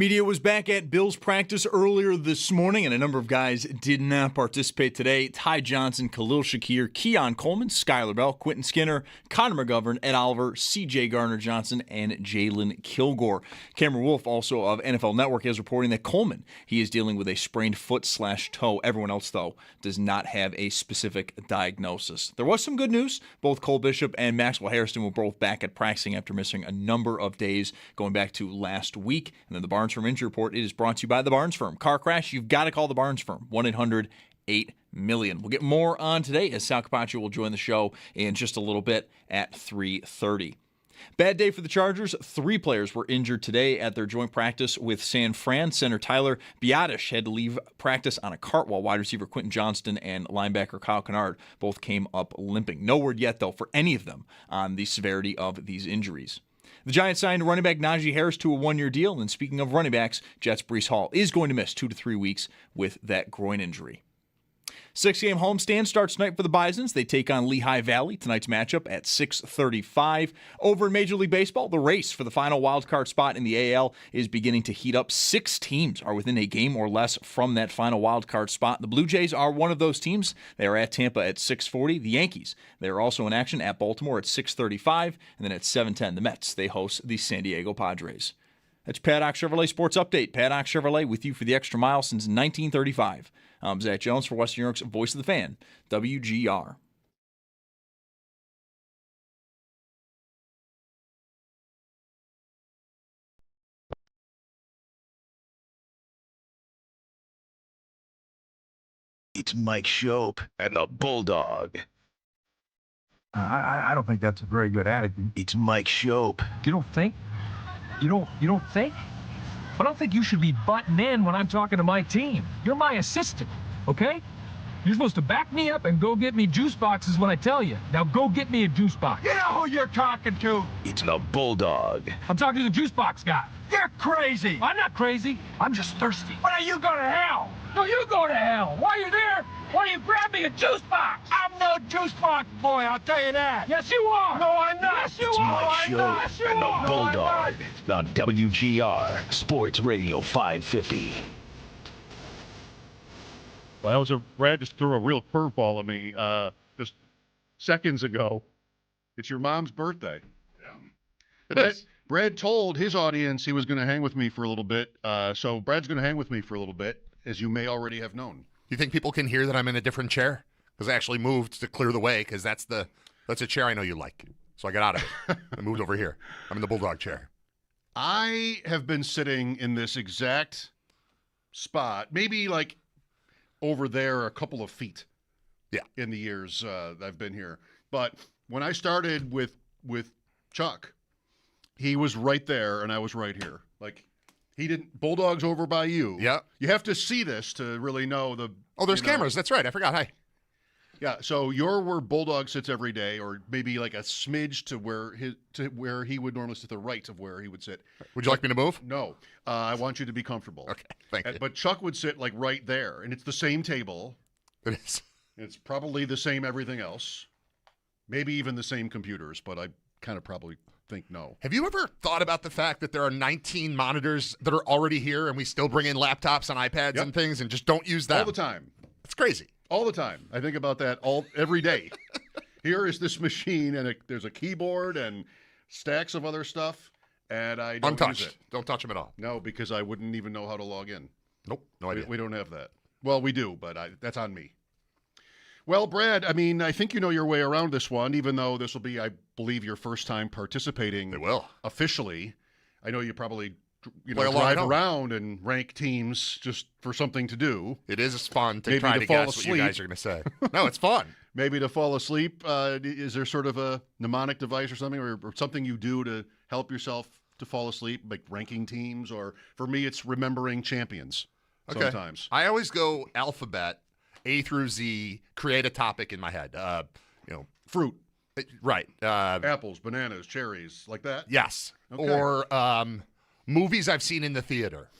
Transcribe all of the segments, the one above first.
Media was back at Bills practice earlier this morning, and a number of guys did not participate today. Ty Johnson, Khalil Shakir, Keon Coleman, Skylar Bell, Quentin Skinner, Connor McGovern, Ed Oliver, C.J. Gardner-Johnson, and Jalen Kilgore. Cameron Wolf, also of NFL Network, is reporting that Coleman, he is dealing with a sprained foot/toe. Everyone else, though, does not have a specific diagnosis. There was some good news. Both Cole Bishop and Maxwell Harrison were both back at practicing after missing a number of days going back to last week. And then the Barnes Firm Injury Report, it is brought to you by the Barnes Firm. Car crash, you've got to call the Barnes Firm. 1-800-8-MILLION. We'll get more on today as Sal Capaccio will join the show in just a little bit at 3:30. Bad day for the Chargers. 3 players were injured today at their joint practice with San Fran. Center Tyler Biadasz had to leave practice on a cart, while wide receiver Quentin Johnston and linebacker Kyle Kennard both came up limping. No word yet, though, for any of them on the severity of these injuries. The Giants signed running back Najee Harris to a 1-year deal. And speaking of running backs, Jets' Breece Hall is going to miss 2 to 3 weeks with that groin injury. 6-game homestand starts tonight for the Bisons. They take on Lehigh Valley. Tonight's matchup at 6:35. Over in Major League Baseball, the race for the final wildcard spot in the AL is beginning to heat up. 6 teams are within a game or less from that final wildcard spot. The Blue Jays are one of those teams. They are at Tampa at 6:40. The Yankees, they are also in action at Baltimore at 6:35. And then at 7:10, the Mets, they host the San Diego Padres. That's Paddock Chevrolet Sports Update. Paddock Chevrolet with you for the extra mile since 1935. I'm Zach Jones for Western New York's Voice of the Fan, WGR. It's Mike Schopp and the Bulldog. I don't think that's a very good attitude. It's Mike Schopp. You don't think? You don't think? I don't think you should be butting in when I'm talking to my team. You're my assistant, okay? You're supposed to back me up and go get me juice boxes when I tell you. Now go get me a juice box. You know who you're talking to. It's the Bulldog. I'm talking to the juice box guy. You're crazy. I'm not crazy. I'm just thirsty. Why don't you go to hell? No, you go to hell. While you're there, why don't you grab me a juice box? I'm no juice box boy, I'll tell you that. Yes, you are. No, I'm not. Yes, you It's are. Mike Schopp and the Bulldog on WGR Sports Radio 550. Well, Brad just threw a real curveball at me just seconds ago. It's your mom's birthday. Yeah. Brad told his audience he was going to hang with me for a little bit. So Brad's going to hang with me for a little bit, as you may already have known. You think people can hear that I'm in a different chair? Because I actually moved to clear the way, because that's a chair I know you like. So I got out of it. I moved over here. I'm in the Bulldog chair. I have been sitting in this exact spot, maybe like over there a couple of feet. Yeah. In the years I've been here. But when I started with Chuck, he was right there and I was right here. Like, he didn't. Bulldog's over by you. Yeah. You have to see this to really know the. Oh, there's cameras. That's right. I forgot. Hi. Yeah. So you're where Bulldog sits every day, or maybe like a smidge to where he would normally sit, to the right of where he would sit. Would you like me to move? No. I want you to be comfortable. Okay. Thank you. But Chuck would sit like right there, and it's the same table. It is. It's probably the same everything else. Maybe even the same computers, but I kind of probably think no. Have you ever thought about the fact that there are 19 monitors that are already here and we still bring in laptops and iPads and things and just don't use them? All the time. It's crazy. All the time. I think about that every day. Here is this machine, and there's a keyboard and stacks of other stuff, and I don't Untouched. use it. Don't touch them at all. No, because I wouldn't even know how to log in. Nope. No idea. We don't have that. Well, we do, but that's on me. Well, Brad, I mean, I think you know your way around this one, even though this will be, I believe, your first time participating. It will. Officially. I know you probably Play along drive at home. around and rank teams just for something to do. It is fun to Maybe try to to fall guess what asleep. you guys are going to say. No, it's fun. Maybe to fall asleep. Is there sort of a mnemonic device or something, or something you do to help yourself to fall asleep, like ranking teams? Or for me, it's remembering champions sometimes. I always go alphabet, A through Z, create a topic in my head. Fruit. Right. Apples, bananas, cherries, like that? Yes. Okay. Or movies I've seen in the theater,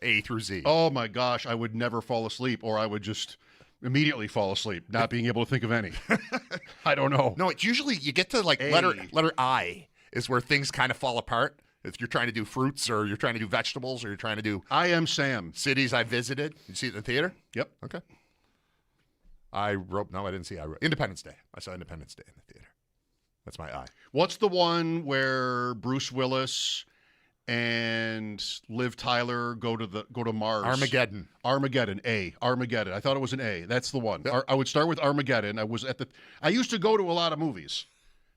A through Z. Oh, my gosh. I would never fall asleep, or I would just immediately fall asleep, not being able to think of any. I don't know. No, it's usually you get to like letter I is where things kind of fall apart. If you're trying to do fruits or you're trying to do vegetables or you're trying to do I Am Sam. cities I visited. You see it in the theater? Yep. Okay. I didn't see Independence Day. I saw Independence Day in the theater. That's my eye. What's the one where Bruce Willis and Liv Tyler go to Mars? Armageddon. Armageddon. Armageddon. I thought it was an A. That's the one. Yep. I would start with Armageddon. I used to go to a lot of movies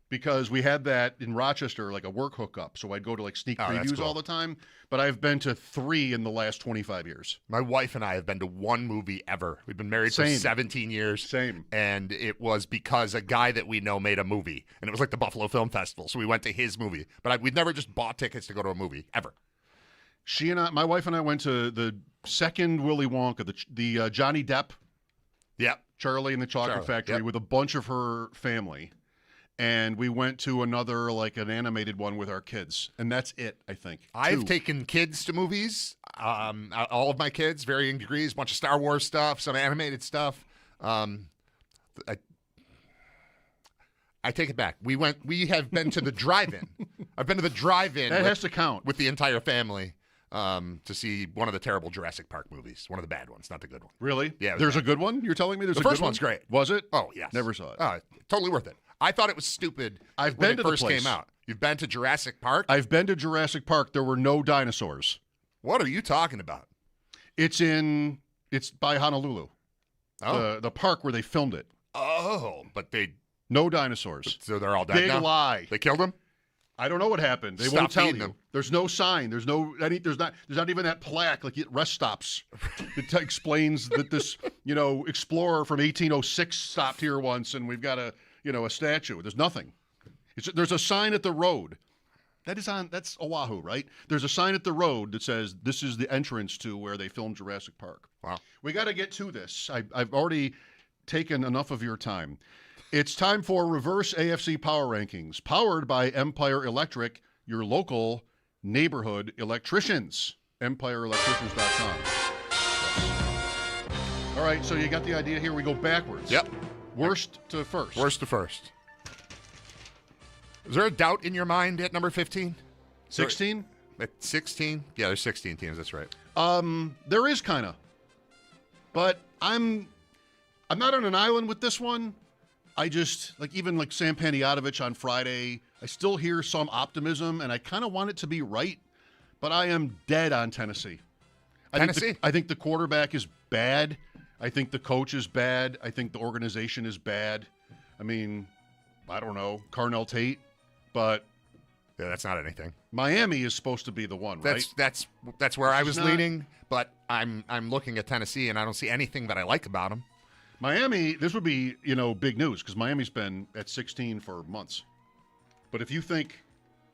because we had that in Rochester, like a work hookup. So I'd go to like sneak previews cool. all the time. But I've been to 3 in the last 25 years. My wife and I have been to one movie ever. We've been married for Same. 17 years. Same. And it was because a guy that we know made a movie. And it was like the Buffalo Film Festival. So we went to his movie. But we'd never just bought tickets to go to a movie, ever. My wife and I went to the second Willy Wonka, the Johnny Depp, Yep. Charlie and the Chocolate Factory, yep. with a bunch of her family. And we went to another, like an animated one with our kids. And that's it, I think. I've 2. taken kids to movies, all of my kids, varying degrees, a bunch of Star Wars stuff, some animated stuff. I take it back. We have been to the drive-in. I've been to the drive-in. That has to count. With the entire family to see one of the terrible Jurassic Park movies. One of the bad ones, not the good one. Really? Yeah, it was There's bad. a good one? You're telling me there's The a good first one? one's great. Was it? Oh, yes. Never saw it. Totally worth it. I thought it was stupid I've when been it to the first place. came out. You've been to Jurassic Park? I've been to Jurassic Park. There were no dinosaurs. What are you talking about? It's by Honolulu. Oh. The park where they filmed it. Oh, but No dinosaurs. so they're all dead Big now? lie. They killed them? I don't know what happened. They Stop won't tell you. feeding them. There's no sign. There's not even that plaque like at rest stops that explains that this, explorer from 1806 stopped here once and we've got a statue. There's nothing. There's a sign at the road. That's Oahu, right? There's a sign at the road that says this is the entrance to where they filmed Jurassic Park. Wow. We got to get to this. I've already taken enough of your time. It's time for Reverse AFC Power Rankings, powered by Empire Electric, your local neighborhood electricians. EmpireElectricians.com. All right, so you got the idea here. We go backwards. Yep. Worst to first. Worst to first. Is there a doubt in your mind at number 15? 16? At 16? Yeah, there's 16 teams. That's right. There is kind of. But I'm not on an island with this one. I just, even Sam Panayotovich on Friday, I still hear some optimism, and I kind of want it to be right, but I am dead on Tennessee. I think the quarterback is bad. I think the coach is bad. I think the organization is bad. I mean, I don't know, Carnell Tate, but Yeah, that's not anything. Miami is supposed to be the one, right? That's where I was not- leaning, but I'm looking at Tennessee, and I don't see anything that I like about them. Miami, this would be, big news because Miami's been at 16 for months. But if you think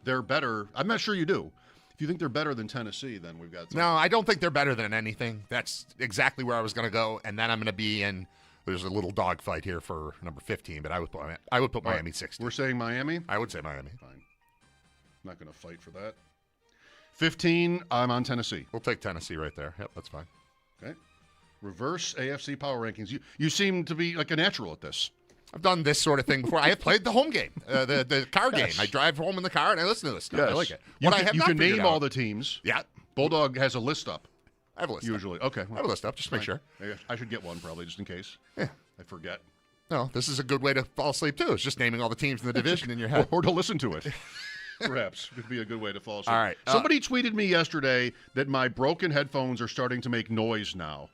they're better, I'm not sure you do. If you think they're better than Tennessee, then we've got something. No, I don't think they're better than anything. That's exactly where I was going to go, and then I'm going to be in. There's a little dogfight here for number 15, but I would put Miami 16. We're saying Miami? I would say Miami. Fine. I'm not going to fight for that. 15, I'm on Tennessee. We'll take Tennessee right there. Yep, that's fine. Okay. Reverse AFC power rankings. You seem to be like a natural at this. I've done this sort of thing before. I have played the home game, the car Yes. game. I drive home in the car and I listen to this stuff. I like it. You What I have can, not name figured all out- the teams. Yeah, Bulldog has a list up, I have a list. usually. Okay. I have a list up just to make sure. Yeah, I should get one probably just in case. Yeah. I forget. No, this is a good way to fall asleep too. It's just naming all the teams in the division in your head. Or to listen to it. Perhaps would be a good way to fall asleep. All right. Somebody tweeted me yesterday that my broken headphones are starting to make noise now.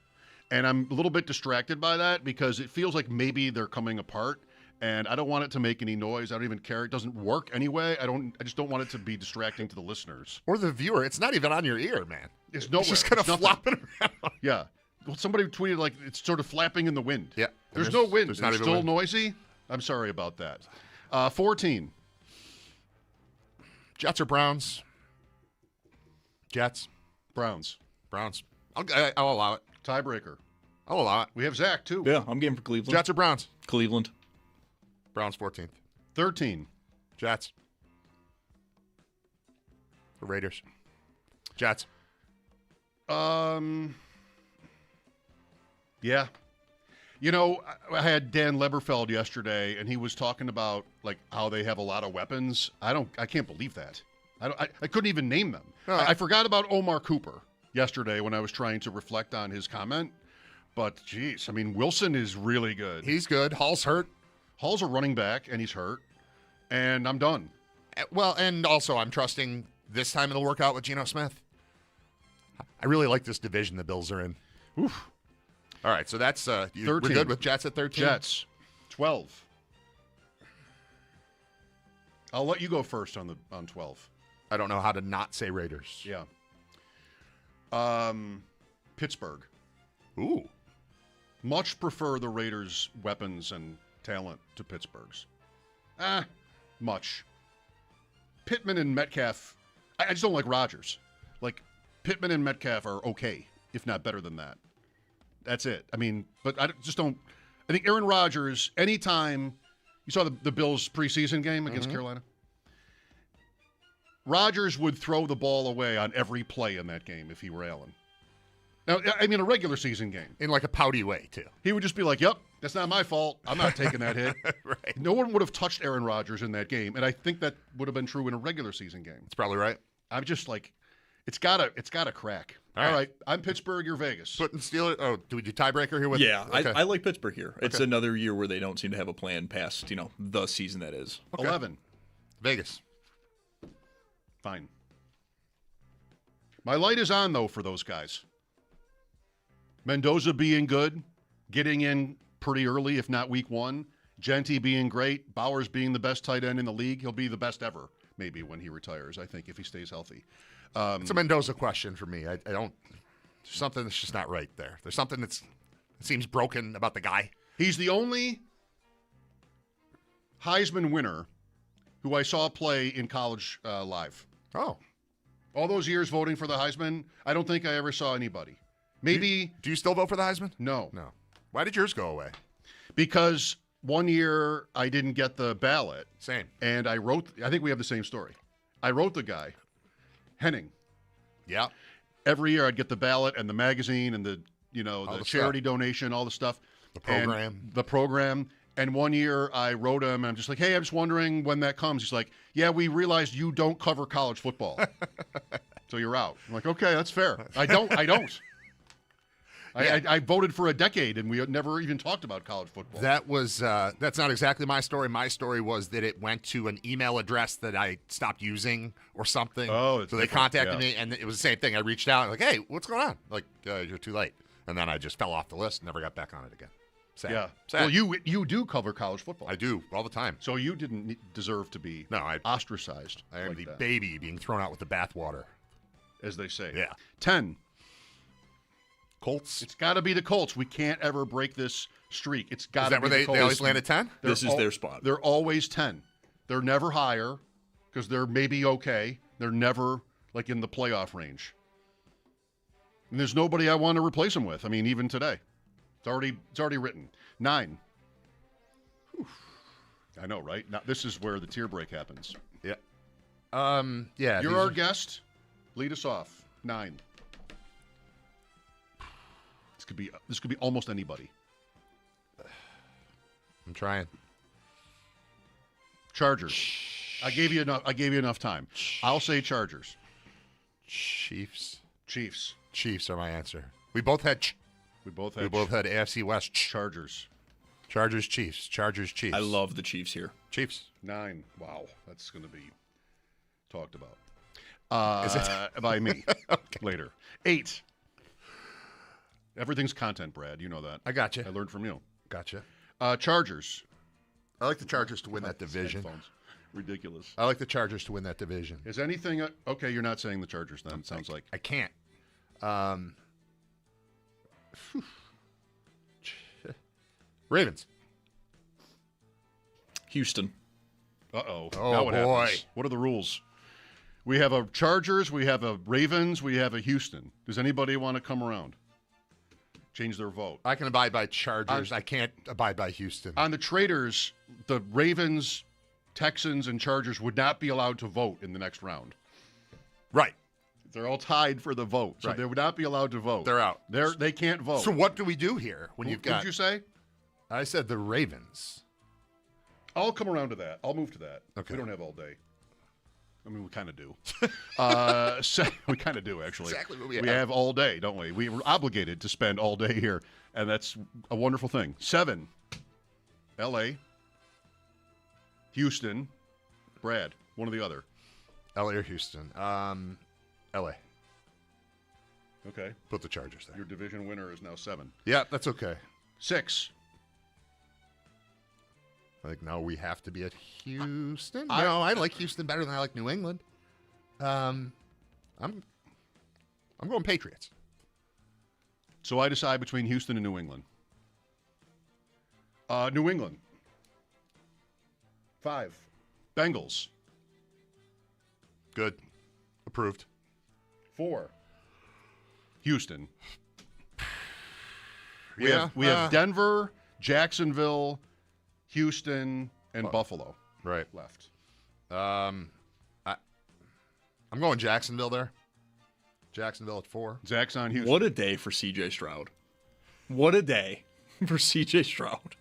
And I'm a little bit distracted by that because it feels like maybe they're coming apart. And I don't want it to make any noise. I don't even care. It doesn't work anyway. I just don't want it to be distracting to the listeners. Or the viewer. It's not even on your ear, man. It's nowhere. It's just kind of It's nothing. flopping around. Yeah. Well, somebody tweeted like it's sort of flapping in the wind. Yeah. There's no wind. There's It's not even still wind. noisy. I'm sorry about that. 14. Jets or Browns? Jets. Browns. Browns. I'll allow it. Tiebreaker. I'll allow it. We have Zach, too. Yeah, I'm game for Cleveland. Jets or Browns? Cleveland. Browns 14th. 13. Jets. The Raiders. Jets. Yeah. You know, I had Dan Leberfeld yesterday, and he was talking about like how they have a lot of weapons. I can't believe that. I couldn't even name them. I forgot about Omar Cooper yesterday when I was trying to reflect on his comment. But, geez, I mean, Wilson is really good. He's good. Hall's hurt. Hall's a running back, and he's hurt. And I'm done. Well, and also I'm trusting this time it'll work out with Geno Smith. I really like this division the Bills are in. Oof. All right, so that's 13. We're good with Jets at 13? Jets, 12. I'll let you go first on 12. I don't know how to not say Raiders. Yeah. Pittsburgh. Ooh. Much prefer the Raiders' weapons and talent to Pittsburgh's. Much. Pittman and Metcalf, I just don't like Rodgers. Like, Pittman and Metcalf are okay, if not better than that. That's it. I mean, but I just don't. I think Aaron Rodgers, anytime you saw the Bills' preseason game against Carolina, Rodgers would throw the ball away on every play in that game if he were Allen. Now, I mean, a regular season game. In like a pouty way, too. He would just be like, yep, that's not my fault. I'm not taking that hit. Right. No one would have touched Aaron Rodgers in that game, and I think that would have been true in a regular season game. That's probably right. I'm just like, it's gotta crack. All right. I'm Pittsburgh, you're Vegas. Putting Steelers. Oh, do we do tiebreaker here with? Yeah, Okay. I like Pittsburgh here. It's another year where they don't seem to have a plan past, the season that is. Okay. 11. Vegas. Fine. My light is on, though, for those guys. Mendoza being good, getting in pretty early, if not week one. Genti being great. Bowers being the best tight end in the league. He'll be the best ever, maybe, when he retires, I think, if he stays healthy. It's a Mendoza question for me. I don't. There's something that's just not right there. There's something that seems broken about the guy. He's the only Heisman winner who I saw play in college live. Oh. All those years voting for the Heisman, I don't think I ever saw anybody. Maybe. Do you still vote for the Heisman? No. No. Why did yours go away? Because one year I didn't get the ballot. Same. And I think we have the same story. I wrote the guy, Henning. Yeah. Every year I'd get the ballot and the magazine and the charity donation, all the stuff. The program. And one year I wrote him and I'm just like, hey, I'm just wondering when that comes. He's like, yeah, we realized you don't cover college football. So you're out. I'm like, okay, that's fair. I don't. Yeah. I voted for a decade, and we had never even talked about college football. That's not exactly my story. My story was that it went to an email address that I stopped using or something. Oh, so they contacted me, and it was the same thing. I reached out, like, hey, what's going on? Like, you're too late. And then I just fell off the list, never got back on it again. Sad. Yeah. Sad. Well, you do cover college football. I do all the time. So you didn't deserve to be ostracized. I am like the that, baby being thrown out with the bathwater. as they say. Yeah. 10. Colts. It's got to be the Colts. We can't ever break this streak. It's got to be Is that where the Colts. they always land at 10? This is their spot. They're always 10. They're never higher because they're maybe okay. They're never like in the playoff range. And there's nobody I want to replace them with. I mean, even today. It's already written. 9. Whew. I know, right? Now this is where the tear break happens. Yeah. Yeah. You're our guest. Lead us off. 9. This could be almost anybody. I'm trying. Chargers. I gave you enough time. I'll say Chargers. Chiefs. Chiefs are my answer. We both had We both we had both had AFC West. Chargers. Chargers, Chiefs. I love the Chiefs here. Chiefs. 9. Wow, that's going to be talked about. Is it? By me Okay. later. 8. Everything's content, Brad. You know that. I got you. I learned from you. Gotcha. Chargers. I like the Chargers to win that division. Headphones. Ridiculous. I like the Chargers to win that division. Is anything okay? You're not saying the Chargers then. It sounds like I can't. Ravens. Houston. Uh-oh. Oh, Now what boy. happens? What are the rules? We have a Chargers, we have a Ravens, we have a Houston. Does anybody want to come around? Change their vote. I can abide by Chargers. I can't abide by Houston. On the traders, the Ravens, Texans, and Chargers would not be allowed to vote in the next round. Right. They're all tied for the vote, so Right. they would not be allowed to vote. They're out. They can't vote. So what do we do here when you've What got? did you say? I said the Ravens. I'll come around to that. I'll move to that. Okay. We don't have all day. I mean, we kind of do. We kind of do, actually. Exactly what we have all day, don't we? We were obligated to spend all day here, and that's a wonderful thing. 7, L.A., Houston, Brad, one or the other. L.A. or Houston? L.A. Okay. Put the Chargers there. Your division winner is now 7. Yeah, that's okay. 6. I think now we have to be at Houston. I like Houston better than I like New England. I'm going Patriots. So I decide between Houston and New England. New England. 5. Bengals. Good. Approved. 4. Houston. We Yeah, have Denver, Jacksonville, Houston, and Buffalo Right. left. I'm going Jacksonville there. Jacksonville at 4. Zach's on Houston. What a day for C.J. Stroud. What a day for C.J. Stroud.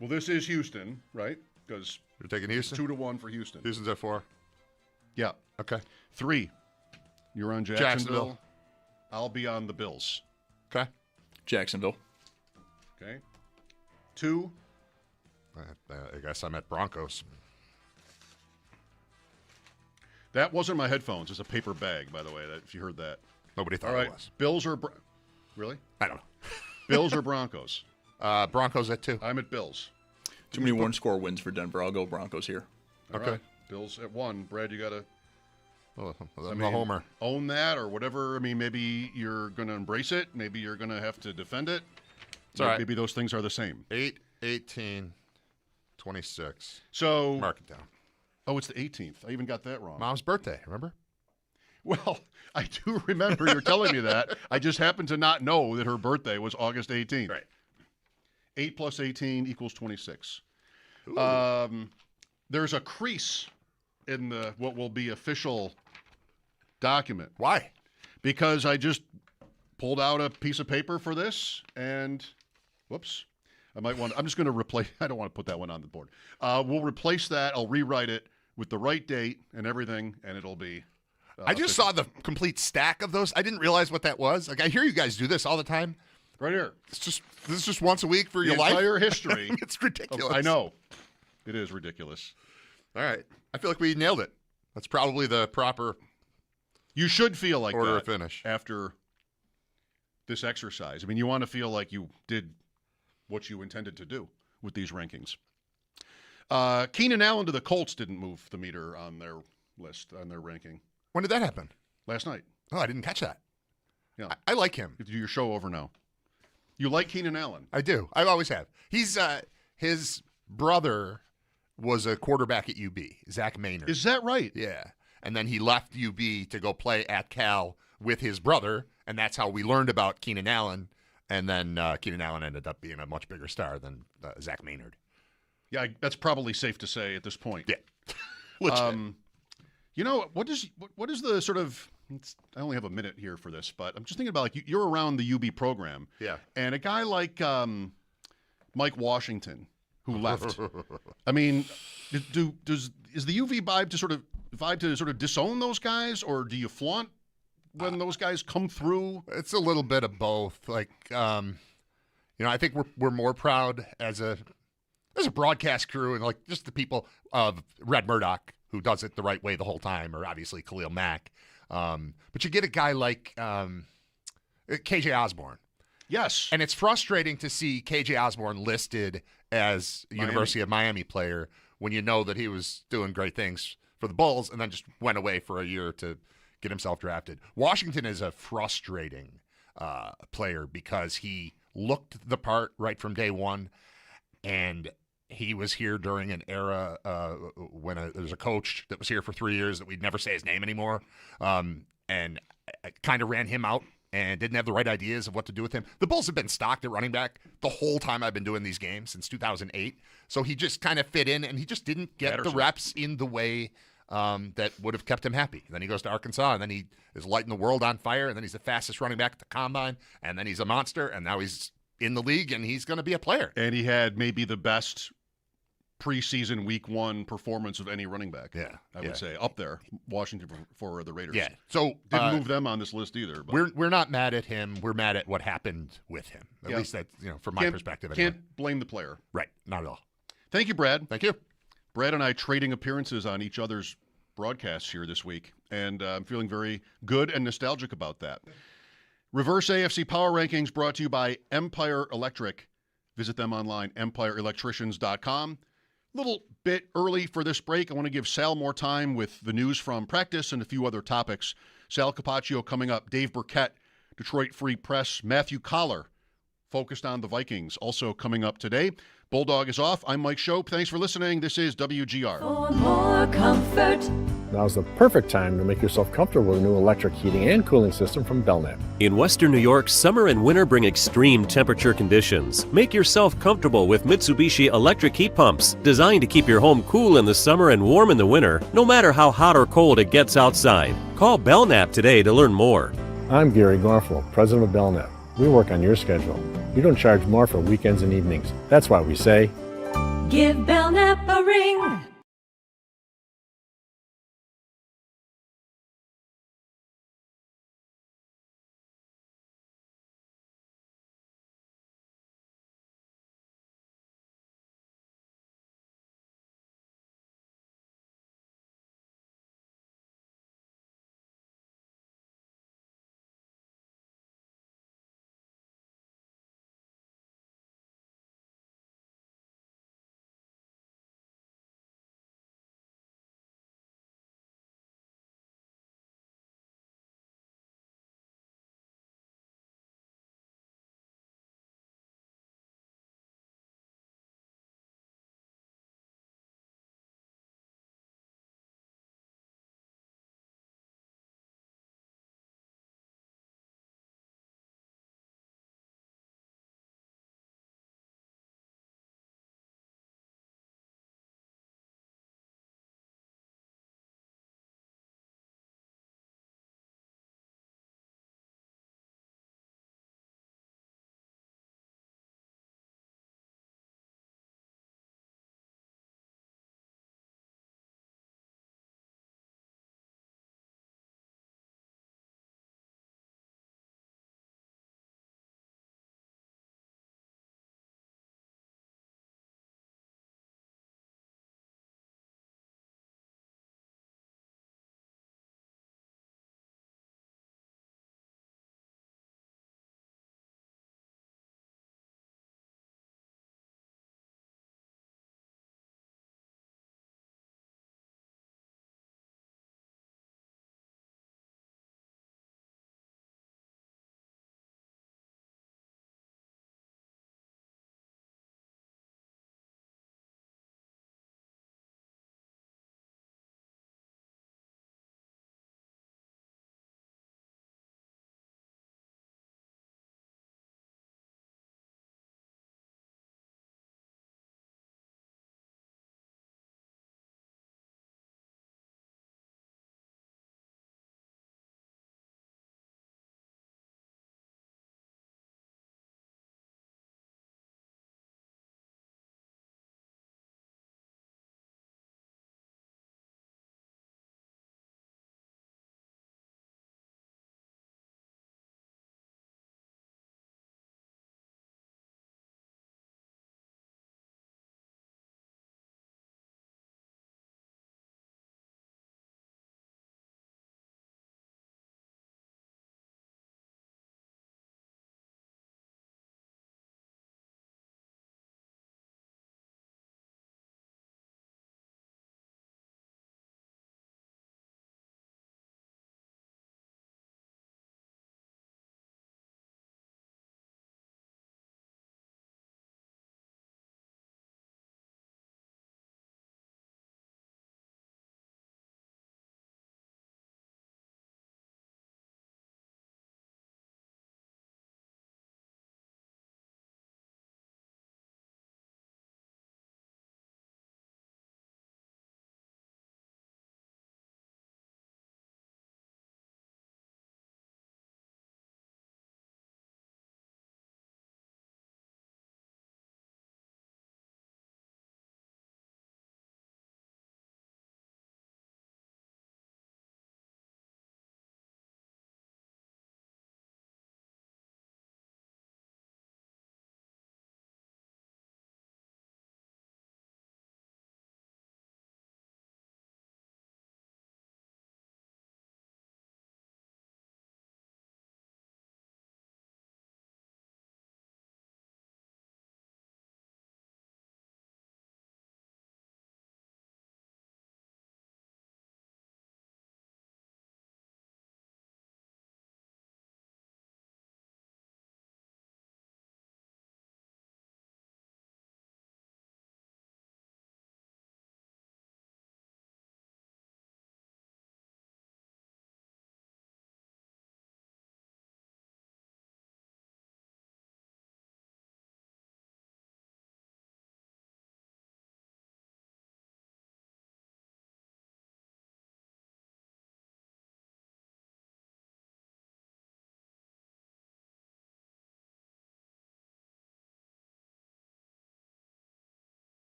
Well, this is Houston, right? Because You're taking Houston? 2-1 for Houston. Houston's at 4. Yeah. Okay. 3. You're on Jacksonville. I'll be on the Bills. Okay. Jacksonville. Okay. 2. I guess I'm at Broncos. That wasn't my headphones. It's a paper bag, by the way, if you heard that. Nobody thought All right. it was. Bills or really? I don't know. Bills or Broncos? Broncos at 2. I'm at Bills. Too many one-score wins for Denver. I'll go Broncos here. All Okay. right. Bills at 1. Brad, you got to I'm a homer. own that or whatever. I mean, maybe you're going to embrace it. Maybe you're going to have to defend it. It's all right. Maybe those things are the same. 8, 18, 26. So, Mark it down. oh, it's the 18th. I even got that wrong. Mom's birthday, remember? Well, I do remember you're telling me that. I just happen to not know that her birthday was August 18th. Right. 8 plus 18 equals 26. There's a crease in the what will be official document Why? because I just pulled out a piece of paper for this and whoops. I'm just going to replace. I don't want to put that one on the board. We'll replace that. I'll rewrite it with the right date and everything, and it'll be. I just saw the complete stack of those. I didn't realize what that was. Like I hear you guys do this all the time. right here. This is just once a week for The your life. entire history. It's ridiculous. I know. It is ridiculous. All right. I feel like we nailed it. That's probably the proper You should feel like order that of finish. after this exercise. I mean, you want to feel like you did what you intended to do with these rankings. Keenan Allen to the Colts didn't move the meter on their list, on their ranking When did that happen? last night. Oh, I didn't catch that. Yeah. I like him. Do your show over now. You like Keenan Allen? I do. I always have. He's his brother was a quarterback at UB, Zach Maynard. Is that right? Yeah. And then he left UB to go play at Cal with his brother, and that's how we learned about Keenan Allen. And then Keenan Allen ended up being a much bigger star than Zach Maynard. Yeah, that's probably safe to say at this point. Yeah. Legit. You know, what is the sort of I only have a minute here for this, but I'm just thinking about like you're around the UB program. Yeah. And a guy like Mike Washington who left. I mean, is the UV vibe to sort of disown those guys, or do you flaunt when those guys come through? It's a little bit of both. Like, I think we're more proud as a broadcast crew and like just the people of Red Murdoch who does it the right way the whole time, or obviously Khalil Mack. But you get a guy like KJ Osborne. Yes. And it's frustrating to see KJ Osborne listed as a University of Miami player when you know that he was doing great things for the Bulls and then just went away for a year to get himself drafted. Washington is a frustrating player because he looked the part right from day one, and he was here during an era when there was a coach that was here for 3 years that we'd never say his name anymore, and I kind of ran him out and didn't have the right ideas of what to do with him. The Bulls have been stocked at running back the whole time I've been doing these games since 2008, so he just kind of fit in, and he just didn't get the reps in the way that would have kept him happy. Then he goes to Arkansas, and then he is lighting the world on fire, and then he's the fastest running back at the combine, and then he's a monster, and now he's in the league, and he's going to be a player. And he had maybe the best preseason week 1 performance of any running back. Yeah, I would say up there, Washington for the Raiders. Yeah. So didn't move them on this list either. But. We're not mad at him. We're mad at what happened with him. At least that's from my perspective. Anyway. Can't blame the player. Right. Not at all. Thank you, Brad. Thank you. Brad and I trading appearances on each other's broadcasts here this week, and I'm feeling very good and nostalgic about that. Reverse AFC Power Rankings brought to you by Empire Electric. Visit them online, empireelectricians.com. A little bit early for this break. I want to give Sal more time with the news from practice and a few other topics. Sal Capaccio coming up, Dave Burkett, Detroit Free Press, Matthew Collar, focused on the Vikings, also coming up today. Bulldog is off. I'm Mike Schopp. Thanks for listening. This is WGR. For more comfort. Now's the perfect time to make yourself comfortable with a new electric heating and cooling system from Belknap. In Western New York, summer and winter bring extreme temperature conditions. Make yourself comfortable with Mitsubishi electric heat pumps, designed to keep your home cool in the summer and warm in the winter, no matter how hot or cold it gets outside. Call Belknap today to learn more. I'm Gary Garfel, president of Belknap. We work on your schedule. We don't charge more for weekends and evenings. That's why we say, Give Belknap a ring.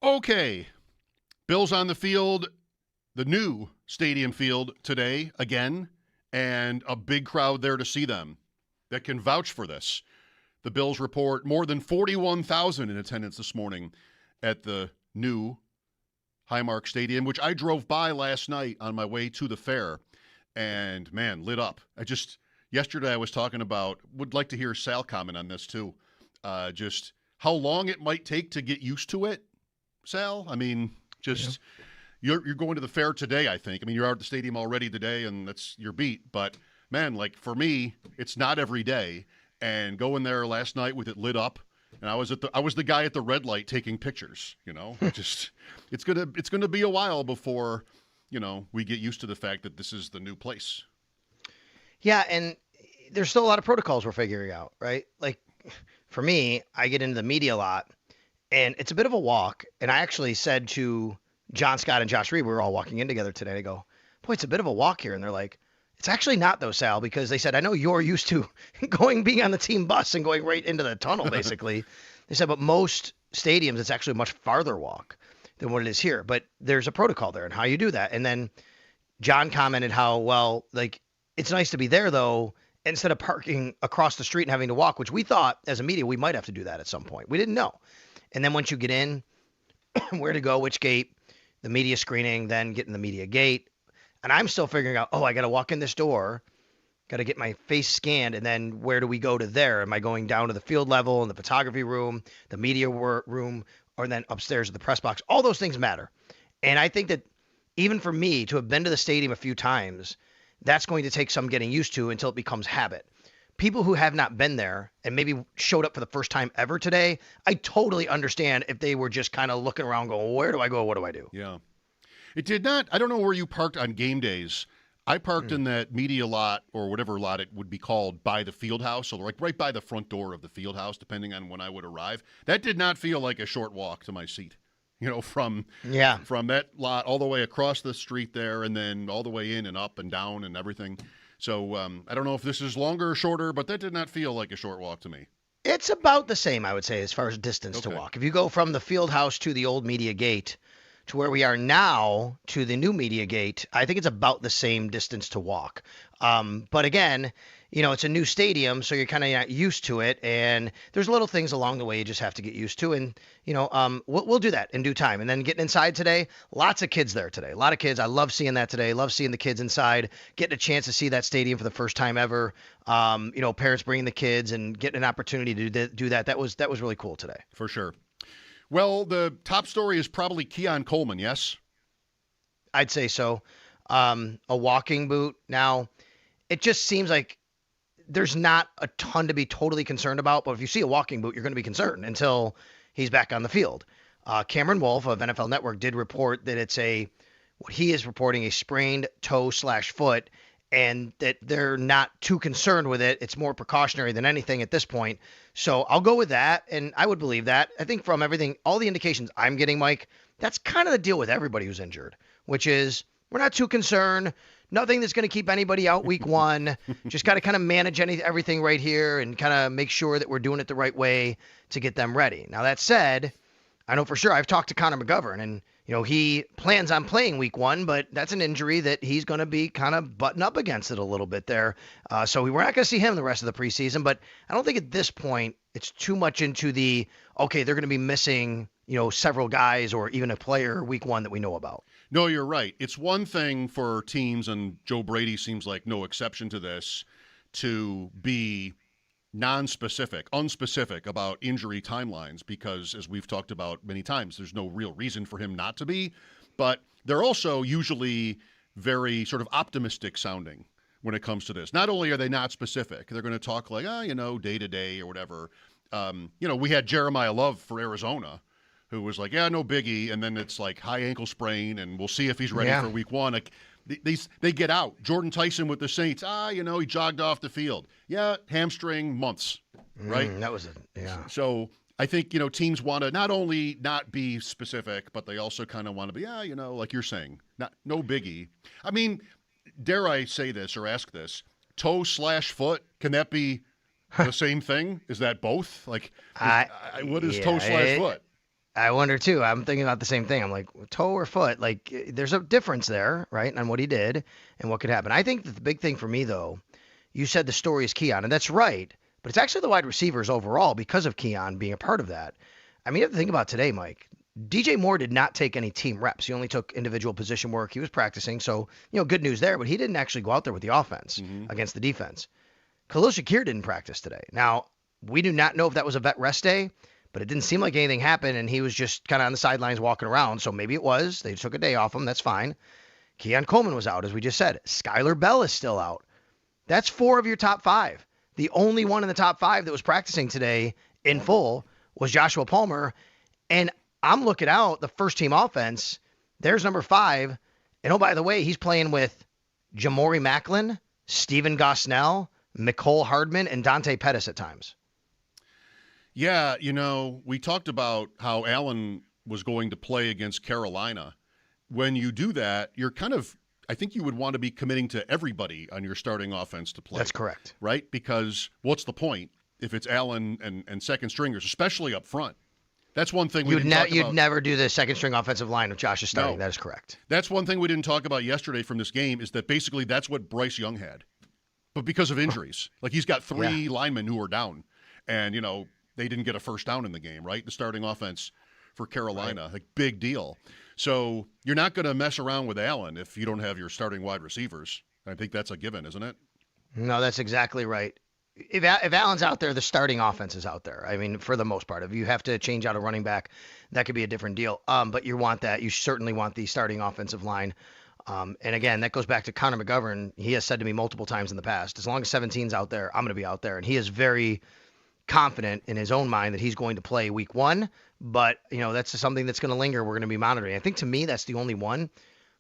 Okay. Bills on the field, the new stadium field today again, and a big crowd there to see them that can vouch for this. The Bills report more than 41,000 in attendance this morning at the new Highmark Stadium, which I drove by last night on my way to the fair, and man, lit up. Yesterday I was talking about, would like to hear Sal comment on this too, just how long it might take to get used to it, Sal. I mean, you're going to the fair today, I think. I mean, you're out at the stadium already today, and that's your beat. But, man, like for me, it's not every day. And going there last night with it lit up, and I was the guy at the red light taking pictures, it's gonna be a while before, we get used to the fact that this is the new place. Yeah, and there's still a lot of protocols we're figuring out, right? Like, for me, I get into the media a lot, and it's a bit of a walk. And I actually said to John Scott and Josh Reed, we were all walking in together today, I go, boy, it's a bit of a walk here. And they're like, it's actually not though, Sal, because they said, I know you're used to being on the team bus and going right into the tunnel, basically. They said, but most stadiums, it's actually a much farther walk than what it is here. But there's a protocol there and how you do that. And then John commented how, well, like, it's nice to be there, though, instead of parking across the street and having to walk, which we thought as a media we might have to do that at some point. We didn't know. And then once you get in, where to go, which gate, the media screening, then get in the media gate. And I'm still figuring out, I got to walk in this door, got to get my face scanned, and then where do we go to there? Am I going down to the field level, in the photography room, the media room, or then upstairs at the press box? All those things matter. And I think that even for me to have been to the stadium a few times, that's going to take some getting used to until it becomes habit. People who have not been there and maybe showed up for the first time ever today, I totally understand if they were just kind of looking around going, where do I go? What do I do? Yeah. It did not. I don't know where you parked on game days. I parked in that media lot or whatever lot it would be called by the field house. So like right by the front door of the field house, depending on when I would arrive. That did not feel like a short walk to my seat. From that lot all the way across the street there and then all the way in and up and down and everything. So I don't know if this is longer or shorter, but that did not feel like a short walk to me. It's about the same, I would say, as far as distance to walk. If you go from the field house to the old media gate to where we are now to the new media gate, I think it's about the same distance to walk. But again, it's a new stadium, so you're kind of not used to it. And there's little things along the way you just have to get used to. And, we'll do that in due time. And then getting inside today, lots of kids there today. A lot of kids. I love seeing that today. Love seeing the kids inside, getting a chance to see that stadium for the first time ever. Parents bringing the kids and getting an opportunity to do that. That was really cool today. For sure. Well, the top story is probably Keon Coleman, yes? I'd say so. A walking boot. Now, it just seems like there's not a ton to be totally concerned about, but if you see a walking boot, you're going to be concerned until he's back on the field. Cameron Wolf of NFL Network did report that it's what he is reporting, a sprained toe/foot, and that they're not too concerned with it. It's more precautionary than anything at this point. So I'll go with that, and I would believe that. I think from everything, all the indications I'm getting, Mike, that's kind of the deal with everybody who's injured, which is we're not too concerned. Nothing that's going to keep anybody out week one. Just got to kind of manage everything right here and kind of make sure that we're doing it the right way to get them ready. Now, that said, I know for sure I've talked to Connor McGovern, and he plans on playing week one, but that's an injury that he's going to be kind of button up against it a little bit there. So we're not going to see him the rest of the preseason, but I don't think at this point it's too much into they're going to be missing, several guys or even a player week one that we know about. No, you're right. It's one thing for teams, and Joe Brady seems like no exception to this, to be unspecific about injury timelines because, as we've talked about many times, there's no real reason for him not to be. But they're also usually very sort of optimistic sounding when it comes to this. Not only are they not specific, they're going to talk like, day to day or whatever. We had Jeremiah Love for Arizona, who was like, no biggie, and then it's like high ankle sprain, and we'll see if he's ready for week one. Like, they get out. Jordan Tyson with the Saints, he jogged off the field. Yeah, hamstring, months, right? That was it, yeah. So I think, teams want to not only not be specific, but they also kind of want to be, like you're saying, no biggie. I mean, dare I say this or ask this, toe/foot, can that be the same thing? Is that both? Like, what is toe/foot? I wonder too. I'm thinking about the same thing. I'm like, toe or foot? Like, there's a difference there, right, on what he did and what could happen. I think that the big thing for me, though, you said the story is Keon, and that's right. But it's actually the wide receivers overall because of Keon being a part of that. I mean, you have to think about today, Mike. DJ Moore did not take any team reps. He only took individual position work. He was practicing, so good news there. But he didn't actually go out there with the offense against the defense. Khalil Shakir didn't practice today. Now, we do not know if that was a vet rest day, but it didn't seem like anything happened, and he was just kind of on the sidelines walking around. So maybe it was. They took a day off him. That's fine. Keon Coleman was out, as we just said. Skylar Bell is still out. That's 4 of your top 5. The only one in the top 5 that was practicing today in full was Joshua Palmer. And I'm looking out the first-team offense. There's number 5. And, oh, by the way, he's playing with Jamori Macklin, Steven Gosnell, Mecole Hardman, and Dante Pettis at times. Yeah, we talked about how Allen was going to play against Carolina. When you do that, you're kind of, I think you would want to be committing to everybody on your starting offense to play. That's correct. Right? Because what's the point if it's Allen and second stringers, especially up front? That's one thing we didn't talk about. You'd never do the second string offensive line with Josh is starting. No. That is correct. That's one thing we didn't talk about yesterday from this game is that basically that's what Bryce Young had. But because of injuries. Like he's got 3 linemen who are down. And, they didn't get a first down in the game, right? The starting offense for Carolina, like big deal. So you're not going to mess around with Allen if you don't have your starting wide receivers. I think that's a given, isn't it? No, that's exactly right. If Allen's out there, the starting offense is out there. I mean, for the most part. If you have to change out a running back, that could be a different deal. But you want that. You certainly want the starting offensive line. And again, that goes back to Connor McGovern. He has said to me multiple times in the past, as long as 17's out there, I'm going to be out there. And he is very confident in his own mind that he's going to play week 1, but that's something that's going to linger. We're going to be monitoring. I think to me that's the only one,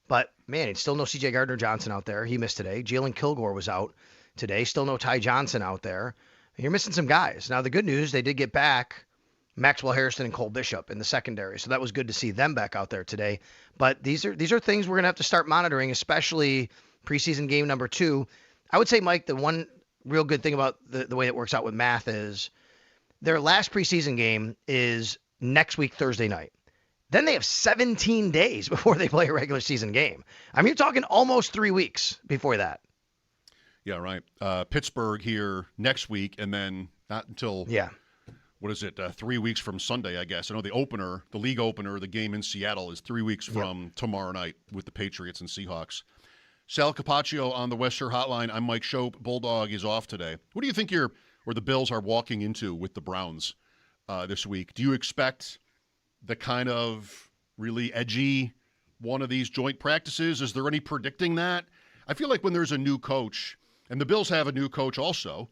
but man, it's still no CJ Gardner-Johnson out there. He missed today. Jalen Kilgore was out today. Still no Ty Johnson out there. You're missing some guys. Now the good news, they did get back Maxwell Harrison and Cole Bishop in the secondary, so that was good to see them back out there today. But these are things we're going to have to start monitoring, especially preseason game number 2. I would say, Mike, the one real good thing about the way it works out with math is their last preseason game is next week, Thursday night. Then they have 17 days before they play a regular season game. I mean, you're talking almost 3 weeks before that. Yeah, right. Pittsburgh here next week, and then not until, 3 weeks from Sunday, I guess. I know the league opener, the game in Seattle is 3 weeks from tomorrow night with the Patriots and Seahawks. Sal Capaccio on the Western Hotline. I'm Mike Schopp. Bulldog is off today. What do you think the Bills are walking into with the Browns this week? Do you expect the kind of really edgy one of these joint practices? Is there any predicting that? I feel like when there's a new coach, and the Bills have a new coach also,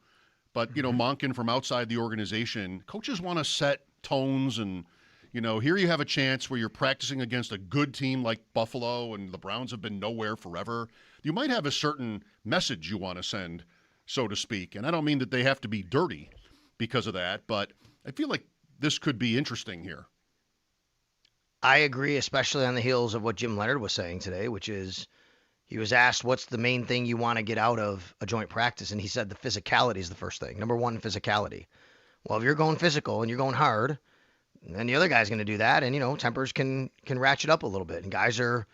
but, Monken from outside the organization, coaches want to set tones and, here you have a chance where you're practicing against a good team like Buffalo, and the Browns have been nowhere forever. You might have a certain message you want to send, so to speak. And I don't mean that they have to be dirty because of that, but I feel like this could be interesting here. I agree, especially on the heels of what Jim Leonard was saying today, which is he was asked, what's the main thing you want to get out of a joint practice? And he said the physicality is the first thing. Number 1, physicality. Well, if you're going physical and you're going hard, then the other guy's going to do that. And, tempers can ratchet up a little bit. And guys are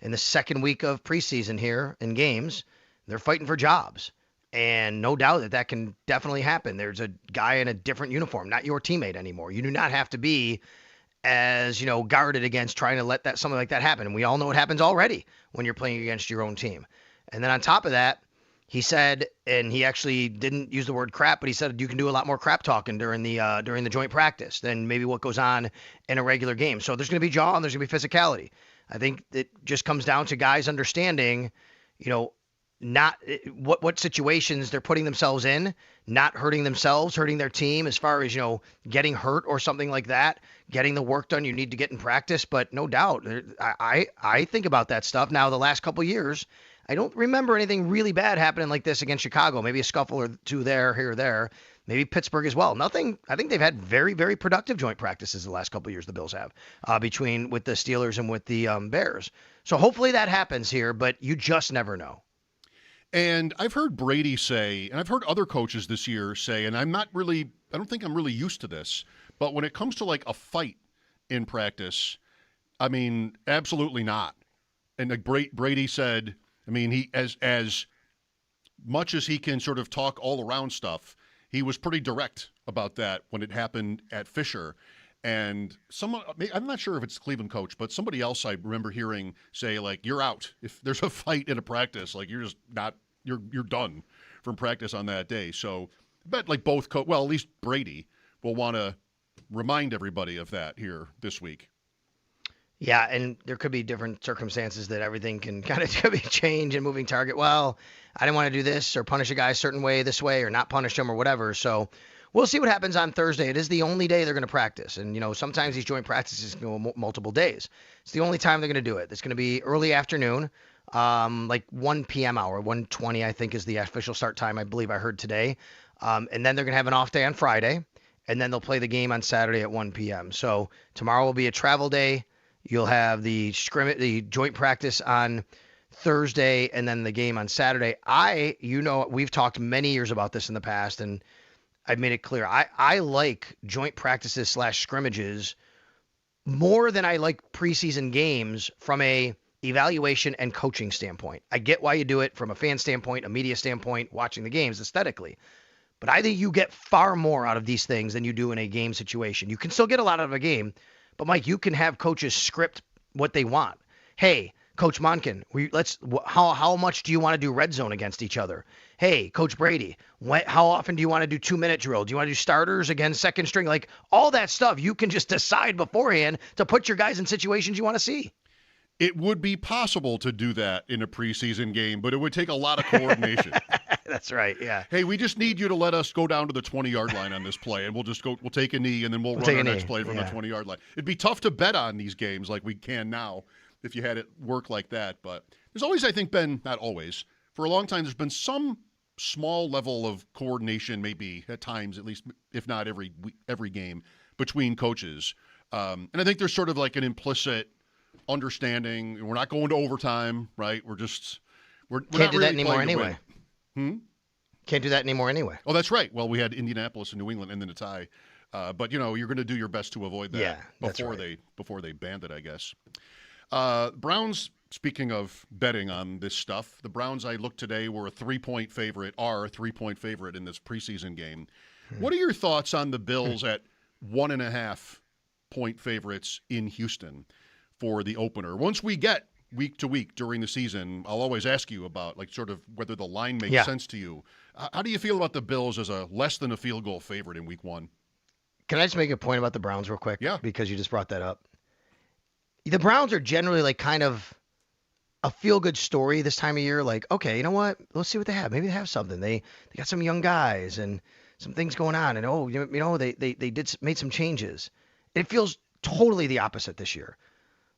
in the second week of preseason here in games. They're fighting for jobs. And no doubt that can definitely happen. There's a guy in a different uniform, not your teammate anymore. You do not have to be as, guarded against trying to let something like that happen. And we all know it happens already when you're playing against your own team. And then on top of that, he said, and he actually didn't use the word crap, but he said you can do a lot more crap talking during the joint practice than maybe what goes on in a regular game. So there's going to be jaw and there's going to be physicality. I think it just comes down to guys understanding, not what situations they're putting themselves in, not hurting themselves, hurting their team as far as, getting hurt or something like that, getting the work done you need to get in practice. But no doubt, I think about that stuff. Now, the last couple of years, I don't remember anything really bad happening like this against Chicago. Maybe a scuffle or two here or there. Maybe Pittsburgh as well. Nothing. I think they've had very, very productive joint practices the last couple of years. The Bills have with the Steelers and with the Bears. So hopefully that happens here, but you just never know. And I've heard Brady say, and I've heard other coaches this year say, and I don't think I'm really used to this, but when it comes to like a fight in practice. I mean, absolutely not. And like Brady said, I mean, he as much as he can sort of talk all around stuff, he was pretty direct about that when it happened at Fisher. And someone, I'm not sure if it's the Cleveland coach, but somebody else I remember hearing say, like, you're out. If there's a fight in a practice, like, you're just not, you're done from practice on that day. So I bet like both, at least Brady will want to remind everybody of that here this week. Yeah, and there could be different circumstances that everything can kind of change and moving target. Well, I didn't want to do this or punish a guy a certain way this way or not punish him or whatever. So we'll see what happens on Thursday. It is the only day they're going to practice. And, sometimes these joint practices can go multiple days. It's the only time they're going to do it. It's going to be early afternoon, like 1 p.m. hour. 1:20, I think, is the official start time, I believe I heard today. And then they're going to have an off day on Friday. And then they'll play the game on Saturday at 1 p.m. So tomorrow will be a travel day. You'll have the joint practice on Thursday and then the game on Saturday. We've talked many years about this in the past, and I've made it clear. I like joint practices / scrimmages more than I like preseason games from a evaluation and coaching standpoint. I get why you do it from a fan standpoint, a media standpoint, watching the games aesthetically. But I think you get far more out of these things than you do in a game situation. You can still get a lot out of a game, but Mike, you can have coaches script what they want. Hey, Coach Monken, how much do you want to do red zone against each other? Hey, Coach Brady, how often do you want to do 2-minute drill? Do you want to do starters against second string? Like all that stuff, you can just decide beforehand to put your guys in situations you want to see. It would be possible to do that in a preseason game, but it would take a lot of coordination. That's right, yeah. Hey, we just need you to let us go down to the 20-yard line on this play, and we'll take a knee, and then we'll run our next play from the 20-yard line. It'd be tough to bet on these games like we can now if you had it work like that. But there's always, I think, been, not always, for a long time, there's been some small level of coordination, maybe at times, at least, if not every game, between coaches. And I think there's sort of like an implicit understanding. We're not going to overtime, right? We're can't not do really that anymore anyway. Can't do that anymore anyway. Oh, that's right. Well, we had Indianapolis and New England and then a tie. But you're going to do your best to avoid that before they banned it, I guess. Browns, speaking of betting on this stuff, the Browns I looked today were a 3-point favorite in this preseason game. What are your thoughts on the Bills at 1.5-point favorites in Houston for the opener? Once we get week to week during the season, I'll always ask you about like sort of whether the line makes sense to you. How do you feel about the Bills as a less than a field goal favorite in week 1? Can I just make a point about the Browns real quick? Yeah. Because you just brought that up. The Browns are generally like kind of a feel-good story this time of year. Like, okay, you know what? Let's see what they have. Maybe they have something. They got some young guys and some things going on. And they made some changes. It feels totally the opposite this year.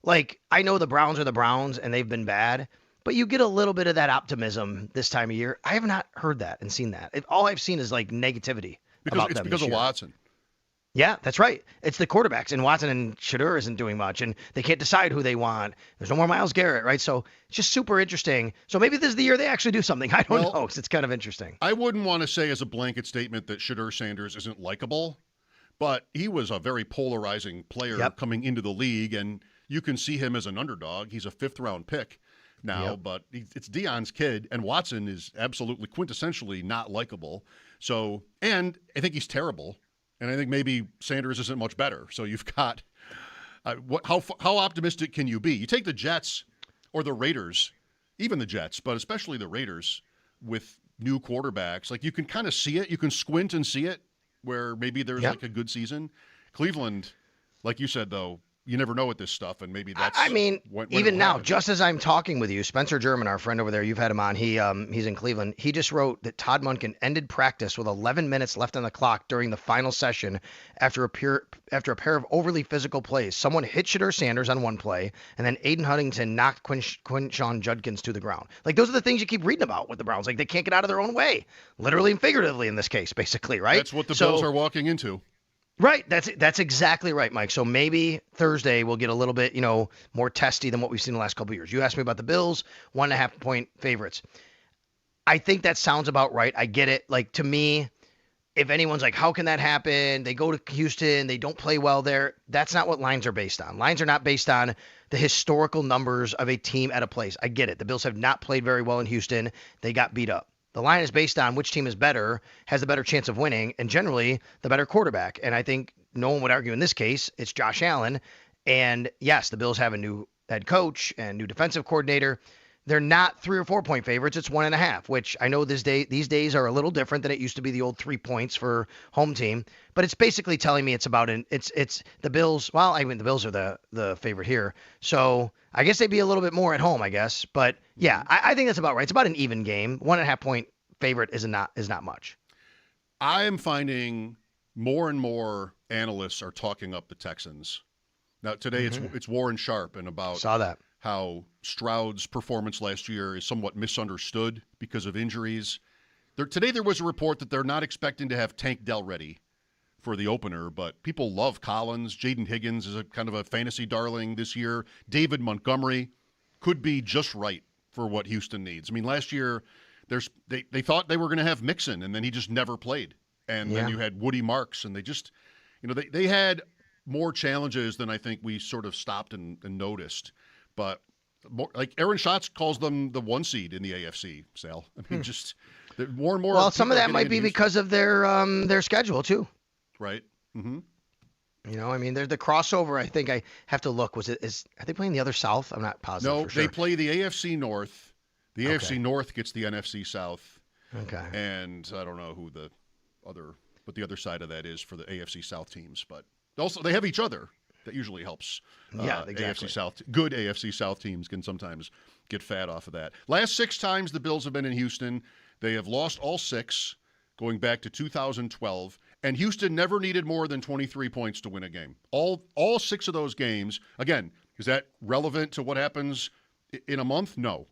Like, I know the Browns are the Browns and they've been bad, but you get a little bit of that optimism this time of year. I have not heard that and seen that. All I've seen is like negativity about them because of Watson. Yeah, that's right. It's the quarterbacks, and Watson and Shedeur isn't doing much, and they can't decide who they want. There's no more Myles Garrett, right? So it's just super interesting. So maybe this is the year they actually do something. I don't know. It's kind of interesting. I wouldn't want to say as a blanket statement that Shedeur Sanders isn't likable, but he was a very polarizing player coming into the league, and you can see him as an underdog. He's a 5th-round pick now, but it's Deion's kid, and Watson is absolutely quintessentially not likable. So, and I think he's terrible. And I think maybe Sanders isn't much better. So you've got how optimistic can you be? You take the Jets or the Raiders, even the Jets, but especially the Raiders with new quarterbacks. Like you can kind of see it. You can squint and see it where maybe there's like a good season. Cleveland, like you said, though, you never know with this stuff, and maybe that's. I mean, when even now, just as I'm talking with you, Spencer German, our friend over there, you've had him on. He's in Cleveland. He just wrote that Todd Monken ended practice with 11 minutes left on the clock during the final session after a pair of overly physical plays. Someone hit Shedeur Sanders on one play, and then Aiden Huntington knocked Quinshon Judkins to the ground. Like those are the things you keep reading about with the Browns. Like they can't get out of their own way, literally and figuratively in this case, basically, right? That's what the Bills are walking into. Right. That's exactly right, Mike. So maybe Thursday we'll get a little bit, more testy than what we've seen the last couple of years. You asked me about the Bills, 1.5-point favorites. I think that sounds about right. I get it. Like to me, if anyone's like, how can that happen? They go to Houston, they don't play well there. That's not what lines are based on. Lines are not based on the historical numbers of a team at a place. I get it. The Bills have not played very well in Houston. They got beat up. The line is based on which team is better, has the better chance of winning, and generally the better quarterback. And I think no one would argue in this case it's Josh Allen. And yes, the Bills have a new head coach and new defensive coordinator. They're not 3 or 4 point favorites. It's 1.5, which I know these days are a little different than it used to be the old 3 points for home team. But it's basically telling me it's about it's the Bills. Well, I mean the Bills are the favorite here, so I guess they'd be a little bit more at home, I guess. But yeah, I think that's about right. It's about an even game. 1.5 point favorite is not much. I am finding more and more analysts are talking up the Texans. Now today it's Warren Sharp and about Saw that. How Stroud's performance last year is somewhat misunderstood because of injuries. Today there was a report that they're not expecting to have Tank Dell ready for the opener, but people love Collins. Jaden Higgins is a kind of a fantasy darling this year. David Montgomery could be just right for what Houston needs. I mean, last year they thought they were going to have Mixon, and then he just never played. And then you had Woody Marks, and they just, they had more challenges than I think we sort of stopped and noticed. But more, like Aaron Schatz calls them the 1 seed in the AFC, Sal. I mean, just more and more. Well, some of that might be because of their schedule too. Right. Mm-hmm. I mean, they're the crossover. I think I have to look. Are they playing the other South? I'm not positive. No, for sure. They play the AFC North. The AFC North gets the NFC South. Okay. And I don't know who the other side of that is for the AFC South teams, but also they have each other. That usually helps. Yeah, exactly. AFC South, good AFC South teams can sometimes get fat off of that. Last 6 times the Bills have been in Houston, they have lost all 6, going back to 2012. And Houston never needed more than 23 points to win a game. All 6 of those games. Again, is that relevant to what happens in a month? No,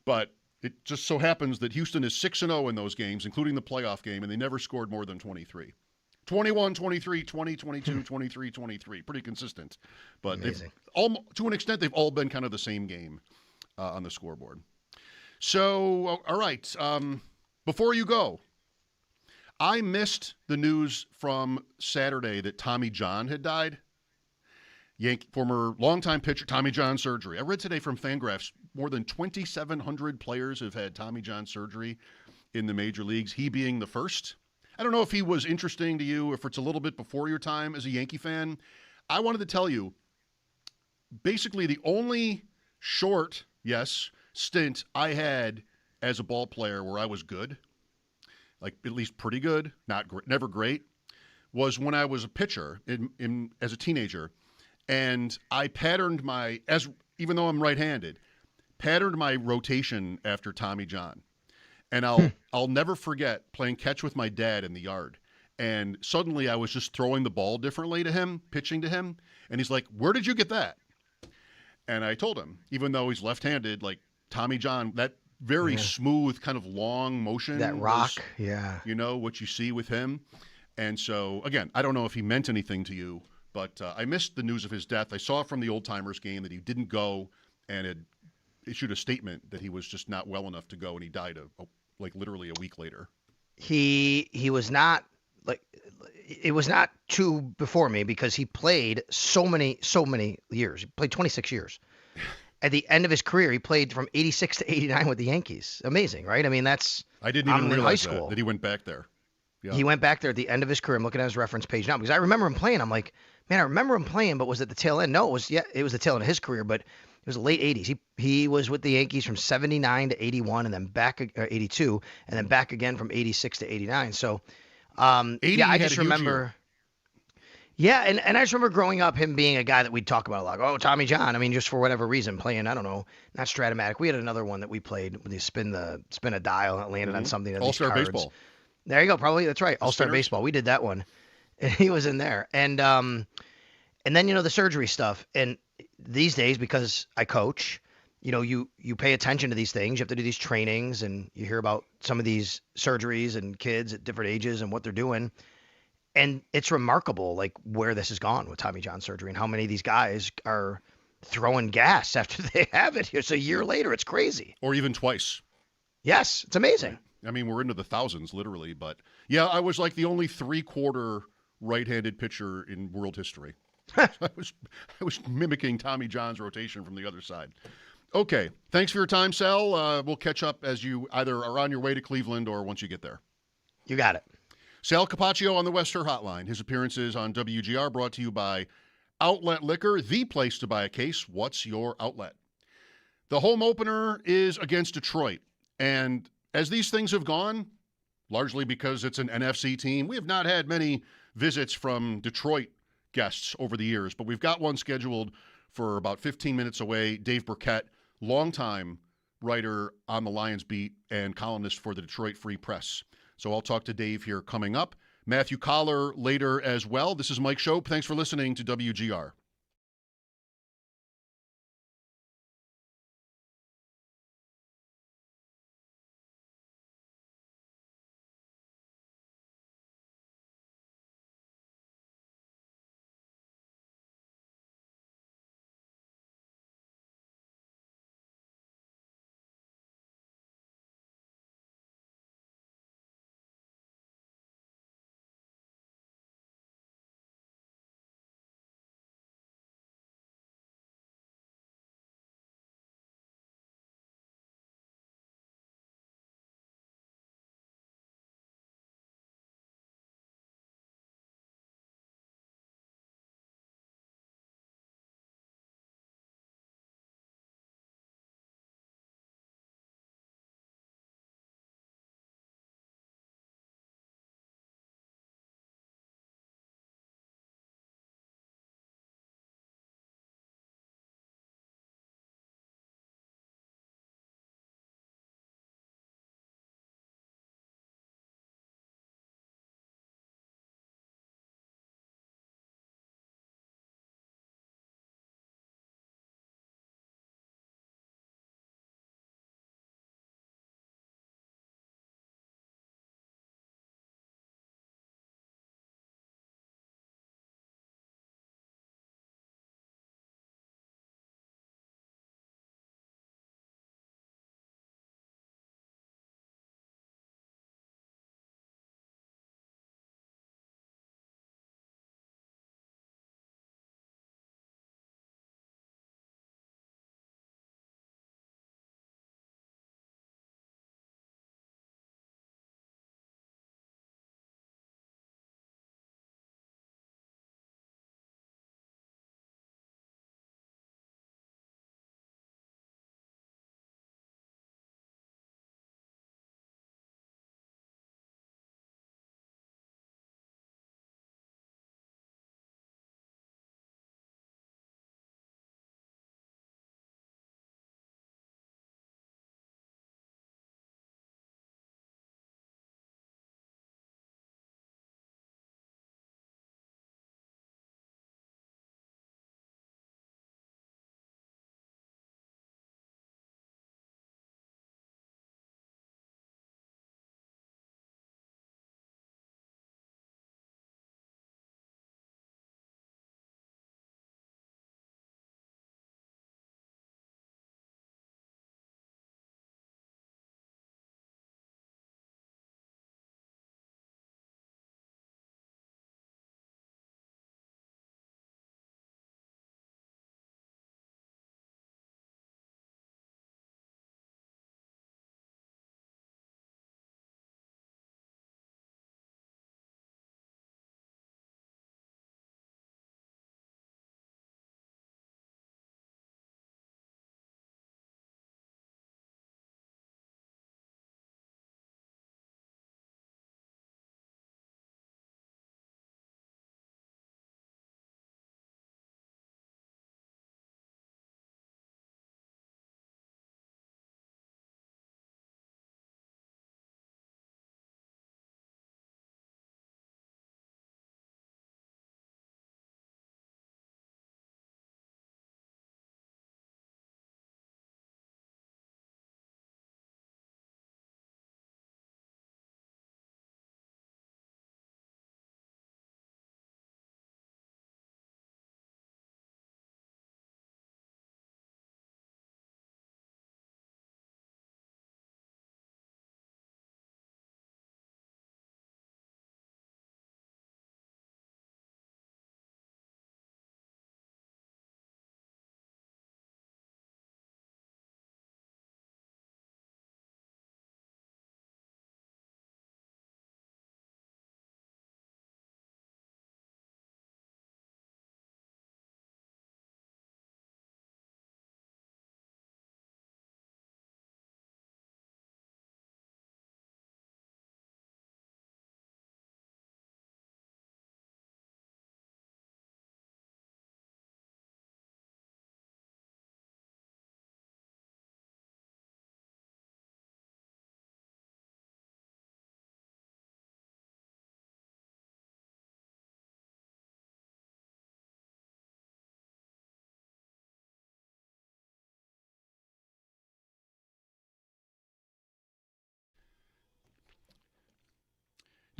but it just so happens that Houston is 6-0 in those games, including the playoff game, and they never scored more than 23. 21, 23, 20, 22, 23, 23. Pretty consistent. But to an extent, they've all been kind of the same game on the scoreboard. So, all right. Before you go, I missed the news from Saturday that Tommy John had died. Former longtime pitcher, Tommy John surgery. I read today from Fangraphs, more than 2,700 players have had Tommy John surgery in the major leagues, he being the first. I don't know if he was interesting to you, if it's a little bit before your time as a Yankee fan. I wanted to tell you, basically the only short, stint I had as a ball player where I was good, like at least pretty good, never great, was when I was a pitcher as a teenager. And I patterned even though I'm right-handed, patterned my rotation after Tommy John. And I'll never forget playing catch with my dad in the yard. And suddenly I was just throwing the ball differently to him, pitching to him. And he's like, "Where did you get that?" And I told him, even though he's left-handed, like Tommy John, that very smooth kind of long motion. That rock, what you see with him. And so, again, I don't know if he meant anything to you, but I missed the news of his death. I saw from the Old Timers game that he didn't go and had issued a statement that he was just not well enough to go, and he died literally a week later. He was not it was not too before me because he played so many years. He played 26 years. At the end of his career, he played from 86 to 89 with the Yankees. Amazing, right? I mean, I didn't even realize high school that he went back there. Yeah. He went back there at the end of his career. I'm looking at his reference page now because I remember him playing. I'm like, man, I remember him playing, but was it the tail end? No, it was the tail end of his career, but it was the late 80s. He was with the Yankees from 79 to 81 and then back 82 and then back again from 86 to 89. So, I just remember. Yeah, and I just remember growing up him being a guy that we'd talk about a lot. Oh, Tommy John. I mean, just for whatever reason, playing, I don't know, not Stratomatic. We had another one that we played when you spin a dial and it landed on something. All-Star Baseball. There you go. Probably that's right. All-Star Baseball. We did that one. And he was in there. And then the surgery stuff. And these days, because I coach, you pay attention to these things. You have to do these trainings, and you hear about some of these surgeries and kids at different ages and what they're doing. And it's remarkable, like, where this has gone with Tommy John surgery and how many of these guys are throwing gas after they have it. It's a year later. It's crazy. Or even twice. Yes, it's amazing. I mean, we're into the thousands, literally. But, yeah, I was like the only three-quarter right-handed pitcher in world history. I was mimicking Tommy John's rotation from the other side. Okay, thanks for your time, Sal. We'll catch up as you either are on your way to Cleveland or once you get there. You got it. Sal Capaccio on the Western Hotline. His appearances on WGR brought to you by Outlet Liquor, the place to buy a case. What's your outlet? The home opener is against Detroit. And as these things have gone, largely because it's an NFC team, we have not had many visits from Detroit guests over the years, but we've got one scheduled for about 15 minutes away. Dave Burkett, longtime writer on the Lions beat and columnist for the Detroit Free Press. So I'll talk to Dave here coming up. Matthew Collar later as well. This is Mike Schopp. Thanks for listening to WGR.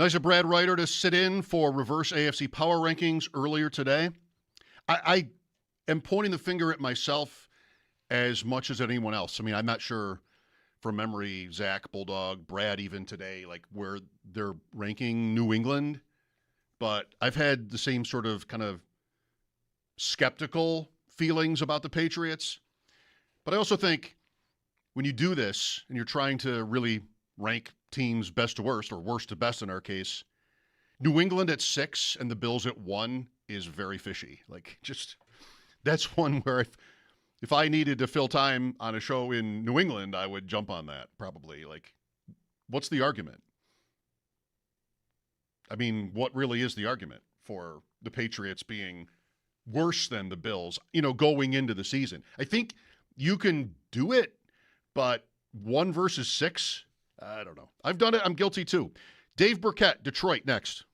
Nice of Brad Ryder to sit in for reverse AFC power rankings earlier today. I am pointing the finger at myself as much as anyone else. I mean, I'm not sure from memory, Zach, Bulldog, Brad, even today, like where they're ranking New England. But I've had the same sort of kind of skeptical feelings about the Patriots. But I also think when you do this and you're trying to really rank teams best to worst, or worst to best in our case, New England at 6 and the Bills at 1 is very fishy. Like, just that's one where if I needed to fill time on a show in New England, I would jump on that probably. Like, what's the argument? I mean, what really is the argument for the Patriots being worse than the Bills, going into the season? I think you can do it, but 1 versus 6, I don't know. I've done it. I'm guilty too. Dave Burkett, Detroit, next.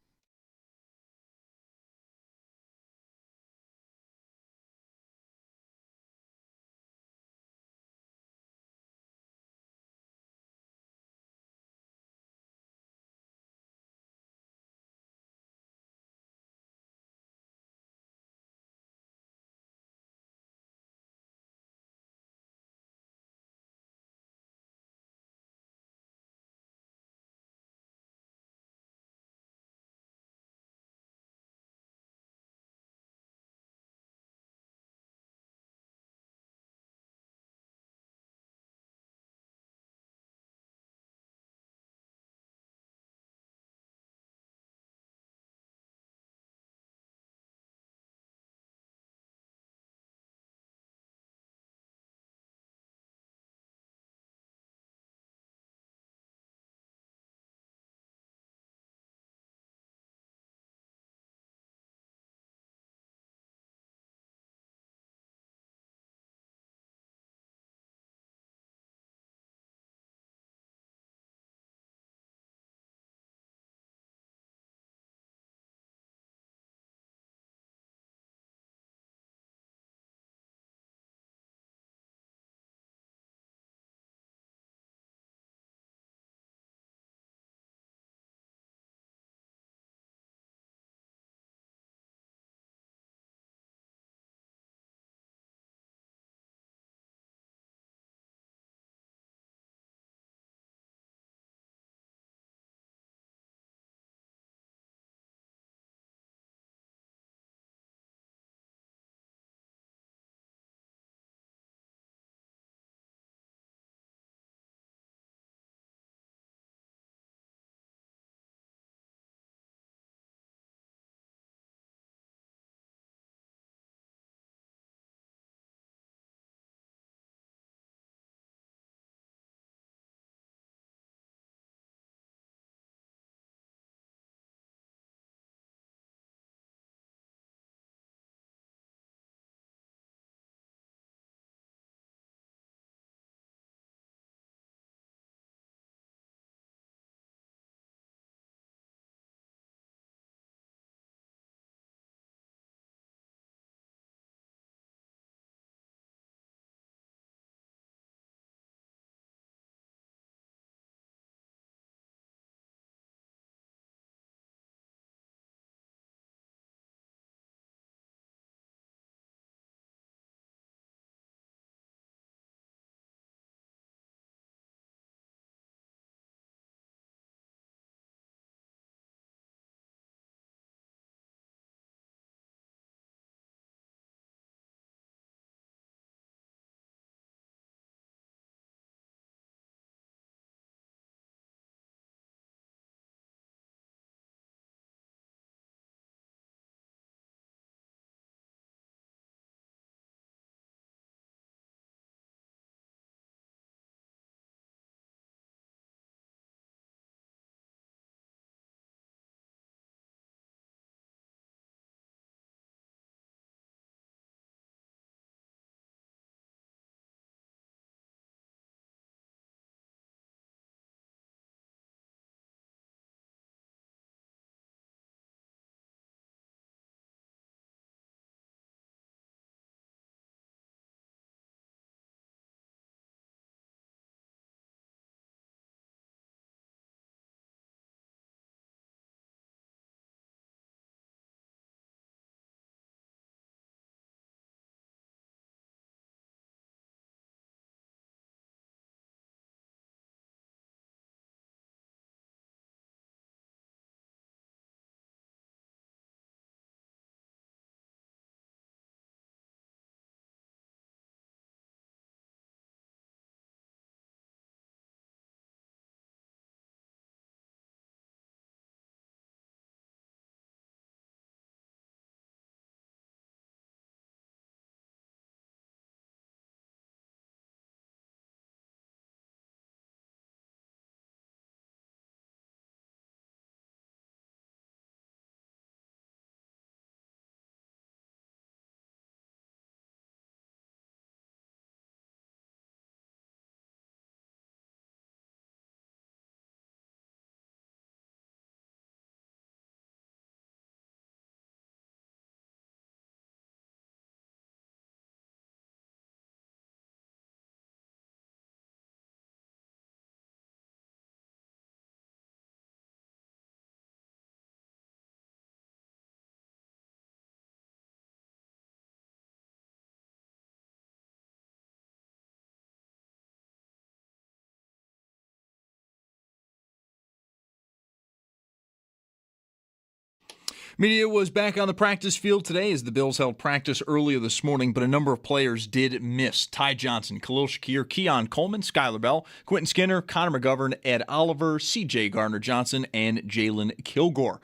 Media was back on the practice field today as the Bills held practice earlier this morning, but a number of players did miss. Ty Johnson, Khalil Shakir, Keon Coleman, Skylar Bell, Quentin Skinner, Connor McGovern, Ed Oliver, C.J. Gardner-Johnson, and Jalen Kilgore.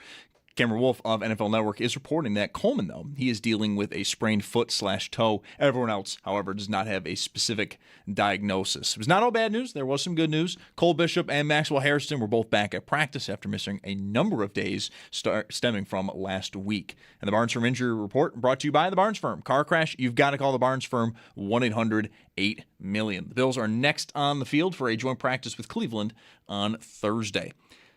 Cameron Wolf of NFL Network is reporting that Coleman, though, he is dealing with a sprained foot/toe. Everyone else, however, does not have a specific diagnosis. It was not all bad news. There was some good news. Cole Bishop and Maxwell Harrison were both back at practice after missing a number of days stemming from last week. And the Barnes Firm Injury Report brought to you by the Barnes Firm. Car crash, you've got to call the Barnes Firm, 1-800-8-million. The Bills are next on the field for a joint practice with Cleveland on Thursday.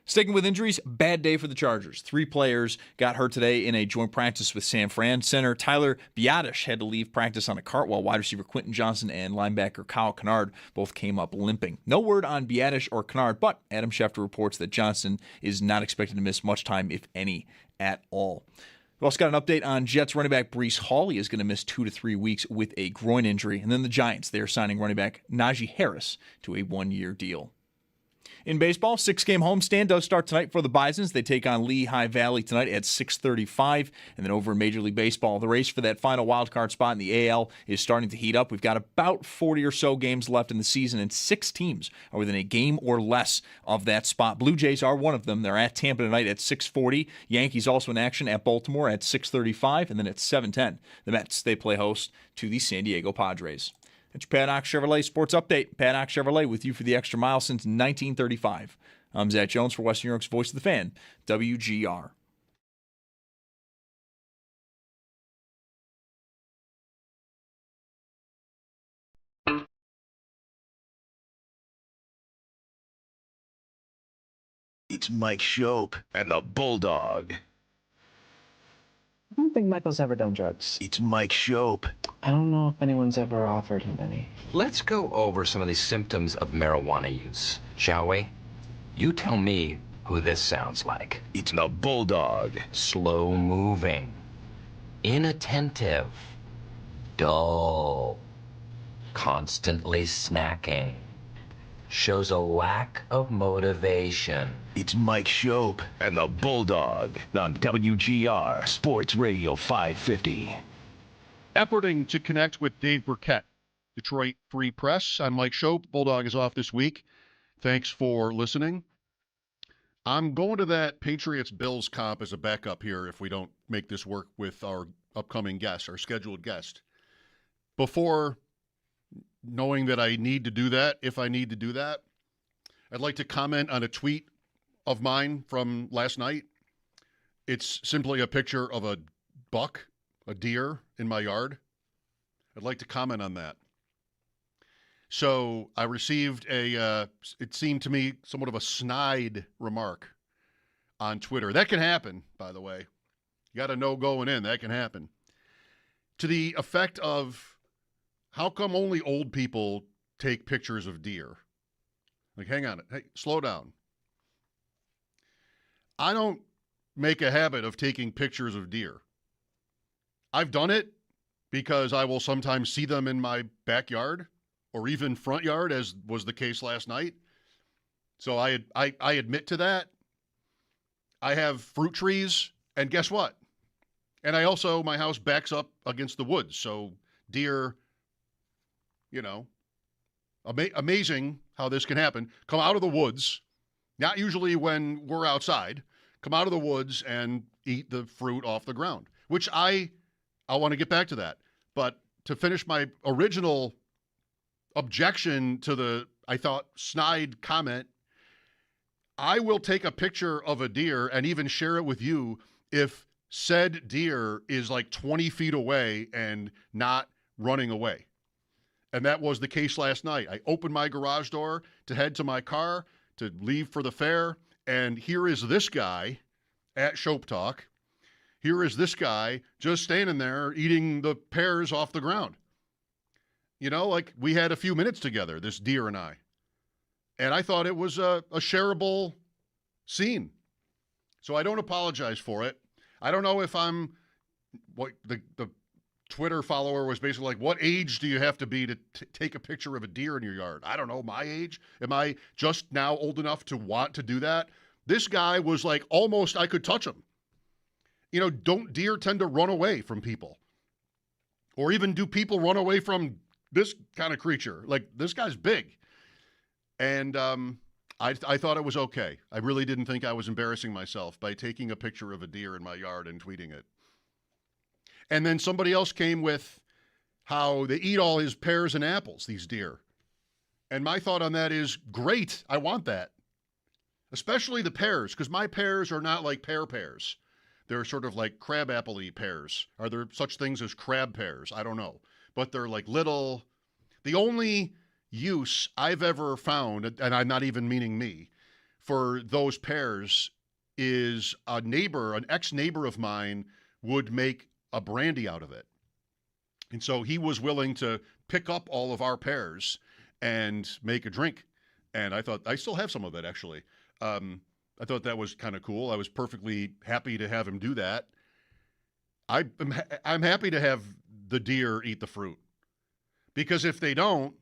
Sticking with injuries, bad day for the Chargers. 3 players got hurt today in a joint practice with San Fran. Center Tyler Biadasz had to leave practice on a cart, while wide receiver Quentin Johnson and linebacker Kyle Kennard both came up limping. No word on Biadasz or Kennard, but Adam Schefter reports that Johnson is not expected to miss much time, if any, at all. We've also got an update on Jets running back Breece Hall. He is going to miss 2 to 3 weeks with a groin injury. And then the Giants, they are signing running back Najee Harris to a 1-year deal. In baseball, 6-game homestand does start tonight for the Bisons. They take on Lehigh Valley tonight at 6:35. And then over in Major League Baseball, the race for that final wildcard spot in the AL is starting to heat up. We've got about 40 or so games left in the season, and 6 teams are within a game or less of that spot. Blue Jays are one of them. They're at Tampa tonight at 6:40. Yankees also in action at Baltimore at 6:35. And then at 7:10, the Mets, they play host to the San Diego Padres. It's your Paddock Chevrolet Sports Update. Paddock Chevrolet with you for the extra mile since 1935. I'm Zach Jones for Western New York's Voice of the Fan, WGR. It's Mike Schopp and the Bulldog. I don't think Michael's ever done drugs. It's Mike Schopp. I don't know if anyone's ever offered him any. Let's go over some of the symptoms of marijuana use, shall we? You tell me who this sounds like. It's the Bulldog. Slow moving, inattentive, dull, constantly snacking. Shows a lack of motivation. It's Mike Schopp and the Bulldog on WGR Sports Radio 550. Efforting to connect with Dave Burkett, Detroit Free Press. I'm Mike Schopp. Bulldog is off this week. Thanks for listening. I'm going to that Patriots-Bills comp as a backup here if we don't make this work with our upcoming guest, our scheduled guest. Before knowing that I need to do that, if I need to do that, I'd like to comment on a tweet of mine from last night. It's simply a picture of a buck, a deer in my yard. I'd like to comment on that. So I received it seemed to me somewhat of a snide remark on Twitter. That can happen, by the way. You got to know going in, that can happen. To the effect of, how come only old people take pictures of deer? Like, hang on. Hey, slow down. I don't make a habit of taking pictures of deer. I've done it because I will sometimes see them in my backyard or even front yard, as was the case last night. So I admit to that. I have fruit trees, and guess what? And I also, my house backs up against the woods, so deer, you know, amazing how this can happen. Come out of the woods, not usually when we're outside, come out of the woods and eat the fruit off the ground, which I want to get back to that. But to finish my original objection to the, I thought, snide comment, I will take a picture of a deer and even share it with you if said deer is like 20 feet away and not running away. And that was the case last night. I opened my garage door to head to my car to leave for the fair, and here is this guy at Schopp Talk. Here is this guy just standing there eating the pears off the ground. You know, like we had a few minutes together, this deer and I. And I thought it was a shareable scene. So I don't apologize for it. I don't know if I'm what the Twitter follower was basically like, what age do you have to be to take a picture of a deer in your yard? I don't know, my age. Am I just now old enough to want to do that? This guy was like almost I could touch him. don't deer tend to run away from people? Or even do people run away from this kind of creature? Like, this guy's big. And I thought it was okay. I really didn't think I was embarrassing myself by taking a picture of a deer in my yard and tweeting it. And then somebody else came with how they eat all his pears and apples, these deer. And my thought on that is, great, I want that. Especially the pears, because my pears are not like pears. They're sort of like crabapple-y pears. Are there such things as crab pears? I don't know. But they're like little. The only use I've ever found, and I'm not even meaning me, for those pears is an ex-neighbor of mine would make a brandy out of it. And so he was willing to pick up all of our pears and make a drink. And I thought, I still have some of it, actually. I thought that was kind of cool. I was perfectly happy to have him do that. I'm happy to have the deer eat the fruit. Because if they don't,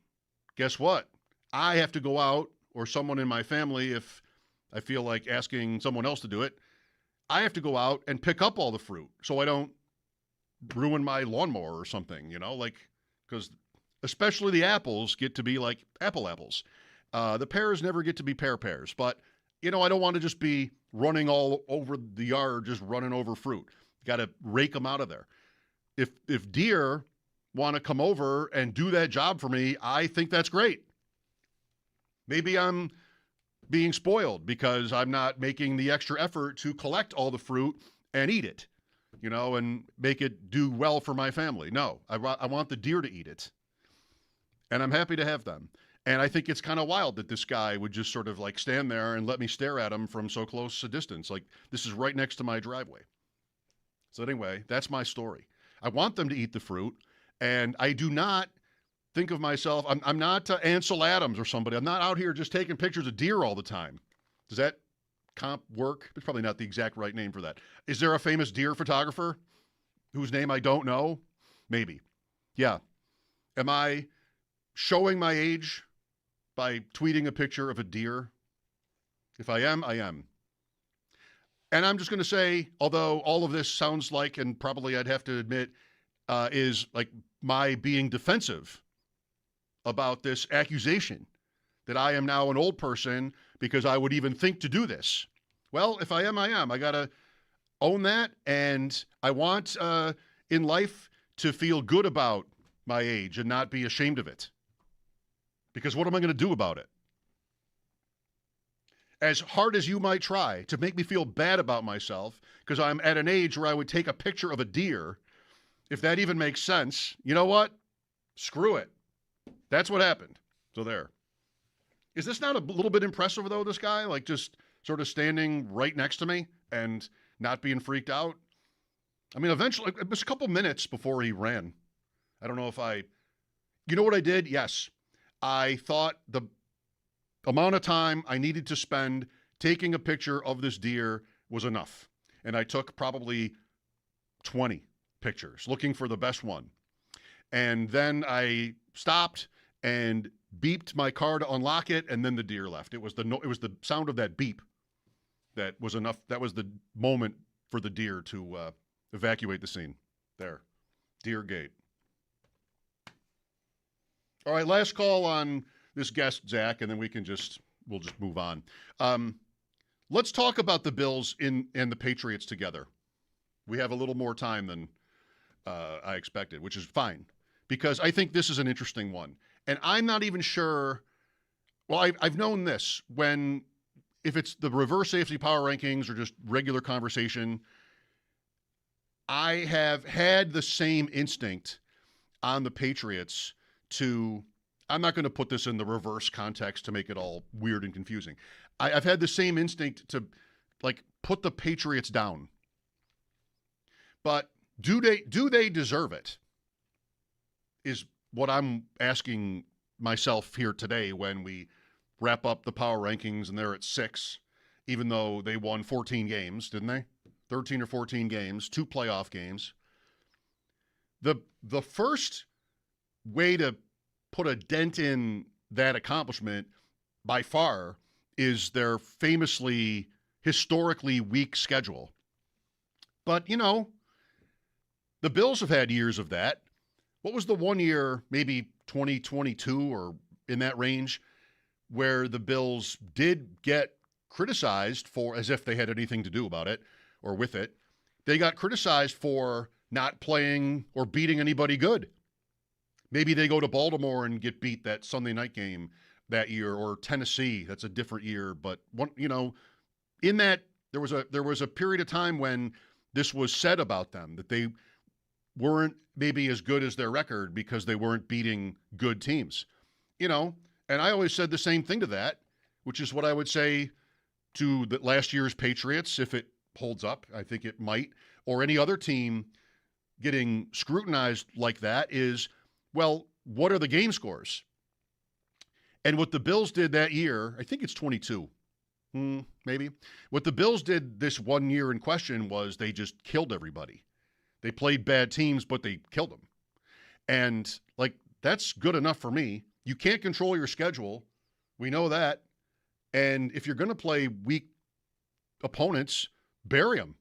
guess what? I have to go out, or someone in my family, if I feel like asking someone else to do it, I have to go out and pick up all the fruit so I don't ruin my lawnmower or something, because especially the apples get to be like apples. The pears never get to be pears, but I don't want to just be running all over the yard, just running over fruit. Got to rake them out of there. If deer want to come over and do that job for me, I think that's great. Maybe I'm being spoiled because I'm not making the extra effort to collect all the fruit and eat it, and make it do well for my family. No, I want the deer to eat it. And I'm happy to have them. And I think it's kind of wild that this guy would just sort of like stand there and let me stare at him from so close a distance. Like, this is right next to my driveway. So anyway, that's my story. I want them to eat the fruit. And I do not think of myself, I'm not Ansel Adams or somebody. I'm not out here just taking pictures of deer all the time. Does that comp work? It's probably not the exact right name for that. Is there a famous deer photographer whose name I don't know? Maybe. Yeah. Am I showing my age by tweeting a picture of a deer? If I am, I am. And I'm just going to say, although all of this sounds like, and probably I'd have to admit, is like my being defensive about this accusation that I am now an old person because I would even think to do this. Well, if I am, I am. I got to own that. And I want in life to feel good about my age and not be ashamed of it. Because what am I going to do about it? As hard as you might try to make me feel bad about myself because I'm at an age where I would take a picture of a deer, if that even makes sense, you know what? Screw it. That's what happened. So there. Is this not a little bit impressive, though, this guy? Like, just sort of standing right next to me and not being freaked out? I mean, eventually, it was a couple minutes before he ran. I don't know if you know what I did? Yes. I thought the amount of time I needed to spend taking a picture of this deer was enough. And I took probably 20 pictures looking for the best one. And then I stopped and beeped my car to unlock it, and then the deer left. It was the sound of that beep that was enough. That was the moment for the deer to evacuate the scene. There. Deer gate. All right, last call on this guest, Zach, and then we'll just move on. Let's talk about the Bills and the Patriots together. We have a little more time than I expected, which is fine, because I think this is an interesting one. And I'm not even sure, well, I've known this, if it's the reverse safety power rankings or just regular conversation, I have had the same instinct on the Patriots I'm not going to put this in the reverse context to make it all weird and confusing. I've had the same instinct to put the Patriots down. But do they deserve it? Is what I'm asking myself here today when we wrap up the power rankings and they're at 6, even though they won 14 games, didn't they? 13 or 14 games, 2 playoff games. The first way to put a dent in that accomplishment by far is their famously historically weak schedule. But, the Bills have had years of that. What was the one year, maybe 2022 or in that range, where the Bills did get criticized for, as if they had anything to do about it or with it, they got criticized for not playing or beating anybody good. Maybe they go to Baltimore and get beat that Sunday night game that year, or Tennessee. That's a different year. But, in that, there was a period of time when this was said about them, that they weren't maybe as good as their record because they weren't beating good teams. And I always said the same thing to that, which is what I would say to the last year's Patriots, if it holds up. I think it might. Or any other team getting scrutinized like that is, well, what are the game scores? And what the Bills did that year, I think it's 22, maybe. What the Bills did this one year in question was they just killed everybody. They played bad teams, but they killed them. And, that's good enough for me. You can't control your schedule. We know that. And if you're going to play weak opponents, bury them.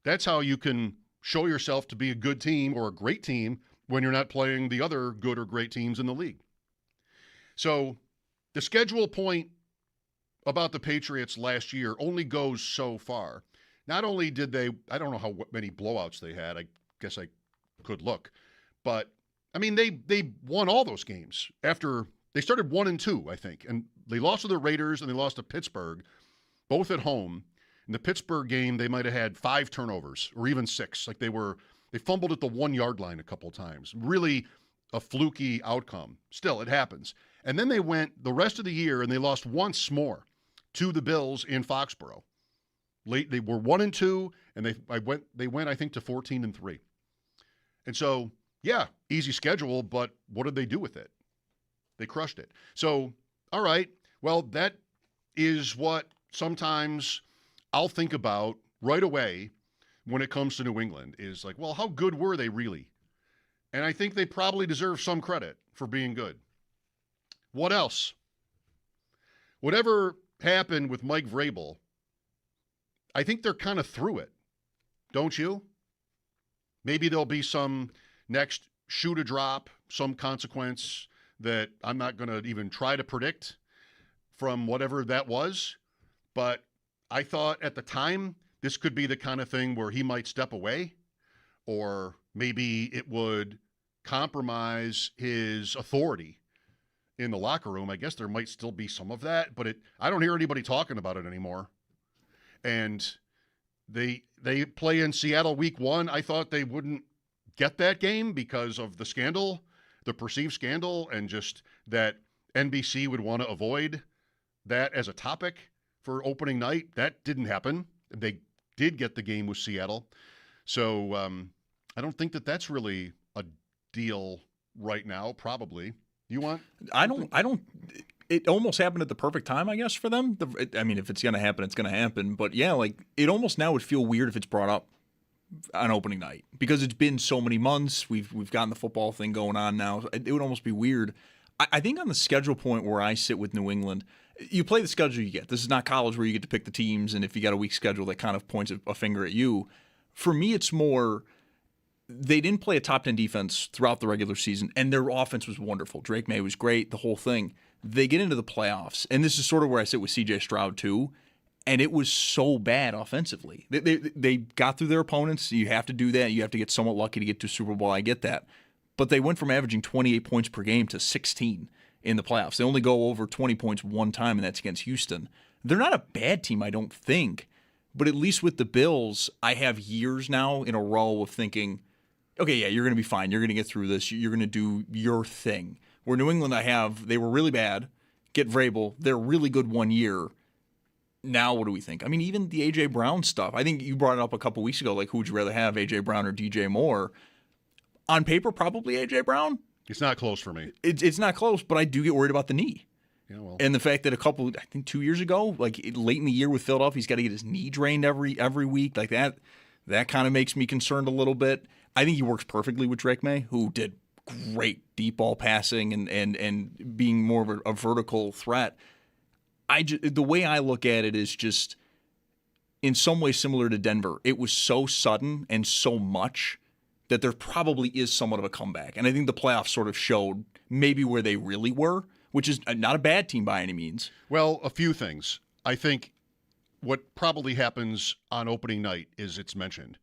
That's how you can show yourself to be a good team or a great team when you're not playing the other good or great teams in the league. So the schedule point about the Patriots last year only goes so far. Not only did they, I don't know how many blowouts they had. I guess I could look. But, they won all those games after they started 1-2, I think. And they lost to the Raiders and they lost to Pittsburgh, both at home. In the Pittsburgh game, they might have had 5 turnovers or even 6. They fumbled at the 1-yard line a couple of times. Really a fluky outcome. Still, it happens. And then they went the rest of the year and they lost once more to the Bills in Foxborough. They were 1-2, and they went I think to 14-3. And so, yeah, easy schedule, but what did they do with it? They crushed it. So, all right, well, that is what sometimes I'll think about right away when it comes to New England is well, how good were they really? And I think they probably deserve some credit for being good. What else? Whatever happened with Mike Vrabel, I think they're kind of through it. Don't you? Maybe there'll be some next shoe to drop, some consequence that I'm not going to even try to predict from whatever that was. But I thought at the time this could be the kind of thing where he might step away, or maybe it would compromise his authority in the locker room. I guess there might still be some of that, but I don't hear anybody talking about it anymore. And they play in Seattle week 1. I thought they wouldn't get that game because of the scandal, the perceived scandal, and just that NBC would want to avoid that as a topic for opening night. That didn't happen. They did get the game with Seattle. So I don't think that's really a deal right now, probably. You want? I don't. It almost happened at the perfect time, I guess, for them. If it's going to happen, it's going to happen. But yeah, it almost now would feel weird if it's brought up on opening night because it's been so many months. We've gotten the football thing going on now. It would almost be weird. I think on the schedule point where I sit with New England, you play the schedule you get. This is not college where you get to pick the teams, and if you got a weak schedule that kind of points a finger at you. For me, it's more they didn't play a top 10 defense throughout the regular season, and their offense was wonderful. Drake May was great, the whole thing. They get into the playoffs, and this is sort of where I sit with C.J. Stroud too, and it was so bad offensively. They got through their opponents. You have to do that. You have to get somewhat lucky to get to Super Bowl. I get that. But they went from averaging 28 points per game to 16 in the playoffs. They only go over 20 points one time, and that's against Houston. They're not a bad team, I don't think. But at least with the Bills, I have years now in a row of thinking, okay, yeah, you're going to be fine. You're going to get through this. You're going to do your thing. Where New England, they were really bad. Get Vrabel. They're really good 1 year. Now what do we think? Even the A.J. Brown stuff. I think you brought it up a couple weeks ago, who would you rather have, A.J. Brown or DJ Moore? On paper, probably A.J. Brown. It's not close for me. It's not close, but I do get worried about the knee. Yeah, well. And the fact that I think 2 years ago, late in the year with Philadelphia, he's got to get his knee drained every week. That kind of makes me concerned a little bit. I think he works perfectly with Drake May, who did great deep ball passing and being more of a vertical threat. The way I look at it is just in some ways similar to Denver. It was so sudden and so much that there probably is somewhat of a comeback. And I think the playoffs sort of showed maybe where they really were, which is not a bad team by any means. Well, a few things. I think what probably happens on opening night is it's mentioned.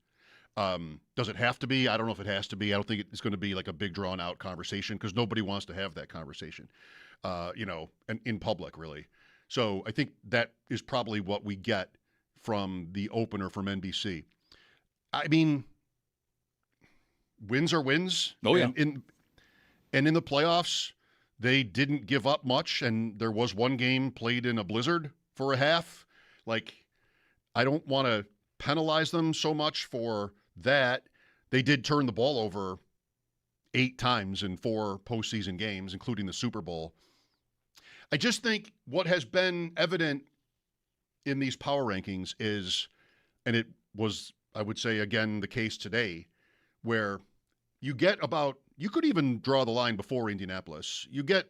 Does it have to be? I don't know if it has to be. I don't think it's going to be like a big drawn-out conversation because nobody wants to have that conversation, and in public, really. So I think that is probably what we get from the opener from NBC. I mean, wins are wins. Oh, yeah. And in the playoffs, they didn't give up much, and there was one game played in a blizzard for a half. Like, I don't want to penalize them so much for that. They did turn the ball over 8 times in 4 postseason games, including the Super Bowl. I just think what has been evident in these power rankings is, and it was, I would say, again, the case today, where you could even draw the line before Indianapolis. You get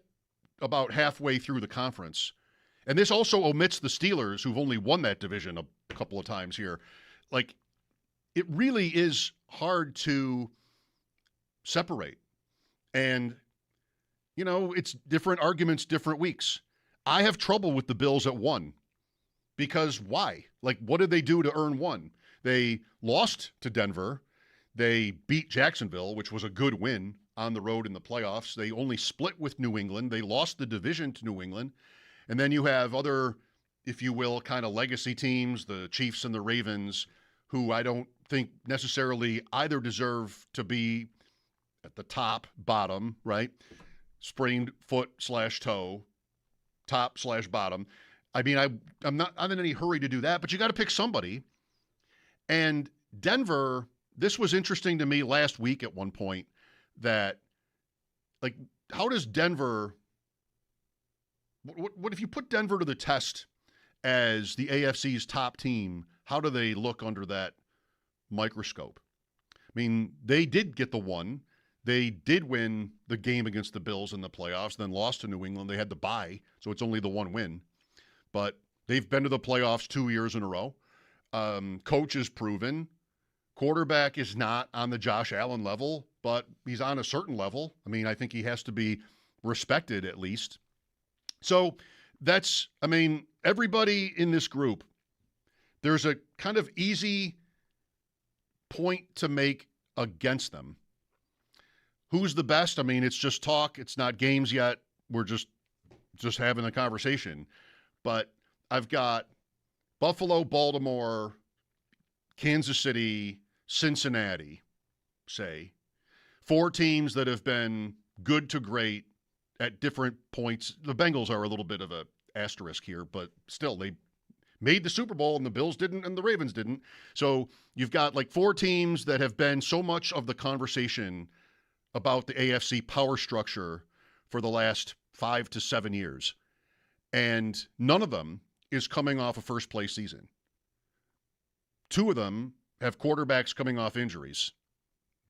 about halfway through the conference. And this also omits the Steelers, who've only won that division a couple of times here. Like, it really is hard to separate. And, it's different arguments, different weeks. I have trouble with the Bills at 1 because why? Like, what did they do to earn 1? They lost to Denver. They beat Jacksonville, which was a good win on the road in the playoffs. They only split with New England. They lost the division to New England. And then you have other, if you will, kind of legacy teams, the Chiefs and the Ravens, who I don't think necessarily either deserve to be at the top, bottom, right? Sprained foot/toe, top/bottom. I mean, I'm not in any hurry to do that, but you got to pick somebody. And Denver, this was interesting to me last week at one point that, like, how does Denver, what if you put Denver to the test as the AFC's top team, how do they look under that microscope? I mean, they did get the 1. They did win the game against the Bills in the playoffs, then lost to New England. They had the bye, so it's only the 1 win. But they've been to the playoffs 2 years in a row. Coach is proven. Quarterback is not on the Josh Allen level, but he's on a certain level. I mean, I think he has to be respected at least. So everybody in this group, there's a kind of easy point to make against them. Who's the best? I mean, it's just talk. It's not games yet. We're just having a conversation. But I've got Buffalo, Baltimore, Kansas City, Cincinnati, say. 4 teams that have been good to great at different points. The Bengals are a little bit of a asterisk here, but still, they made the Super Bowl and the Bills didn't and the Ravens didn't. So you've got like 4 teams that have been so much of the conversation about the AFC power structure for the last 5 to 7 years. And none of them is coming off a first-place season. 2 of them have quarterbacks coming off injuries.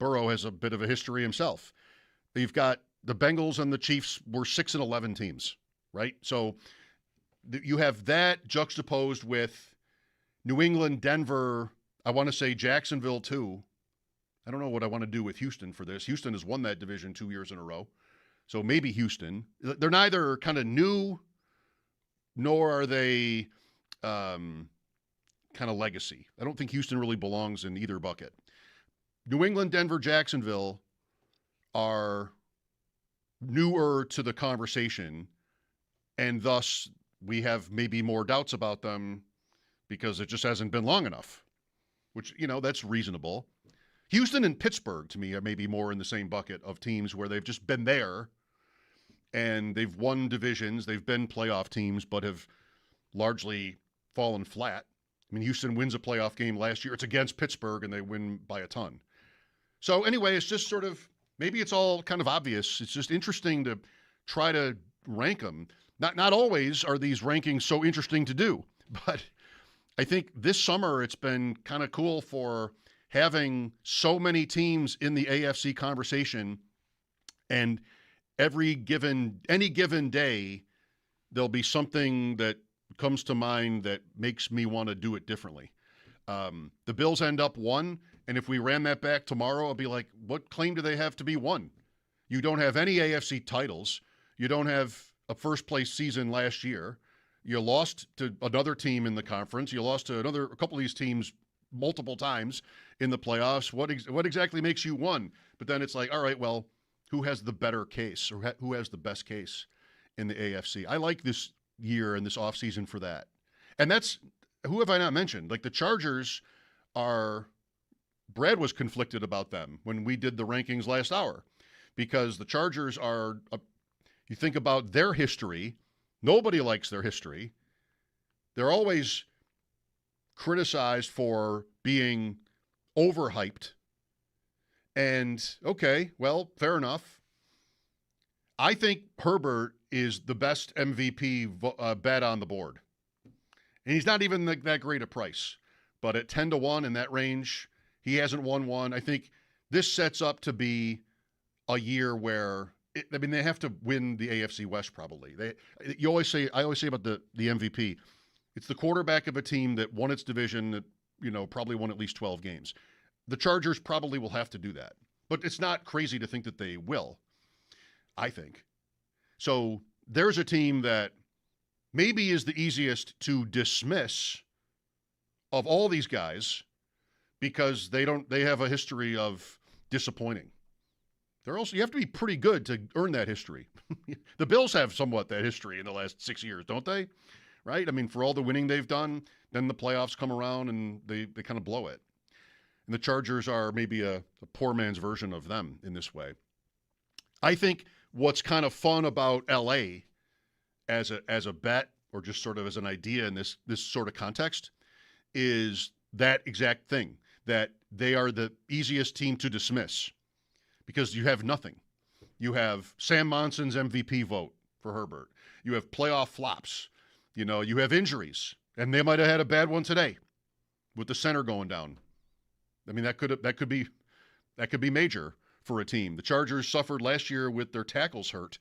Burrow has a bit of a history himself. You've got the Bengals and the Chiefs were 6-11 teams, right? So you have that juxtaposed with New England, Denver, I want to say Jacksonville too. I don't know what I want to do with Houston for this. Houston has won that division 2 years in a row. So maybe Houston. They're neither kind of new, nor are they kind of legacy. I don't think Houston really belongs in either bucket. New England, Denver, Jacksonville are newer to the conversation, and thus we have maybe more doubts about them because it just hasn't been long enough, which, that's reasonable. Houston and Pittsburgh, to me, are maybe more in the same bucket of teams where they've just been there and they've won divisions. They've been playoff teams, but have largely fallen flat. I mean, Houston wins a playoff game last year. It's against Pittsburgh, and they win by a ton. So anyway, it's just sort of, maybe it's all kind of obvious. It's just interesting to try to rank them. Not always are these rankings so interesting to do, but I think this summer it's been kind of cool for having so many teams in the AFC conversation, and any given day, there'll be something that comes to mind that makes me want to do it differently. The Bills end up 1, and if we ran that back tomorrow, I'd be like, what claim do they have to be 1? You don't have any AFC titles. You don't have a first-place season last year. You lost to another team in the conference. You lost to a couple of these teams multiple times in the playoffs. What exactly makes you 1? But then it's like, all right, well, who has the better case, or who has the best case in the AFC? I like this year and this offseason for that. And that's, who have I not mentioned? Like the Chargers Brad was conflicted about them when we did the rankings last hour, because the Chargers are, you think about their history, nobody likes their history. They're always criticized for being overhyped. And okay, well, fair enough. I think Herbert is the best MVP bet on the board. And he's not even that great a price. But at 10-1 in that range, he hasn't won one. I think this sets up to be a year where, they have to win the AFC West probably. I always say about the MVP, it's the quarterback of a team that won its division that, probably won at least 12 games. The Chargers probably will have to do that. But it's not crazy to think that they will, I think. So there's a team that maybe is the easiest to dismiss of all these guys because they have a history of disappointing. You have to be pretty good to earn that history. The Bills have somewhat that history in the last 6 years, don't they? Right? I mean, for all the winning they've done, then the playoffs come around and they kind of blow it. And the Chargers are maybe a poor man's version of them in this way. I think what's kind of fun about LA as a bet, or just sort of as an idea in this sort of context, is that exact thing, that they are the easiest team to dismiss because you have nothing. You have Sam Monson's MVP vote for Herbert. You have playoff flops. You have injuries, and they might have had a bad one today with the center going down. I mean, that could be major for a team. The Chargers suffered last year with their tackles hurt,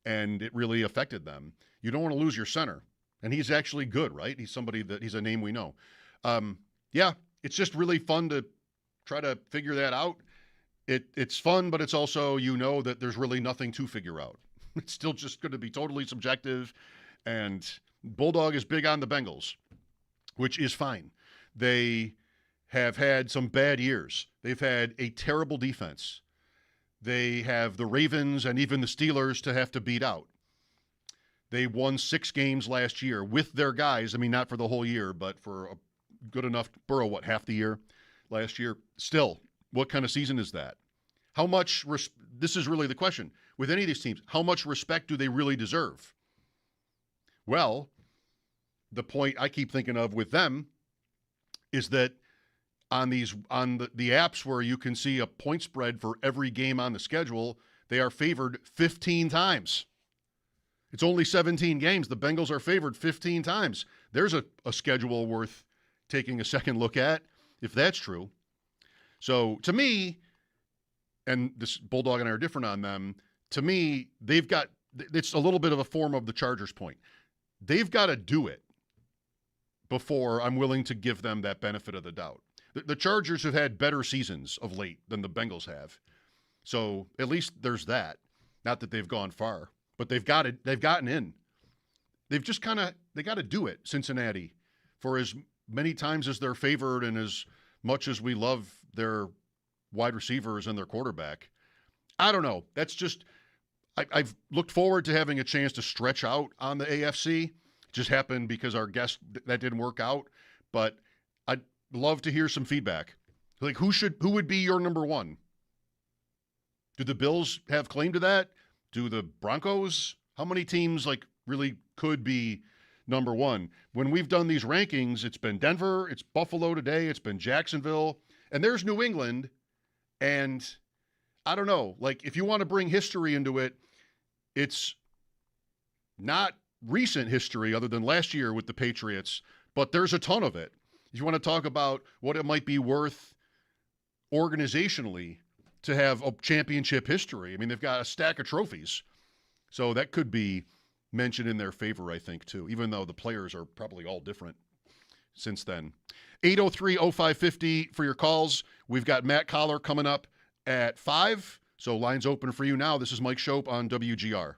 and it really affected them. You don't want to lose your center, and he's actually good, right? He's a name we know. Yeah, it's just really fun to try to figure that out. It's fun, but it's also, that there's really nothing to figure out. It's still just going to be totally subjective, and Bulldog is big on the Bengals, which is fine. They have had some bad years. They've had a terrible defense. They have the Ravens and even the Steelers to have to beat out. They won 6 games last year with their guys. I mean, not for the whole year, but for a good enough Burrow, half the year last year. Still, what kind of season is that? How much, this is really the question. With any of these teams, how much respect do they really deserve? Well, the point I keep thinking of with them is that on the apps where you can see a point spread for every game on the schedule, they are favored 15 times. It's only 17 games. The Bengals are favored 15 times. There's a schedule worth taking a second look at, if that's true. So to me, and this Bulldog and I are different on them, to me, it's a little bit of a form of the Chargers point. They've got to do it before I'm willing to give them that benefit of the doubt. The Chargers have had better seasons of late than the Bengals have. So at least there's that. Not that they've gone far, but they've gotten in. They've just they got to do it, Cincinnati, for as many times as they're favored and as much as we love their wide receivers and their quarterback. I don't know. That's just, I've looked forward to having a chance to stretch out on the AFC. It just happened because our guest, that didn't work out. But I'd love to hear some feedback. Like, who would be your number one? Do the Bills have claim to that? Do the Broncos? How many teams really could be number one? When we've done these rankings, it's been Denver, it's Buffalo today, it's been Jacksonville, and there's New England. And I don't know, if you want to bring history into it, it's not recent history other than last year with the Patriots, but there's a ton of it. If you want to talk about what it might be worth organizationally to have a championship history, I mean, they've got a stack of trophies. So that could be mentioned in their favor, I think, too, even though the players are probably all different since then. 803-0550 for your calls. We've got Matt Collar coming up at 5, so lines open for you now. This is Mike Schopp on WGR.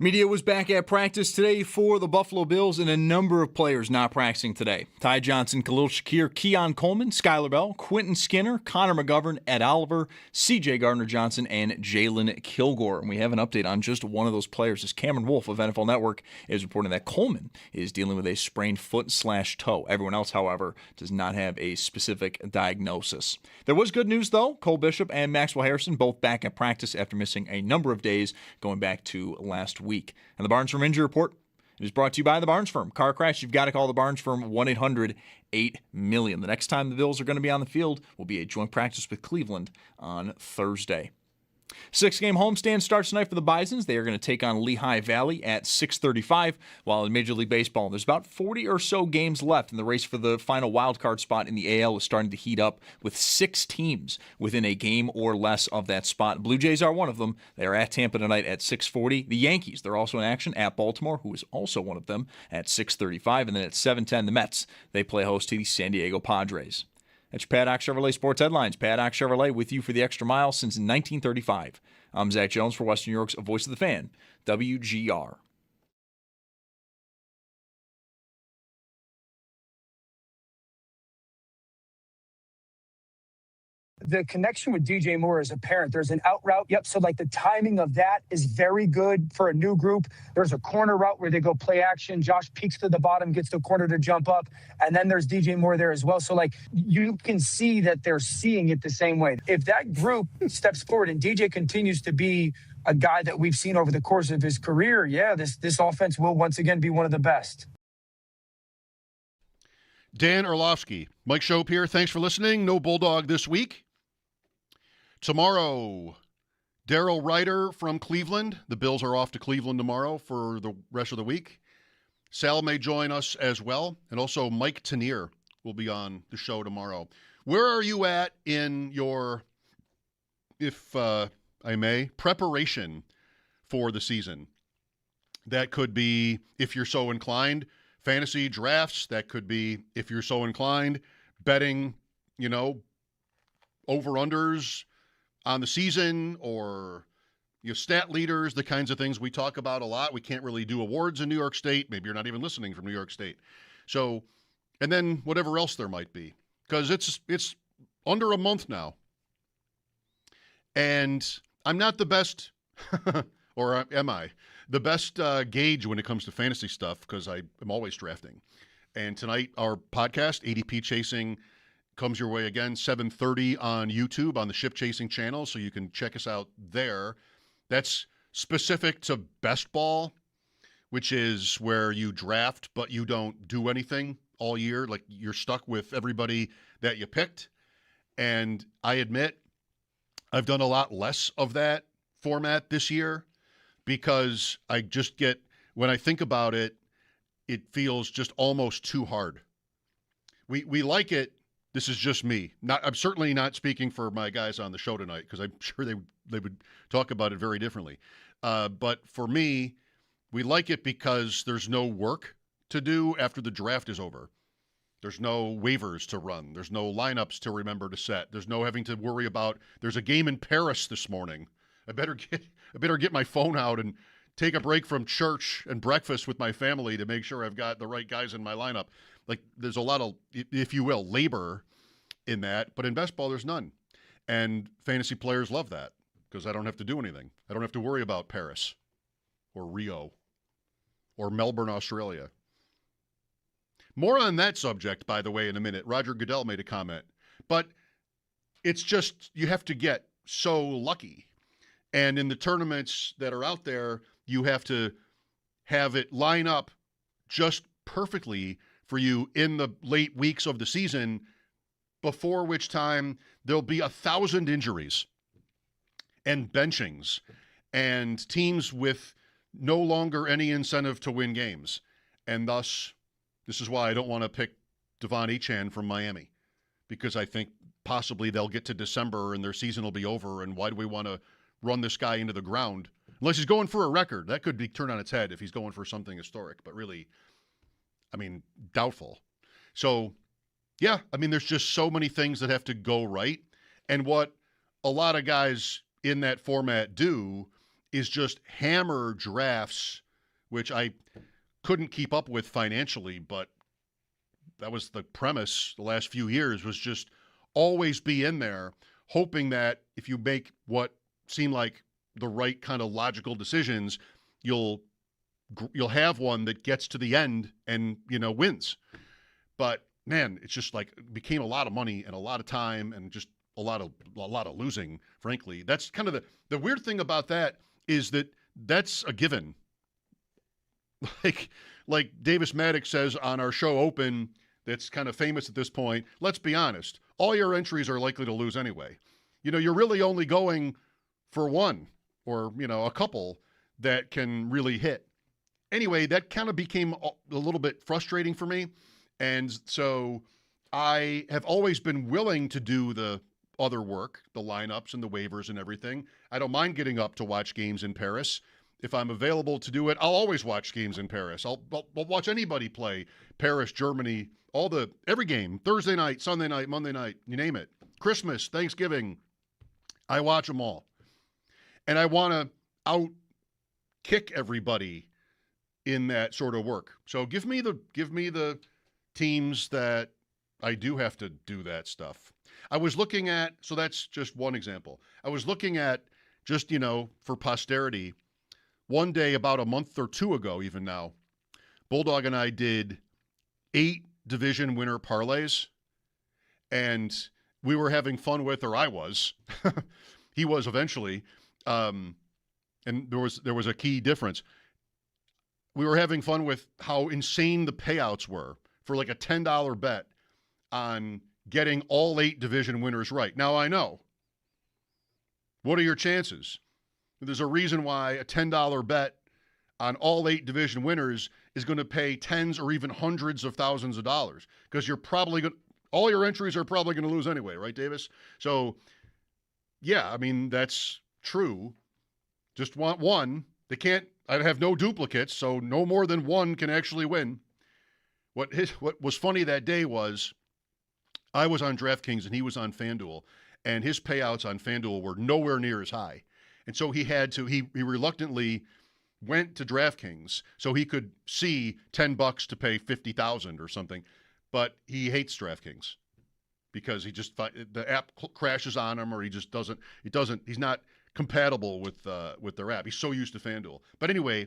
Media was back at practice today for the Buffalo Bills, and a number of players not practicing today. Ty Johnson, Khalil Shakir, Keon Coleman, Skylar Bell, Quentin Skinner, Connor McGovern, Ed Oliver, C.J. Gardner-Johnson, and Jalen Kilgore. And we have an update on just one of those players, as Cameron Wolf of NFL Network is reporting that Coleman is dealing with a sprained foot/toe. Everyone else, however, does not have a specific diagnosis. There was good news, though. Cole Bishop and Maxwell Harrison both back at practice after missing a number of days, going back to last week. And the Barnes Firm Injury Report is brought to you by the Barnes Firm. Car crash, you've got to call the Barnes Firm, 1-800-8-MILLION. The next time the Bills are going to be on the field will be a joint practice with Cleveland on Thursday. 6-game homestand starts tonight for the Bisons. They are going to take on Lehigh Valley at 6:35, while in Major League Baseball, there's about 40 or so games left, and the race for the final wild card spot in the AL is starting to heat up, with 6 teams within a game or less of that spot. Blue Jays are one of them. They are at Tampa tonight at 6:40. The Yankees, they're also in action at Baltimore, who is also one of them, at 6:35, and then at 7:10, the Mets, they play host to the San Diego Padres. That's your Paddock Chevrolet Sports Headlines. Paddock Chevrolet with you for the extra mile since 1935. I'm Zach Jones for Western New York's Voice of the Fan, WGR. The connection with DJ Moore is apparent. There's an out route. Yep. So like the timing of that is very good for a new group. There's a corner route where they go play action. Josh peeks to the bottom, gets the corner to jump up. And then there's DJ Moore there as well. So like you can see that they're seeing it the same way. If that group steps forward and DJ continues to be a guy that we've seen over the course of his career, yeah, this offense will once again be one of the best. Dan Orlovsky, Mike Schopp here. Thanks for listening. No Bulldog this week. Tomorrow, Darryl Ryder from Cleveland. The Bills are off to Cleveland tomorrow for the rest of the week. Sal may join us as well. And also Mike Tanier will be on the show tomorrow. Where are you at in your, if I may, preparation for the season? That could be, if you're so inclined, fantasy drafts. That could be, if you're so inclined, betting, over-unders on the season, or stat leaders, the kinds of things we talk about a lot. We can't really do awards in New York State. Maybe you're not even listening from New York State. So, and then whatever else there might be, because it's under a month now. And I'm not the best, or am I, the best gauge when it comes to fantasy stuff, because I am always drafting. And tonight, our podcast, ADP Chasing, comes your way again, 7:30 on YouTube on the Ship Chasing channel, so you can check us out there. That's specific to best ball, which is where you draft, but you don't do anything all year. Like, you're stuck with everybody that you picked. And I admit, I've done a lot less of that format this year, because I just get, when I think about it, it feels just almost too hard. We like it. This is just me. I'm certainly not speaking for my guys on the show tonight, because I'm sure they would talk about it very differently. But for me, we like it because there's no work to do after the draft is over. There's no waivers to run. There's no lineups to remember to set. There's no having to worry about, there's a game in Paris this morning. I better get my phone out and take a break from church and breakfast with my family to make sure I've got the right guys in my lineup. Like, there's a lot of, if you will, labor in that, but in best ball, there's none. And fantasy players love that, because I don't have to do anything. I don't have to worry about Paris or Rio or Melbourne, Australia. More on that subject, by the way, in a minute. Roger Goodell made a comment. But it's just, you have to get so lucky. And in the tournaments that are out there, you have to have it line up just perfectly for you in the late weeks of the season, before which time there'll be 1,000 injuries and benchings and teams with no longer any incentive to win games. And thus, this is why I don't want to pick Devon Achane from Miami, because I think possibly they'll get to December and their season will be over, and why do we want to run this guy into the ground? Unless he's going for a record. That could be turned on its head if he's going for something historic, but really, doubtful. So, yeah, there's just so many things that have to go right. And what a lot of guys in that format do is just hammer drafts, which I couldn't keep up with financially, but that was the premise the last few years, was just always be in there, hoping that if you make what seem like the right kind of logical decisions, you'll have one that gets to the end and, wins. But man, it's just like it became a lot of money and a lot of time and just a lot of losing, frankly. That's kind of the weird thing about that is that that's a given. Like Davis Maddox says on our show Open, that's kind of famous at this point, let's be honest, all your entries are likely to lose anyway. You're really only going for one or, a couple that can really hit. Anyway, that kind of became a little bit frustrating for me. And so I have always been willing to do the other work, the lineups and the waivers and everything. I don't mind getting up to watch games in Paris. If I'm available to do it, I'll always watch games in Paris. I'll watch anybody play Paris, Germany, every game, Thursday night, Sunday night, Monday night, you name it. Christmas, Thanksgiving, I watch them all. And I want to out-kick everybody in that sort of work. So give me the teams that I do have to do that stuff. I was looking at, so that's just one example. I was looking at just, for posterity, one day about a month or two ago even now, Bulldog and I did 8 division winner parlays, and we were having fun with, or I was, he was eventually, and there was a key difference. We were having fun with how insane the payouts were for like a $10 bet on getting all 8 division winners right. Now I know. What are your chances? There's a reason why a $10 bet on all 8 division winners is going to pay tens or even hundreds of thousands of dollars, because all your entries are probably going to lose anyway, right, Davis? So, yeah, I mean, that's true. Just want one. I have no duplicates, so no more than one can actually win. What was funny that day was I was on DraftKings and he was on FanDuel, and his payouts on FanDuel were nowhere near as high. And so he reluctantly went to DraftKings so he could see $10 to pay $50,000 or something. But he hates DraftKings because the app crashes on him, or he's not compatible with their app. He's so used to FanDuel. But anyway,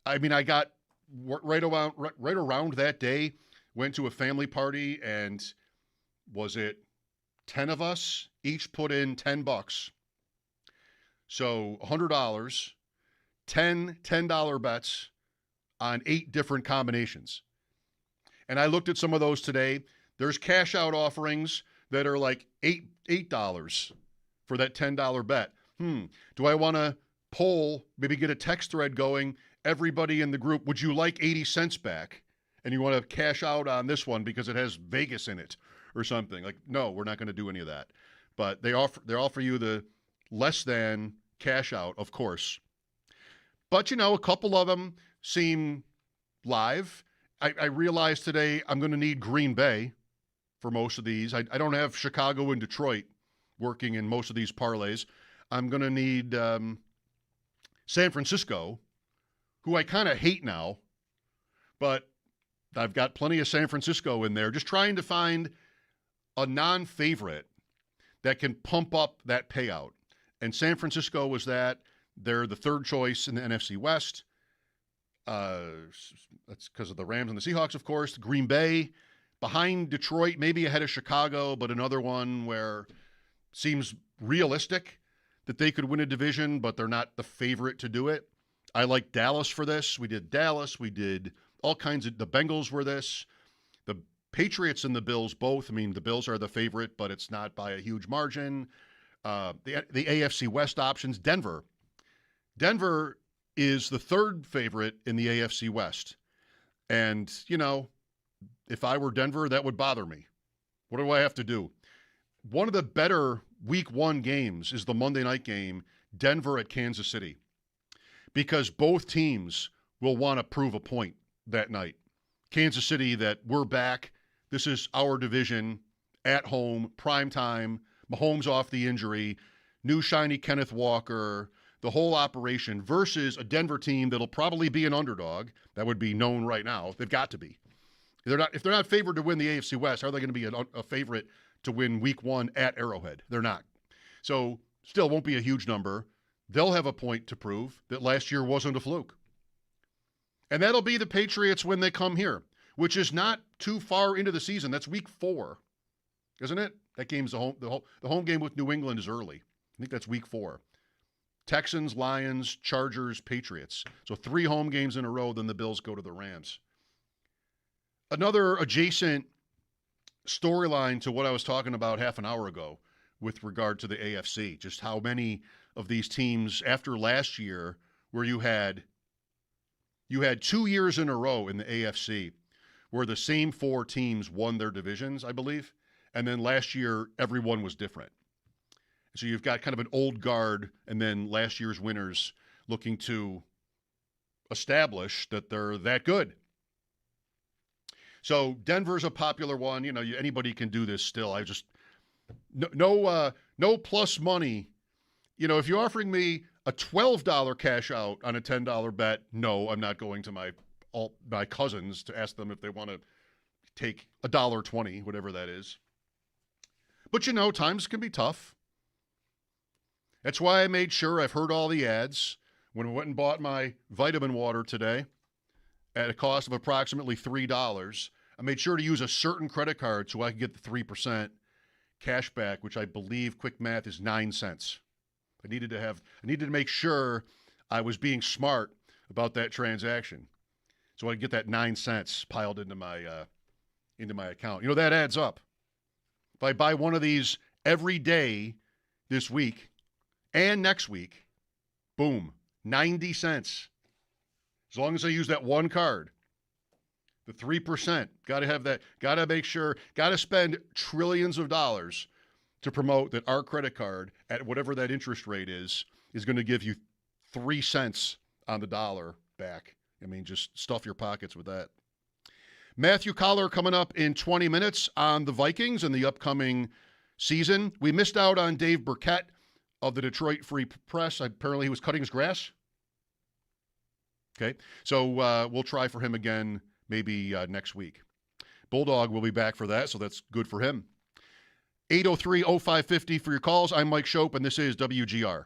I mean, I got right around that day, went to a family party, and was it 10 of us each put in $10. So $100, 10 $10 bets on 8 different combinations. And I looked at some of those today. There's cash out offerings that are like $8 for that $10 bet. Do I want to poll, maybe get a text thread going, everybody in the group, would you like 80 cents back? And you want to cash out on this one because it has Vegas in it or something. Like, no, we're not going to do any of that. But they offer you the less than cash out, of course. But, a couple of them seem live. I realized today I'm going to need Green Bay for most of these. I don't have Chicago and Detroit working in most of these parlays. I'm going to need San Francisco, who I kind of hate now, but I've got plenty of San Francisco in there, just trying to find a non-favorite that can pump up that payout. And San Francisco was that. They're the third choice in the NFC West. That's because of the Rams and the Seahawks, of course. Green Bay, behind Detroit, maybe ahead of Chicago, but another one where seems realistic that they could win a division, but they're not the favorite to do it. I like Dallas for this. We did Dallas. We did all kinds of – the Bengals were this. The Patriots and the Bills both. I mean, the Bills are the favorite, but it's not by a huge margin. The AFC West options, Denver. Denver is the third favorite in the AFC West. And, if I were Denver, that would bother me. What do I have to do? One of the better week 1 games is the Monday night game, Denver at Kansas City, because both teams will want to prove a point that night. Kansas City, that we're back. This is our division at home, prime time. Mahomes off the injury, new shiny Kenneth Walker. the whole operation versus a Denver team that'll probably be an underdog. That would be known right now. They've got to be. If they're not favored to win the AFC West, how are they going to be a favorite to win Week 1 at Arrowhead? They're not. So still won't be a huge number. They'll have a point to prove that last year wasn't a fluke. And that'll be the Patriots when they come here, which is not too far into the season. That's Week 4, isn't it? That game's the home game with New England is early. I think that's Week 4. Texans, Lions, Chargers, Patriots. So 3 home games in a row, then the Bills go to the Rams. Another adjacent storyline to what I was talking about half an hour ago with regard to the AFC, just how many of these teams after last year where you had 2 years in a row in the AFC where the same 4 teams won their divisions, I believe, and then last year everyone was different. So you've got kind of an old guard and then last year's winners looking to establish that they're that good. So Denver's a popular one. You know, anybody can do this still. I just no plus money. You know, if you're offering me a $12 cash out on a $10 bet, no, I'm not going to my cousins to ask them if they want to take $1.20, whatever that is. But you know, times can be tough. That's why I made sure I've heard all the ads when I went and bought my vitamin water today at a cost of approximately $3. I made sure to use a certain credit card so I could get the 3% cash back, which I believe, quick math, is 9 cents. I needed to make sure I was being smart about that transaction, so I could get that 9 cents piled into my account. You know, that adds up. If I buy one of these every day this week and next week, boom, 90 cents. As long as I use that one card, the 3%, got to have that, got to make sure, got to spend trillions of dollars to promote that our credit card at whatever that interest rate is going to give you 3 cents on the dollar back. I mean, just stuff your pockets with that. Matthew Collar coming up in 20 minutes on the Vikings and the upcoming season. We missed out on Dave Burkett of the Detroit Free Press. Apparently he was cutting his grass. Okay, so we'll try for him again maybe next week. Bulldog will be back for that, so that's good for him. 803-0550 for your calls. I'm Mike Schopp, and this is WGR.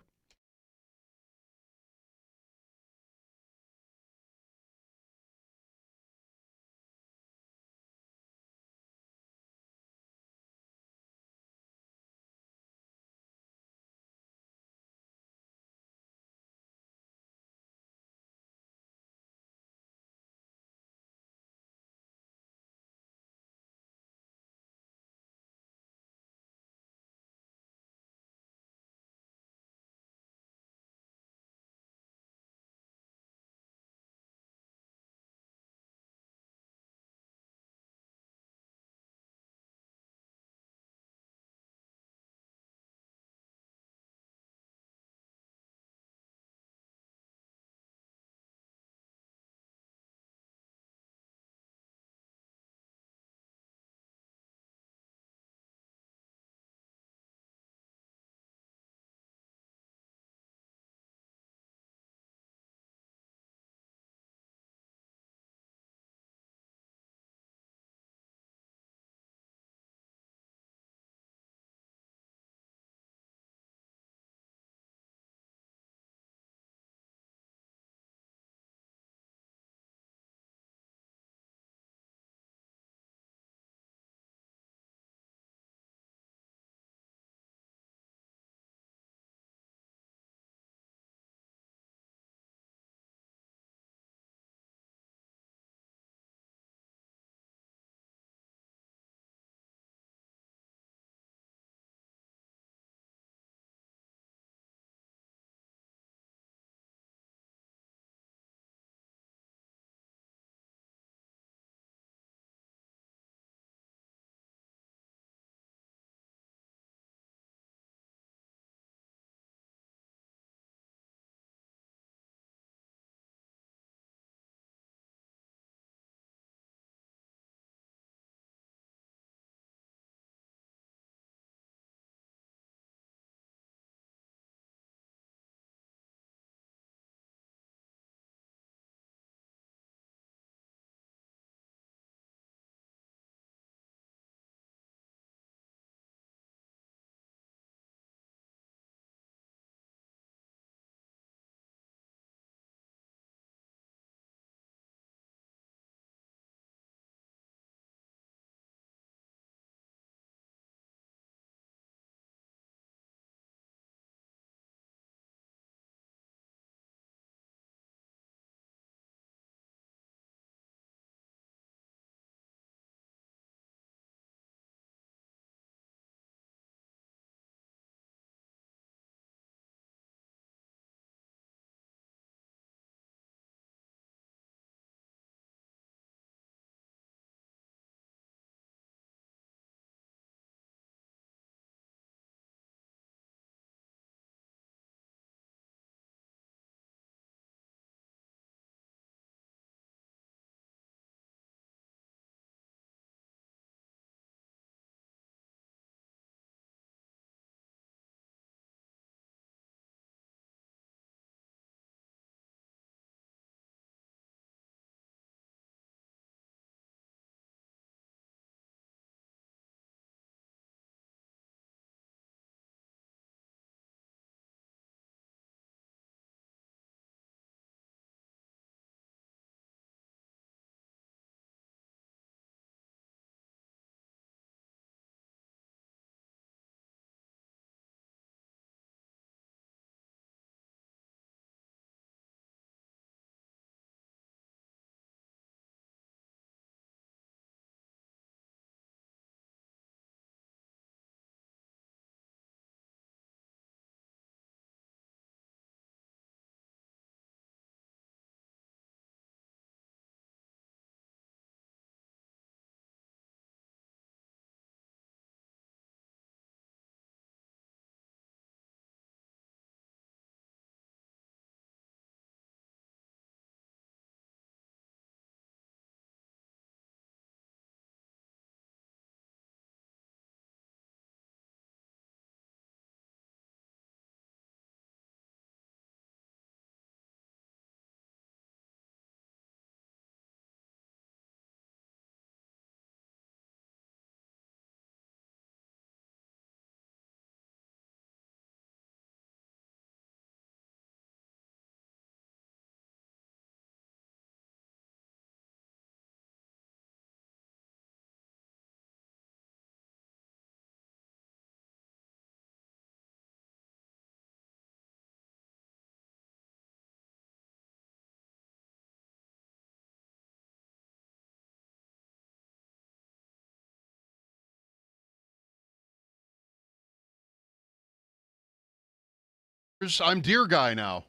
I'm Deer Guy now.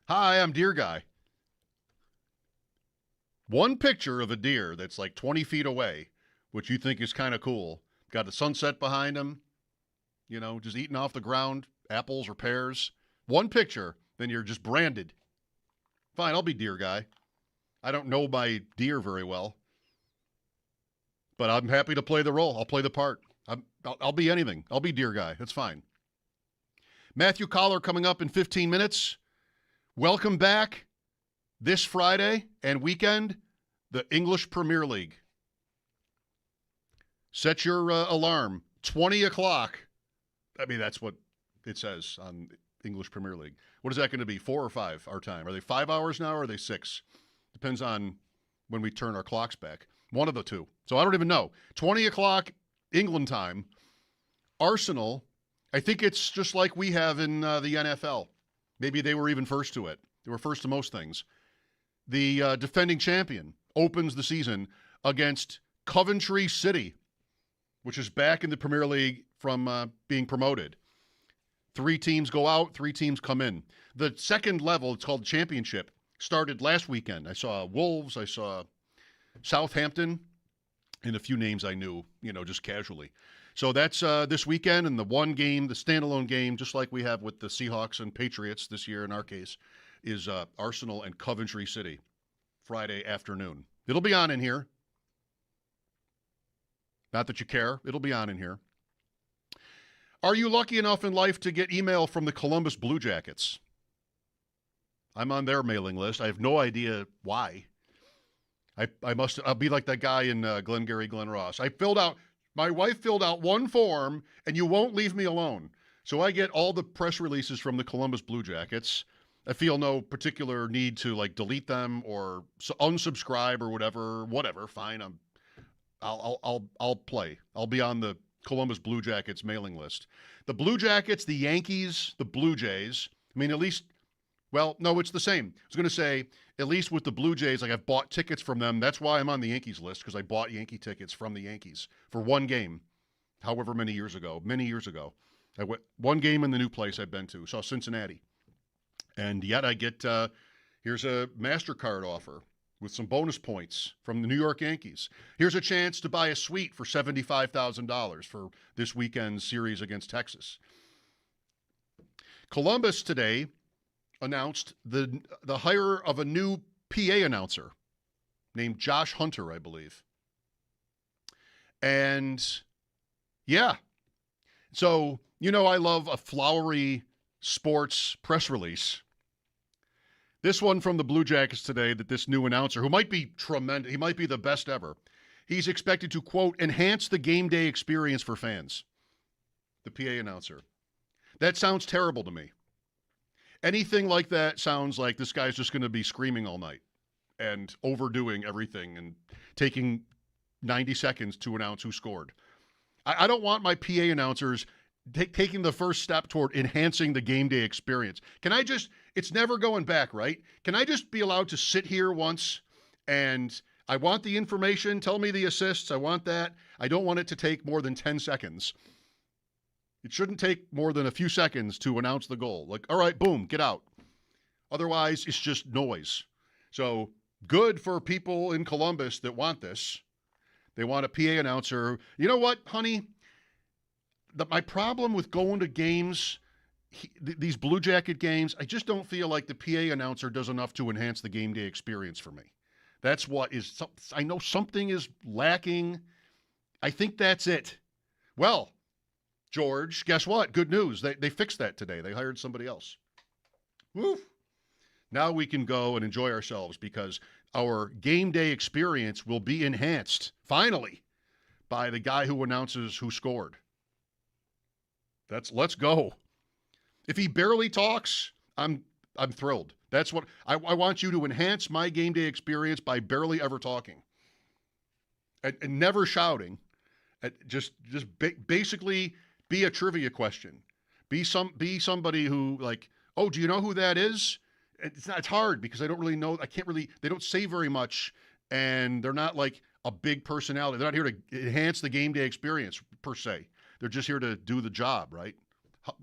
Hi, I'm Deer Guy. One picture of a deer that's like 20 feet away, which you think is kind of cool. Got the sunset behind him, just eating off the ground, apples or pears. One picture, then you're just branded. Fine, I'll be Deer Guy. I don't know my deer very well, but I'm happy to play the role. I'll play the part. I'll be anything. I'll be Deer Guy. That's fine. Matthew Collar coming up in 15 minutes. Welcome back this Friday and weekend, the English Premier League. Set your alarm, 20 o'clock. I mean, that's what it says on English Premier League. What is that going to be, 4 or 5 our time? Are they 5 hours now or are they 6? Depends on when we turn our clocks back. One of the two. So I don't even know. 20 o'clock England time. Arsenal, I think it's just like we have in the NFL. Maybe they were even first to it. They were first to most things. The defending champion opens the season against Coventry City, which is back in the Premier League from being promoted. 3 teams go out, 3 teams come in. The second level, it's called Championship, started last weekend. I saw Wolves, I saw Southampton, and a few names I knew, just casually. So that's this weekend, and the one game, the standalone game, just like we have with the Seahawks and Patriots this year in our case, is Arsenal and Coventry City, Friday afternoon. It'll be on in here. Not that you care. It'll be on in here. Are you lucky enough in life to get email from the Columbus Blue Jackets? I'm on their mailing list. I have no idea why. I'll be like that guy in Glengarry Glen Ross. My wife filled out one form, and you won't leave me alone. So I get all the press releases from the Columbus Blue Jackets. I feel no particular need to delete them or unsubscribe or whatever. Fine. I'll play. I'll be on the Columbus Blue Jackets mailing list. The Blue Jackets, the Yankees, the Blue Jays. I mean, at least, well, no, it's the same. I was going to say, at least with the Blue Jays, I've bought tickets from them. That's why I'm on the Yankees list, because I bought Yankee tickets from the Yankees for one game, however many years ago. I went one game in the new place I've been to, saw Cincinnati. And yet I get, here's a MasterCard offer with some bonus points from the New York Yankees. Here's a chance to buy a suite for $75,000 for this weekend's series against Texas. Columbus today announced the hire of a new PA announcer named Josh Hunter, I believe. And yeah, so, I love a flowery sports press release. This one from the Blue Jackets today, that this new announcer, who might be tremendous, he might be the best ever, he's expected to, quote, enhance the game day experience for fans. The PA announcer. That sounds terrible to me. Anything like that sounds like this guy's just going to be screaming all night and overdoing everything and taking 90 seconds to announce who scored. I don't want my PA announcers taking the first step toward enhancing the game day experience. It's never going back, right? Can I just be allowed to sit here once and I want the information, tell me the assists, I want that. I don't want it to take more than 10 seconds. It shouldn't take more than a few seconds to announce the goal. All right, boom, get out. Otherwise, it's just noise. So good for people in Columbus that want this. They want a PA announcer. You know what, honey? My problem with going to games, these Blue Jacket games, I just don't feel like the PA announcer does enough to enhance the game day experience for me. That's what is, I know something is lacking. I think that's it. Well, George, guess what? Good news. They fixed that today. They hired somebody else. Woo. Now we can go and enjoy ourselves because our game day experience will be enhanced, finally, by the guy who announces who scored. Let's go. If he barely talks, I'm thrilled. That's what I want you to enhance my game day experience by barely ever talking and never shouting. Just basically be a trivia question. Be somebody who oh, do you know who that is? It's hard because I don't really know. They don't say very much, and they're not like a big personality. They're not here to enhance the game day experience per se. They're just here to do the job, right?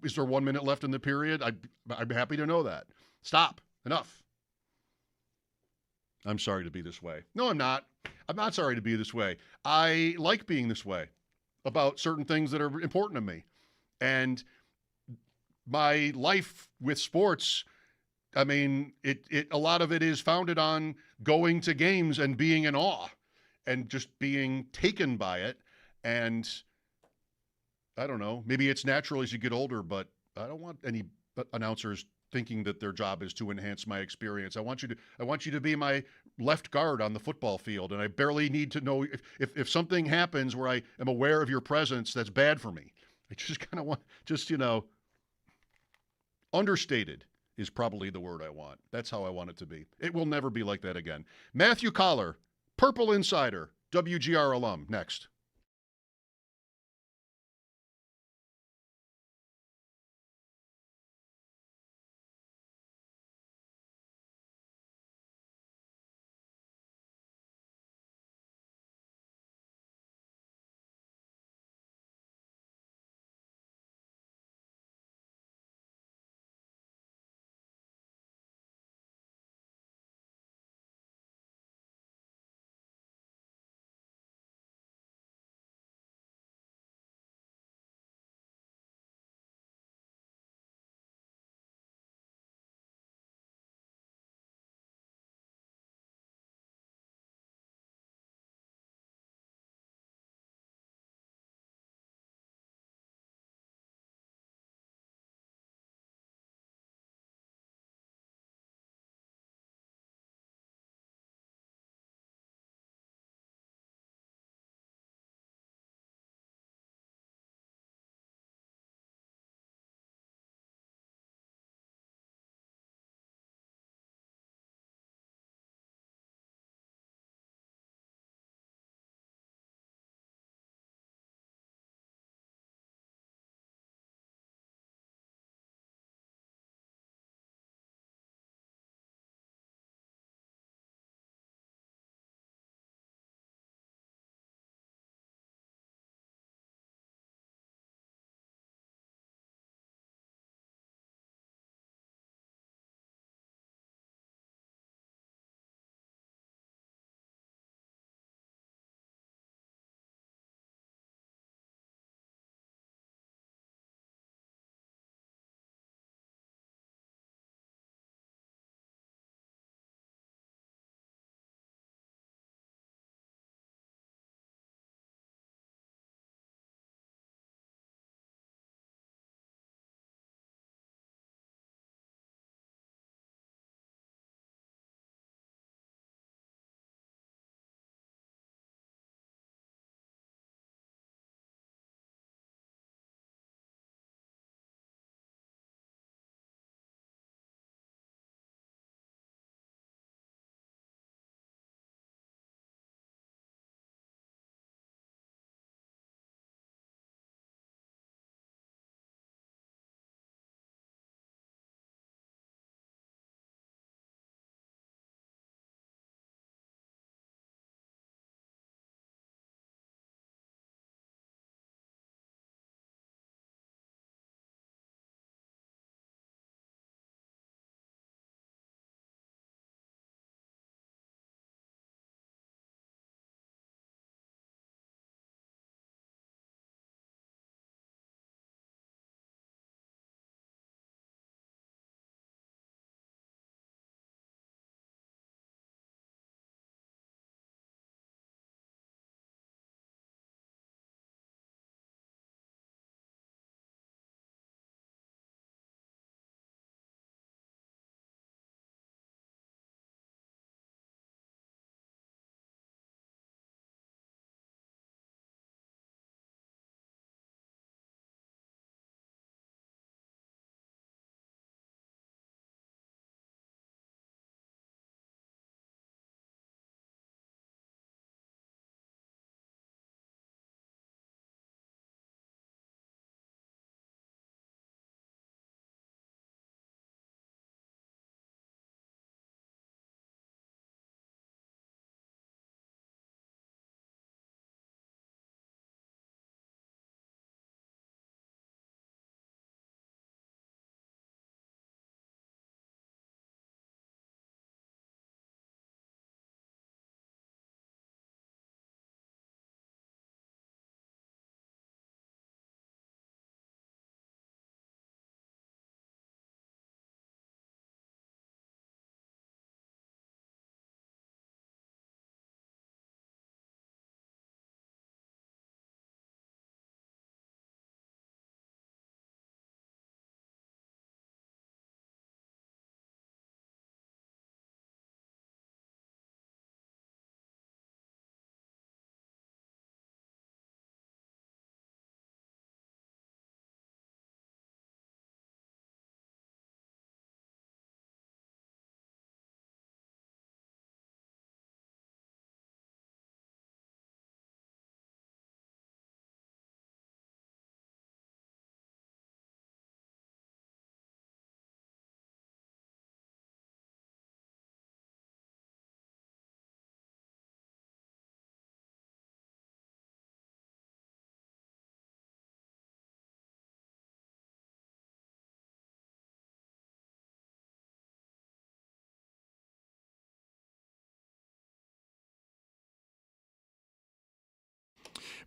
Is there 1 minute left in the period? I'm happy to know that. Stop. Enough. I'm sorry to be this way. No, I'm not. I'm not sorry to be this way. I like being this way about certain things that are important to me. And my life with sports, I mean, a lot of it is founded on going to games and being in awe and just being taken by it. And I don't know, maybe it's natural as you get older, but I don't want any announcers thinking that their job is to enhance my experience. I want you to be my left guard on the football field, and I barely need to know if something happens where I am aware of your presence that's bad for me. I just kind of want, understated is probably the word I want. That's how I want it to be. It will never be like that again. Matthew Collar, Purple Insider, WGR alum, next.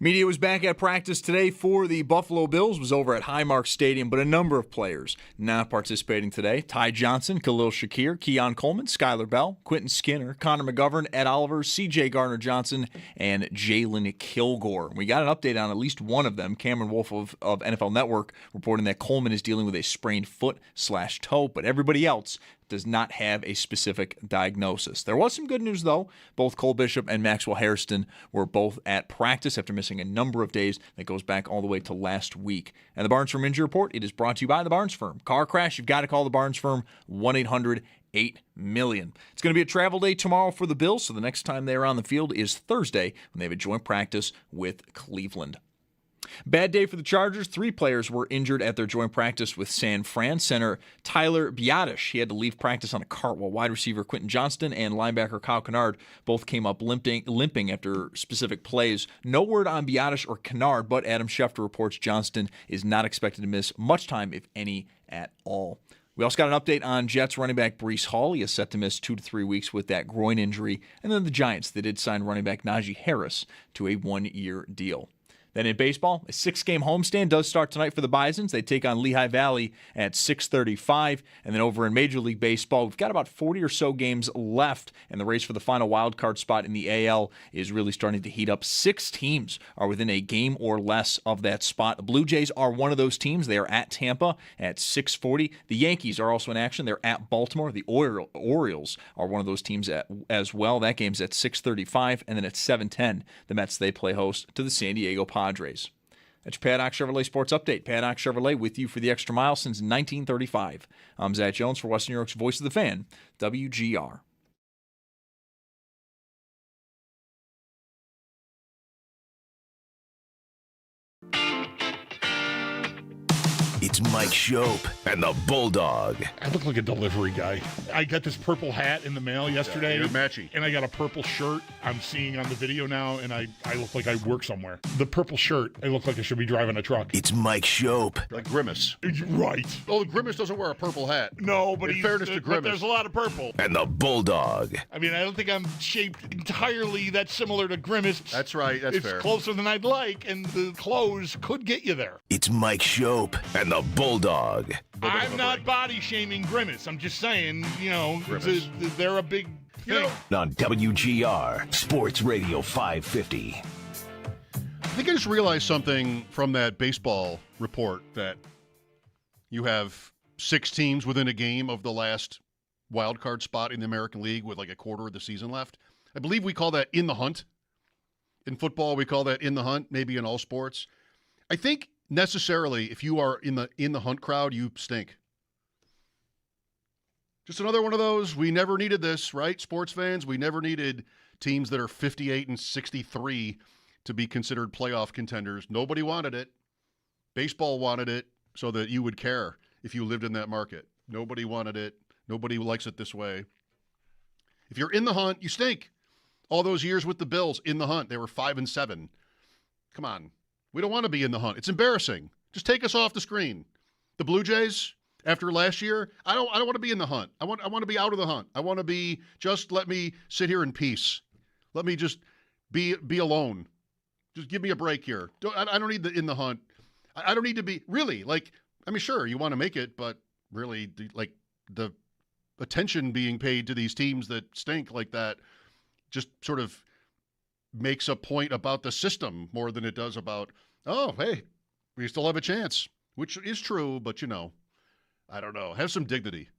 Media was back at practice today for the Buffalo Bills, was over at Highmark Stadium, but a number of players not participating today. Ty Johnson, Khalil Shakir, Keon Coleman, Skylar Bell, Quentin Skinner, Connor McGovern, Ed Oliver, C.J. Gardner-Johnson, and Jalen Kilgore. We got an update on at least one of them. Cameron Wolf of NFL Network reporting that Coleman is dealing with a sprained foot/toe, but everybody else does not have a specific diagnosis. There was some good news, though. Both Cole Bishop and Maxwell Hairston were both at practice after missing a number of days. That goes back all the way to last week. And the Barnes Firm Injury Report, it is brought to you by the Barnes Firm. Car crash, you've got to call the Barnes Firm, 1-800-8-million. It's going to be a travel day tomorrow for the Bills, so the next time they're on the field is Thursday when they have a joint practice with Cleveland. Bad day for the Chargers. 3 players were injured at their joint practice with San Fran. Center Tyler Biadasz, he had to leave practice on a cart, while wide receiver Quentin Johnston and linebacker Kyle Kennard both came up limping after specific plays. No word on Biadasz or Kennard, but Adam Schefter reports Johnston is not expected to miss much time, if any, at all. We also got an update on Jets running back Breece Hall. He is set to miss 2 to 3 weeks with that groin injury. And then the Giants, they did sign running back Najee Harris to a 1-year deal. Then in baseball, a 6-game homestand does start tonight for the Bisons. They take on Lehigh Valley at 6:35. And then over in Major League Baseball, we've got about 40 or so games left, and the race for the final wild card spot in the AL is really starting to heat up. 6 teams are within a game or less of that spot. The Blue Jays are one of those teams. They are at Tampa at 6:40. The Yankees are also in action. They're at Baltimore. The Orioles are one of those teams as well. That game's at 6:35. And then at 7:10, the Mets, they play host to the San Diego Padres. That's your Paddock Chevrolet Sports Update. Paddock Chevrolet with you for the extra mile since 1935. I'm Zach Jones for Western New York's Voice of the Fan, WGR. It's Mike Schopp and the Bulldog. I look like a delivery guy. I got this purple hat in the mail yesterday. You're matchy. And I got a purple shirt I'm seeing on the video now, and I look like I work somewhere. The purple shirt, I look like I should be driving a truck. It's Mike Schopp. Like Grimace. Right. Oh, Grimace doesn't wear a purple hat. No, but in fairness to Grimace, but there's a lot of purple. And the Bulldog. I mean, I don't think I'm shaped entirely that similar to Grimace. That's right. That's it's fair. It's closer than I'd like, and the clothes could get you there. It's Mike Schopp and the Bulldog. I'm not body shaming Grimace. I'm just saying, they're a big thing. On WGR Sports Radio 550. I think I just realized something from that baseball report, that you have 6 teams within a game of the last wild card spot in the American League with like a quarter of the season left. I believe we call that in the hunt. In football, we call that in the hunt, maybe in all sports. I think necessarily, if you are in the hunt crowd, you stink. Just another one of those. We never needed this, right? Sports fans, we never needed teams that are 58 and 63 to be considered playoff contenders. Nobody wanted it. Baseball wanted it so that you would care if you lived in that market. Nobody wanted it. Nobody likes it this way. If you're in the hunt, you stink. All those years with the Bills in the hunt, they were 5-7. Come on. We don't want to be in the hunt. It's embarrassing. Just take us off the screen. The Blue Jays, after last year, I don't want to be in the hunt. I want to be out of the hunt. I want to be, just let me sit here in peace. Let me just be alone. Just give me a break here. I don't need the in the hunt. I don't need to be, really, sure, you want to make it, but really, the attention being paid to these teams that stink like that just sort of makes a point about the system more than it does about, oh, hey, we still have a chance, which is true, but I don't know. Have some dignity.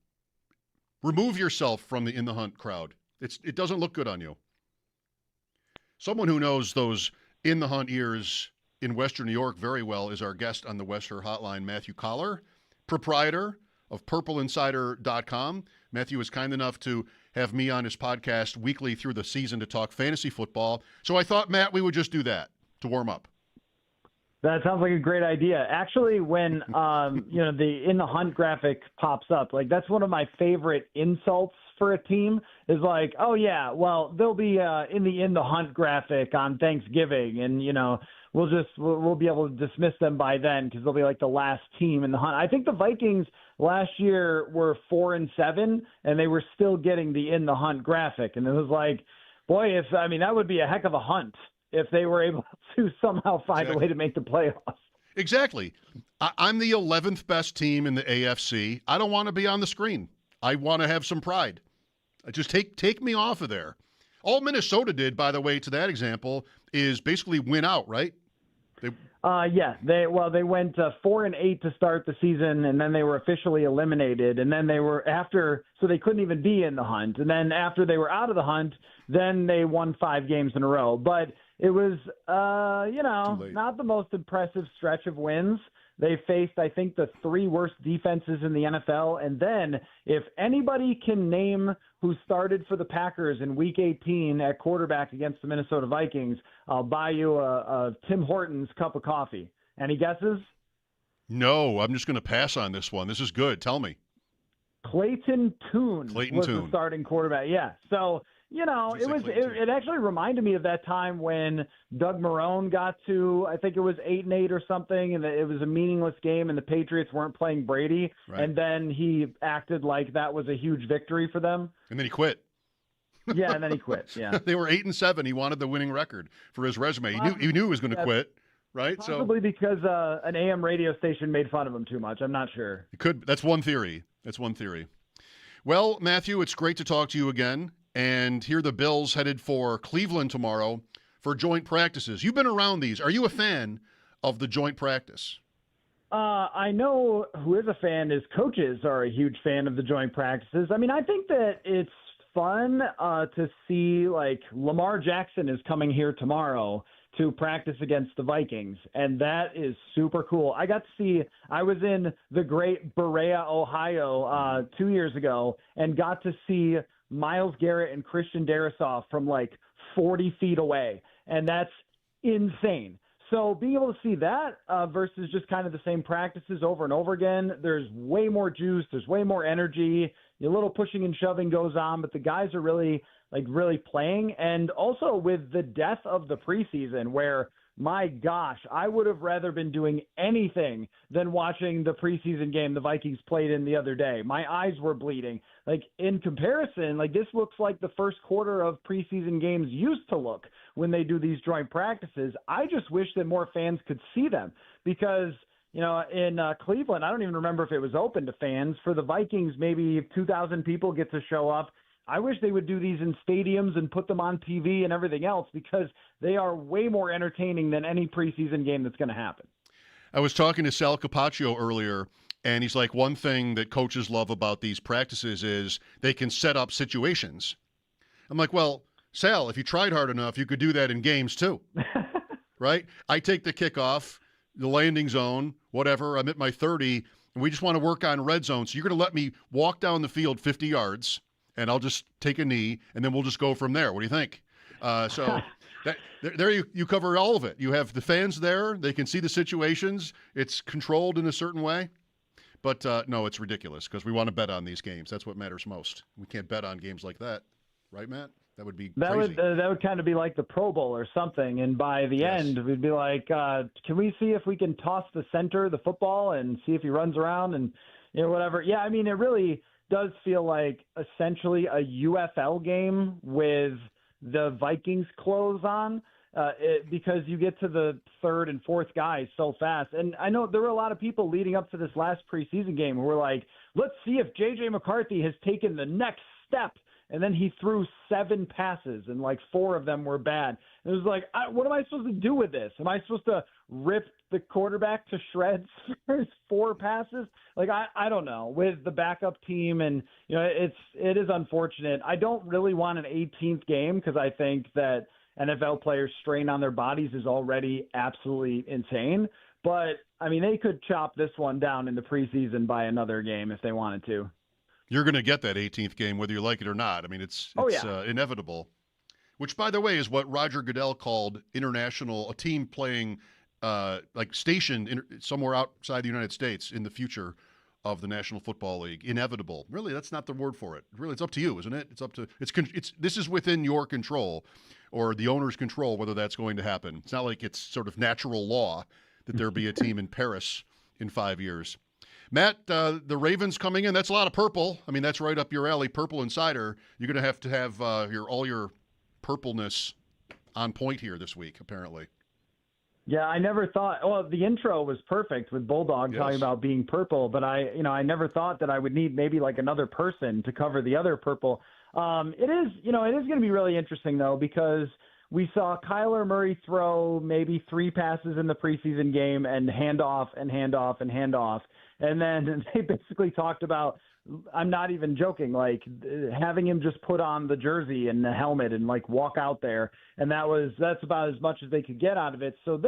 Remove yourself from the in the hunt crowd. It doesn't look good on you. Someone who knows those in the hunt ears in Western New York very well is our guest on the Wester Hotline, Matthew Collar, proprietor of PurpleInsider.com. Matthew is kind enough to have me on his podcast weekly through the season to talk fantasy football. So I thought, Matt, we would just do that to warm up. That sounds like a great idea. Actually, when the in the hunt graphic pops up, that's one of my favorite insults for a team is oh yeah, well they'll be in the hunt graphic on Thanksgiving, and we'll be able to dismiss them by then because they'll be the last team in the hunt. I think the Vikings last year were 4-7, and they were still getting the in the hunt graphic, and it was boy, that would be a heck of a hunt if they were able to somehow find a way to make the playoffs. Exactly. I'm the 11th best team in the AFC. I don't want to be on the screen. I want to have some pride. Just take me off of there. All Minnesota did, by the way, to that example, is basically win out, right? They went 4-8 to start the season, and then they were officially eliminated. And then they were so they couldn't even be in the hunt. And then after they were out of the hunt, then they won 5 games in a row. But it was, not the most impressive stretch of wins. They faced, I think, the 3 worst defenses in the NFL. And then if anybody can name who started for the Packers in Week 18 at quarterback against the Minnesota Vikings, I'll buy you a Tim Hortons cup of coffee. Any guesses? No, I'm just going to pass on this one. This is good. Tell me. Clayton Tune was the starting quarterback. Yeah. So, it actually reminded me of that time when Doug Marrone got to, I think it was 8-8 or something, and it was a meaningless game, and the Patriots weren't playing Brady, and then he acted like that was a huge victory for them. And then he quit. Yeah, and then he quit. Yeah, they were 8-7. He wanted the winning record for his resume. He knew he was going to quit, right? Possibly because an AM radio station made fun of him too much. I'm not sure. It could. That's one theory. Well, Matthew, it's great to talk to you again. And here the Bills headed for Cleveland tomorrow for joint practices. You've been around these. Are you a fan of the joint practice? I know who is a fan is coaches are a huge fan of the joint practices. I mean, I think that it's fun to see, like, Lamar Jackson is coming here tomorrow to practice against the Vikings, and that is super cool. I was in the great Berea, Ohio 2 years ago and got to see Myles Garrett and Christian Darrisaw from like 40 feet away, and that's insane. So being able to see that versus just kind of the same practices over and over again, there's way more juice, there's way more energy, a little pushing and shoving goes on, but the guys are really playing. And also with the death of the preseason, where, my gosh, I would have rather been doing anything than watching the preseason game the Vikings played in the other day. My eyes were bleeding. Like, in comparison, this looks like the first quarter of preseason games used to look when they do these joint practices. I just wish that more fans could see them because, in Cleveland, I don't even remember if it was open to fans. For the Vikings, maybe 2,000 people get to show up. I wish they would do these in stadiums and put them on TV and everything else because they are way more entertaining than any preseason game that's going to happen. I was talking to Sal Capaccio earlier, and he's like, one thing that coaches love about these practices is they can set up situations. I'm like, well, Sal, if you tried hard enough, you could do that in games too, right? I take the kickoff, the landing zone, whatever. I'm at my 30, and we just want to work on red zone. So you're going to let me walk down the field 50 yards, and I'll just take a knee, and then we'll just go from there. What do you think? There you cover all of it. You have the fans there. They can see the situations. It's controlled in a certain way. But, no, it's ridiculous because we want to bet on these games. That's what matters most. We can't bet on games like that. Right, Matt? That would be crazy. That would kind of be like the Pro Bowl or something. And by the end, we'd be like, can we see if we can toss the center the football and see if he runs around and whatever. Yeah, I mean, it really – does feel like essentially a UFL game with the Vikings clothes on because you get to the third and fourth guys so fast. And I know there were a lot of people leading up to this last preseason game who were like, let's see if J.J. McCarthy has taken the next step. And then he threw 7 passes, and 4 of them were bad. And it was like, what am I supposed to do with this? Am I supposed to rip the quarterback to shreds for his 4 passes? I don't know. With the backup team, and it is unfortunate. I don't really want an 18th game because I think that NFL players' strain on their bodies is already absolutely insane. But I mean, they could chop this one down in the preseason by another game if they wanted to. You're going to get that 18th game whether you like it or not. I mean, it's inevitable. Which, by the way, is what Roger Goodell called a team playing stationed somewhere outside the United States in the future of the National Football League. Inevitable. Really, that's not the word for it. Really, it's up to you, isn't it? This is within your control or the owner's control whether that's going to happen. It's not like it's sort of natural law that there be a team in Paris in 5 years. Matt, the Ravens coming in, that's a lot of purple. I mean, that's right up your alley, purple insider. You're going to have all your purpleness on point here this week, apparently. Yeah, I never thought. Well, the intro was perfect with Bulldog talking about being purple, but I never thought that I would need maybe like another person to cover the other purple. It is going to be really interesting though, because we saw Kyler Murray throw maybe 3 passes in the preseason game and hand off and hand off and hand off, and then they basically talked about. I'm not even joking, like having him just put on the jersey and the helmet and like walk out there. And that's about as much as they could get out of it. So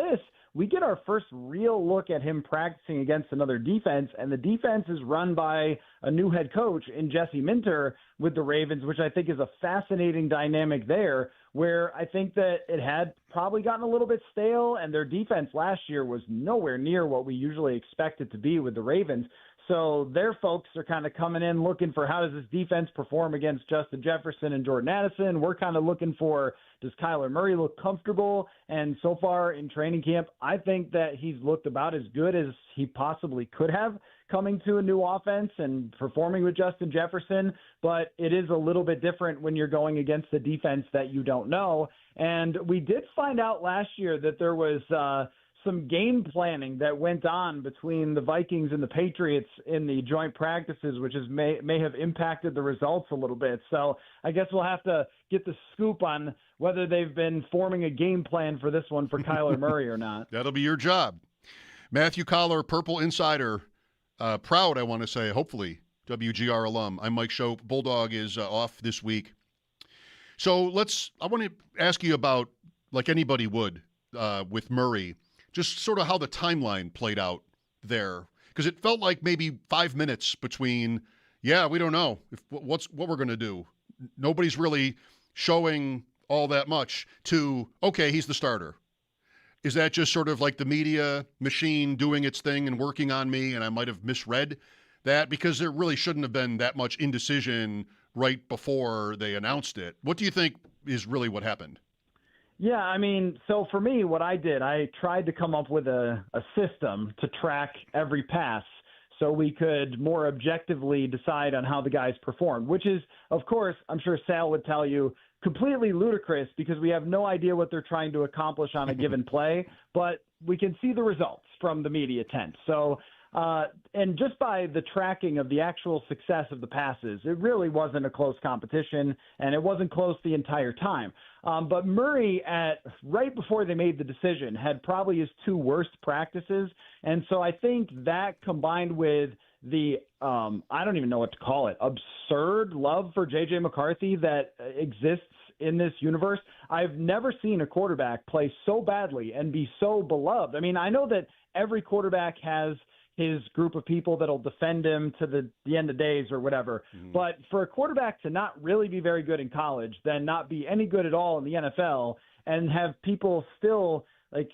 we get our first real look at him practicing against another defense. And the defense is run by a new head coach in Jesse Minter with the Ravens, which I think is a fascinating dynamic there, where I think that it had probably gotten a little bit stale, and their defense last year was nowhere near what we usually expect it to be with the Ravens. So their folks are kind of coming in looking for how does this defense perform against Justin Jefferson and Jordan Addison. We're kind of looking for, does Kyler Murray look comfortable? And so far in training camp, I think that he's looked about as good as he possibly could have coming to a new offense and performing with Justin Jefferson. But it is a little bit different when you're going against a defense that you don't know. And we did find out last year that there was some game planning that went on between the Vikings and the Patriots in the joint practices, which may have impacted the results a little bit. So I guess we'll have to get the scoop on whether they've been forming a game plan for this one for Kyler Murray or not. That'll be your job. Matthew Collar, Purple Insider, proud, I want to say, hopefully, WGR alum. I'm Mike Schopp. Bulldog is off this week. So I want to ask you about, like anybody would, with Murray, just sort of how the timeline played out there. Because it felt like maybe 5 minutes between, we don't know what we're going to do. Nobody's really showing all that much to, okay, he's the starter. Is that just sort of like the media machine doing its thing and working on me, and I might have misread that? Because there really shouldn't have been that much indecision right before they announced it. What do you think is really what happened? Yeah, I mean, so for me, what I did, I tried to come up with a system to track every pass so we could more objectively decide on how the guys performed, which is, of course, I'm sure Sal would tell you, completely ludicrous because we have no idea what they're trying to accomplish on a given play, but we can see the results from the media tent. So, and just by the tracking of the actual success of the passes, it really wasn't a close competition, and it wasn't close the entire time. But Murray, right before they made the decision, had probably his 2 worst practices. And so I think that combined with the, I don't even know what to call it, absurd love for J.J. McCarthy that exists in this universe. I've never seen a quarterback play so badly and be so beloved. I mean, I know that every quarterback has his group of people that'll defend him to the end of days or whatever. Mm-hmm. But for a quarterback to not really be very good in college, then not be any good at all in the NFL, and have people still like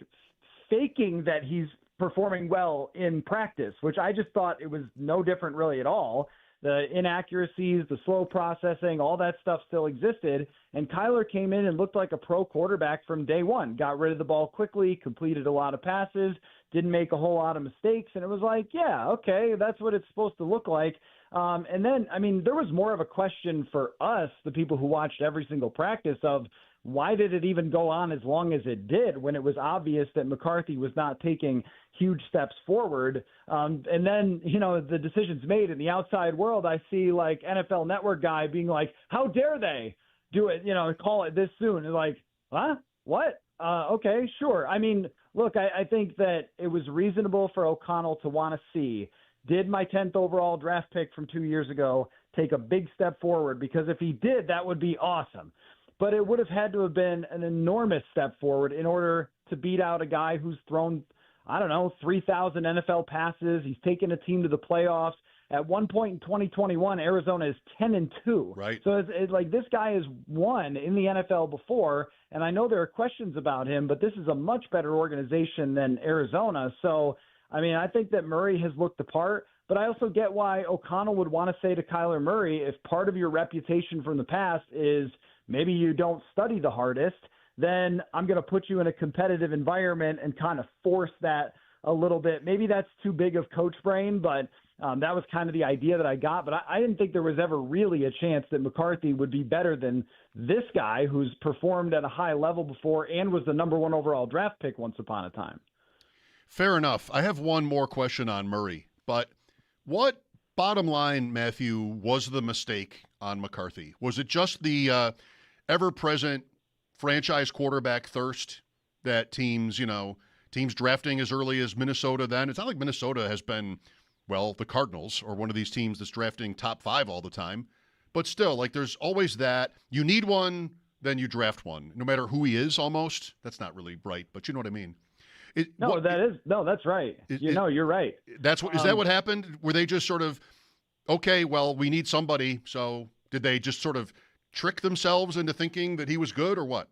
faking that he's performing well in practice, which I just thought it was no different really at all. The inaccuracies, the slow processing, all that stuff still existed. And Kyler came in and looked like a pro quarterback from day one, got rid of the ball quickly, completed a lot of passes, didn't make a whole lot of mistakes. And it was like, yeah, okay, that's what it's supposed to look like. And then, I mean, there was more of a question for us, the people who watched every single practice, of why did it even go on as long as it did when it was obvious that McCarthy was not taking huge steps forward. And then, the decision's made in the outside world. I see like NFL Network guy being like, how dare they do it, call it this soon. And like, huh? What? Okay, sure. I mean, look, I think that it was reasonable for O'Connell to want to see, did my 10th overall draft pick from 2 years ago take a big step forward? Because if he did, that would be awesome. But it would have had to have been an enormous step forward in order to beat out a guy who's thrown, 3,000 NFL passes. He's taken a team to the playoffs. At one point in 2021, Arizona is 10-2. Right. So it's like this guy has won in the NFL before, and I know there are questions about him, but this is a much better organization than Arizona. So, I think that Murray has looked the part, but I also get why O'Connell would want to say to Kyler Murray, if part of your reputation from the past is maybe you don't study the hardest, then I'm going to put you in a competitive environment and kind of force that a little bit. Maybe that's too big of coach brain, but That was kind of the idea that I got, but I didn't think there was ever really a chance that McCarthy would be better than this guy who's performed at a high level before and was the number 1 overall draft pick once upon a time. Fair enough. I have one more question on Murray, but what, bottom line, Matthew, was the mistake on McCarthy? Was it just the ever-present franchise quarterback thirst that teams drafting as early as Minnesota then? It's not like Minnesota has been, well, the Cardinals or one of these teams that's drafting top 5 all the time. But still, like, there's always that. You need one, then you draft one, no matter who he is almost. That's not really right, but you know what I mean. That's right. You're right. Is that what happened? Were they just sort of, okay, well, we need somebody, so did they just sort of trick themselves into thinking that he was good or what?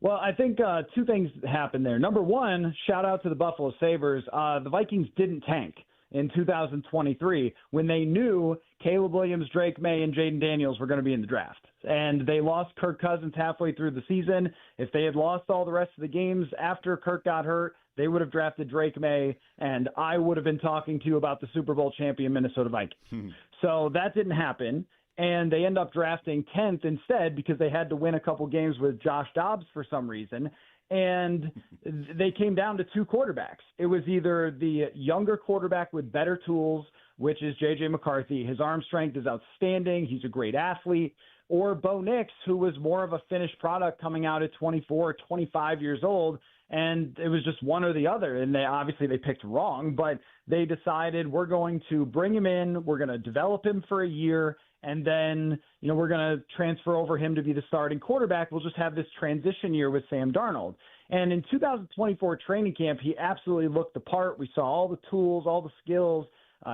Well, I think 2 things happened there. Number 1, shout out to the Buffalo Sabres. The Vikings didn't tank in 2023 when they knew Caleb Williams, Drake May, and Jaden Daniels were going to be in the draft. And they lost Kirk Cousins halfway through the season. If they had lost all the rest of the games after Kirk got hurt, they would have drafted Drake May, and I would have been talking to you about the Super Bowl champion Minnesota Vikings. So that didn't happen, and they end up drafting 10th instead because they had to win a couple games with Josh Dobbs for some reason. And they came down to 2 quarterbacks. It was either the younger quarterback with better tools, which is J.J. McCarthy. His arm strength is outstanding. He's a great athlete. Or Bo Nix, who was more of a finished product coming out at 24 or 25 years old. And it was just one or the other. And they picked wrong, but they decided we're going to bring him in. We're going to develop him for a year. And then, we're going to transfer over him to be the starting quarterback. We'll just have this transition year with Sam Darnold. And in 2024 training camp, he absolutely looked the part. We saw all the tools, all the skills.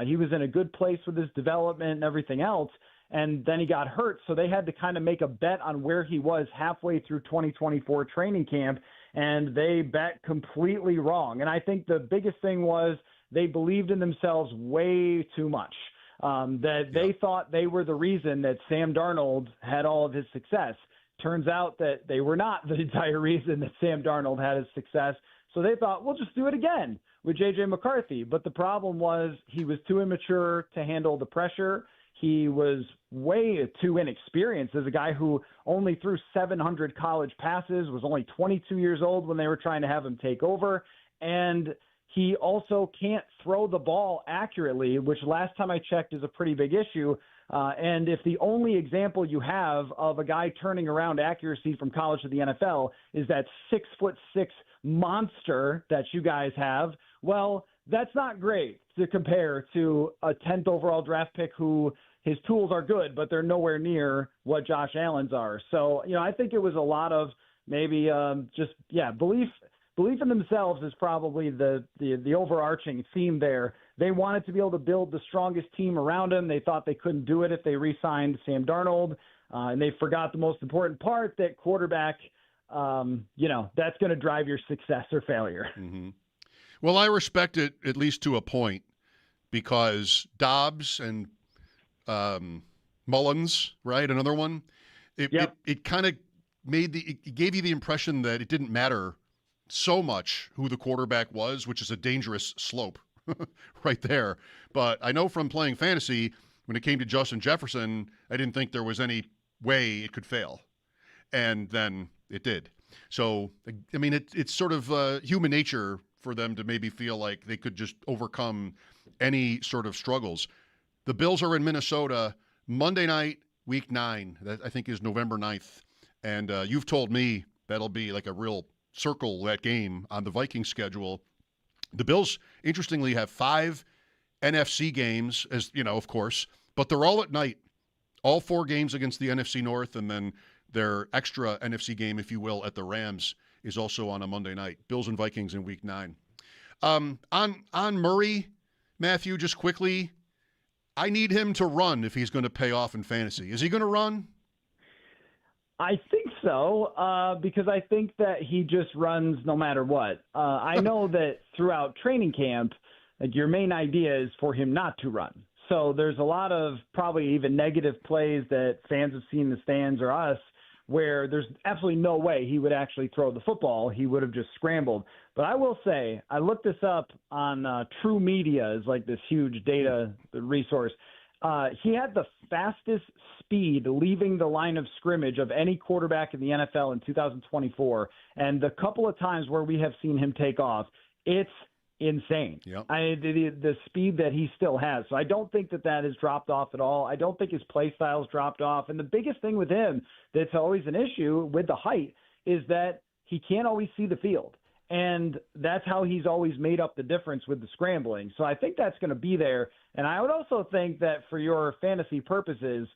He was in a good place with his development and everything else. And then he got hurt. So they had to kind of make a bet on where he was halfway through 2024 training camp. And they bet completely wrong. And I think the biggest thing was they believed in themselves way too much. They thought they were the reason that Sam Darnold had all of his success. Turns out that they were not the entire reason that Sam Darnold had his success. So they thought, we'll just do it again with J.J. McCarthy. But the problem was he was too immature to handle the pressure. He was way too inexperienced as a guy who only threw 700 college passes, was only 22 years old when they were trying to have him take over. And he also can't throw the ball accurately, which last time I checked is a pretty big issue. And if the only example you have of a guy turning around accuracy from college to the NFL is that 6'6" monster that you guys have, well, that's not great to compare to a 10th overall draft pick who his tools are good, but they're nowhere near what Josh Allen's are. So, I think it was a lot of maybe belief in themselves is probably the overarching theme there. They wanted to be able to build the strongest team around him. They thought they couldn't do it if they re-signed Sam Darnold, and they forgot the most important part, that quarterback, that's going to drive your success or failure. Mm-hmm. Well, I respect it at least to a point, because Dobbs and Mullins, right, another one, it kind of it gave you the impression that it didn't matter so much who the quarterback was, which is a dangerous slope right there. But I know from playing fantasy, when it came to Justin Jefferson, I didn't think there was any way it could fail. And then it did. So, I mean, it's sort of human nature for them to maybe feel like they could just overcome any sort of struggles. The Bills are in Minnesota Monday night, week 9. That I think is November 9th. And you've told me that'll be like a real circle that game on the Vikings schedule. The Bills, interestingly, have 5 NFC games, as of course, but they're all at night. All 4 games against the NFC North, and then their extra NFC game, if you will, at the Rams is also on a Monday night. Bills and Vikings in week 9. On Murray, Matthew, just quickly, I need him to run if he's going to pay off in fantasy. Is he going to run? I think so, because I think that he just runs no matter what. I know that throughout training camp, your main idea is for him not to run. So there's a lot of probably even negative plays that fans have seen in the stands or us where there's absolutely no way he would actually throw the football. He would have just scrambled. But I will say, I looked this up on True Media, is like this huge data resource. He had the fastest speed leaving the line of scrimmage of any quarterback in the NFL in 2024. And the couple of times where we have seen him take off, it's insane. Yep. The speed that he still has. So I don't think that has dropped off at all. I don't think his play style's dropped off. And the biggest thing with him that's always an issue with the height is that he can't always see the field. And that's how he's always made up the difference with the scrambling. So I think that's going to be there. And I would also think that for your fantasy purposes,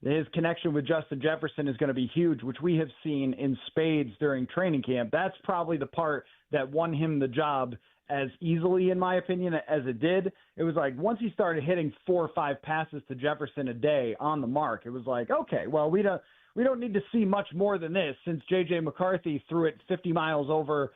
his connection with Justin Jefferson is going to be huge, which we have seen in spades during training camp. That's probably the part that won him the job as easily, in my opinion, as it did. It was like once he started hitting 4 or 5 passes to Jefferson a day on the mark, it was like, okay, well, we don't need to see much more than this, since J.J. McCarthy threw it 50 miles over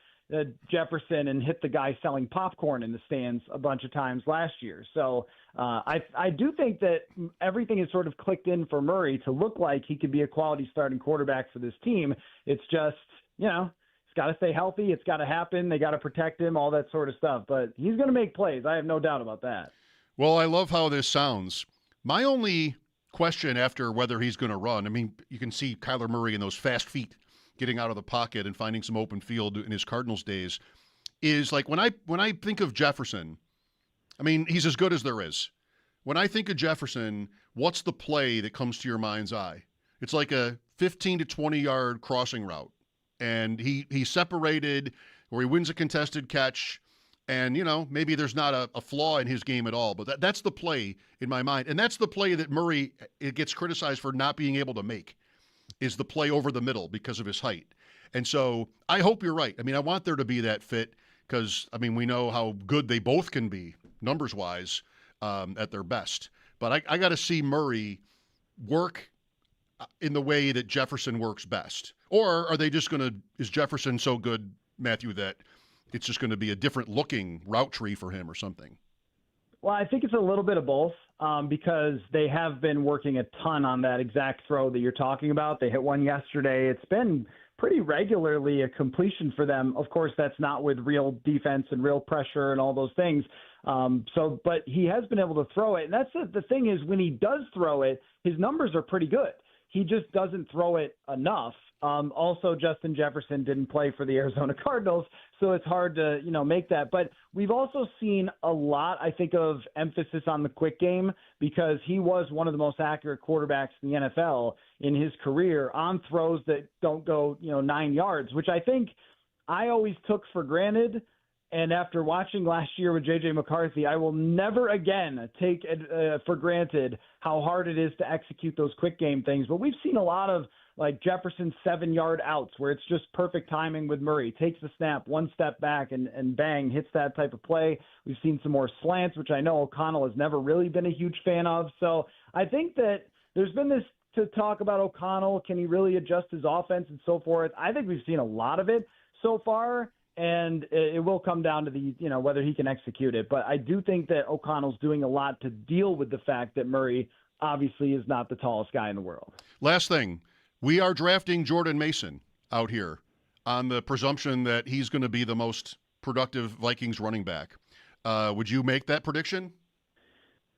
Jefferson and hit the guy selling popcorn in the stands a bunch of times last year. So I do think that everything has sort of clicked in for Murray to look like he could be a quality starting quarterback for this team. It's just, he's got to stay healthy. It's got to happen. They got to protect him, all that sort of stuff. But he's going to make plays. I have no doubt about that. Well, I love how this sounds. My only question after whether he's going to run, I mean, you can see Kyler Murray in those fast feet getting out of the pocket and finding some open field in his Cardinals days, is like when I think of Jefferson, I mean, he's as good as there is. When I think of Jefferson, what's the play that comes to your mind's eye? It's like a 15 to 20-yard crossing route. And he's separated, or he wins a contested catch, and, maybe there's not a flaw in his game at all. But that's the play in my mind. And that's the play that Murray gets criticized for not being able to make, is the play over the middle because of his height. And so I hope you're right. I mean, I want there to be that fit because, I mean, we know how good they both can be numbers-wise at their best. But I got to see Murray work in the way that Jefferson works best. Or are they just going to – is Jefferson so good, Matthew, that it's just going to be a different-looking route tree for him or something? Well, I think it's a little bit of both because they have been working a ton on that exact throw that you're talking about. They hit one yesterday. It's been pretty regularly a completion for them. Of course, that's not with real defense and real pressure and all those things. But he has been able to throw it. And that's the thing is when he does throw it, his numbers are pretty good. He just doesn't throw it enough. Also, Justin Jefferson didn't play for the Arizona Cardinals, so it's hard to, make that. But we've also seen a lot, I think, of emphasis on the quick game because he was one of the most accurate quarterbacks in the NFL in his career on throws that don't go, 9 yards, which I think I always took for granted. And after watching last year with J.J. McCarthy, I will never again take for granted how hard it is to execute those quick game things. But we've seen a lot of like Jefferson 7-yard outs where it's just perfect timing with Murray. Takes the snap, one step back, and bang, hits that type of play. We've seen some more slants, which I know O'Connell has never really been a huge fan of. So I think that there's been this to talk about O'Connell. Can he really adjust his offense and so forth? I think we've seen a lot of it so far. And it will come down to whether he can execute it. But I do think that O'Connell's doing a lot to deal with the fact that Murray obviously is not the tallest guy in the world. Last thing, we are drafting Jordan Mason out here on the presumption that he's going to be the most productive Vikings running back. Would you make that prediction?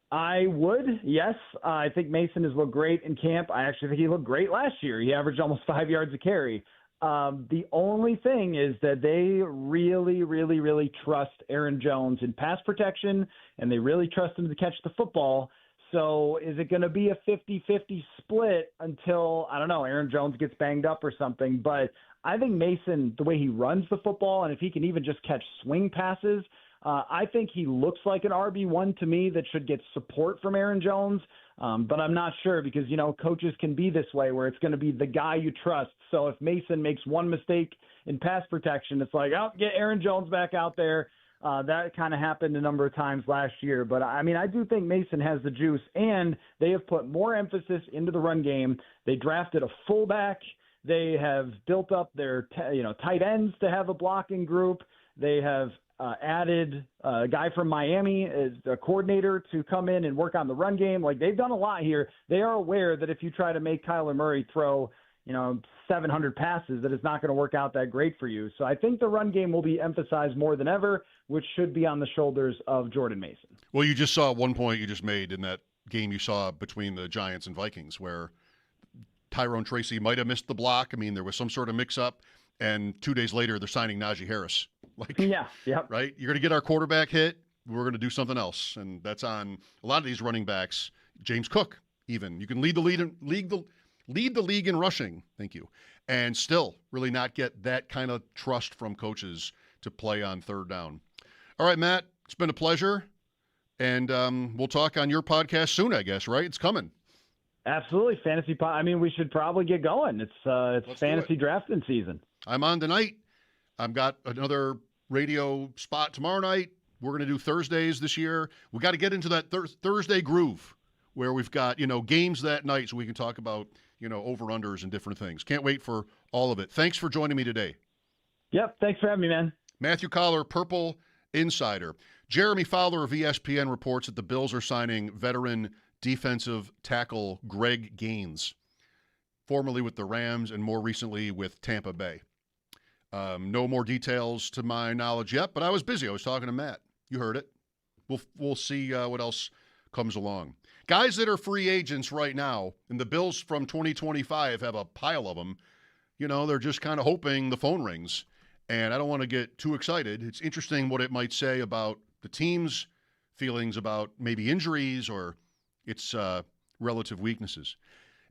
I would, yes. I think Mason has looked great in camp. I actually think he looked great last year. He averaged almost 5 yards a carry. The only thing is that they really, really, really trust Aaron Jones in pass protection, and they really trust him to catch the football. So is it going to be a 50-50 split until, I don't know, Aaron Jones gets banged up or something? But I think Mason, the way he runs the football, and if he can even just catch swing passes, I think he looks like an RB1 to me that should get support from Aaron Jones. But I'm not sure because, coaches can be this way where it's going to be the guy you trust. So if Mason makes one mistake in pass protection, it's like, oh, get Aaron Jones back out there. That kind of happened a number of times last year. But, I do think Mason has the juice, and they have put more emphasis into the run game. They drafted a fullback. They have built up their tight ends to have a blocking group. They have added a guy from Miami as a coordinator to come in and work on the run game. Like, they've done a lot here. They are aware that if you try to make Kyler Murray throw, 700 passes, that it's not going to work out that great for you. So I think the run game will be emphasized more than ever, which should be on the shoulders of Jordan Mason. Well, you just saw one point you just made in that game you saw between the Giants and Vikings where Tyrone Tracy might have missed the block. I mean, there was some sort of mix-up, and 2 days later they're signing Najee Harris. Yeah. Right? You're going to get our quarterback hit, we're going to do something else, and that's on a lot of these running backs. James Cook, even. You can lead the league in rushing, thank you, and still really not get that kind of trust from coaches to play on third down. All right, Matt, it's been a pleasure, and we'll talk on your podcast soon, I guess, right? It's coming. Absolutely. We should probably get going. It's fantasy drafting season. I'm on tonight. I've got another radio spot tomorrow night. We're going to do Thursdays this year. We got to get into that Thursday groove where we've got, games that night so we can talk about, over-unders and different things. Can't wait for all of it. Thanks for joining me today. Yep. Thanks for having me, man. Matthew Collar, Purple Insider. Jeremy Fowler of ESPN reports that the Bills are signing veteran defensive tackle Greg Gaines, formerly with the Rams and more recently with Tampa Bay. No more details to my knowledge yet, but I was busy. I was talking to Matt. You heard it. We'll see what else comes along. Guys that are free agents right now, and the Bills from 2025 have a pile of them, they're just kind of hoping the phone rings. And I don't want to get too excited. It's interesting what it might say about the team's feelings about maybe injuries or its relative weaknesses.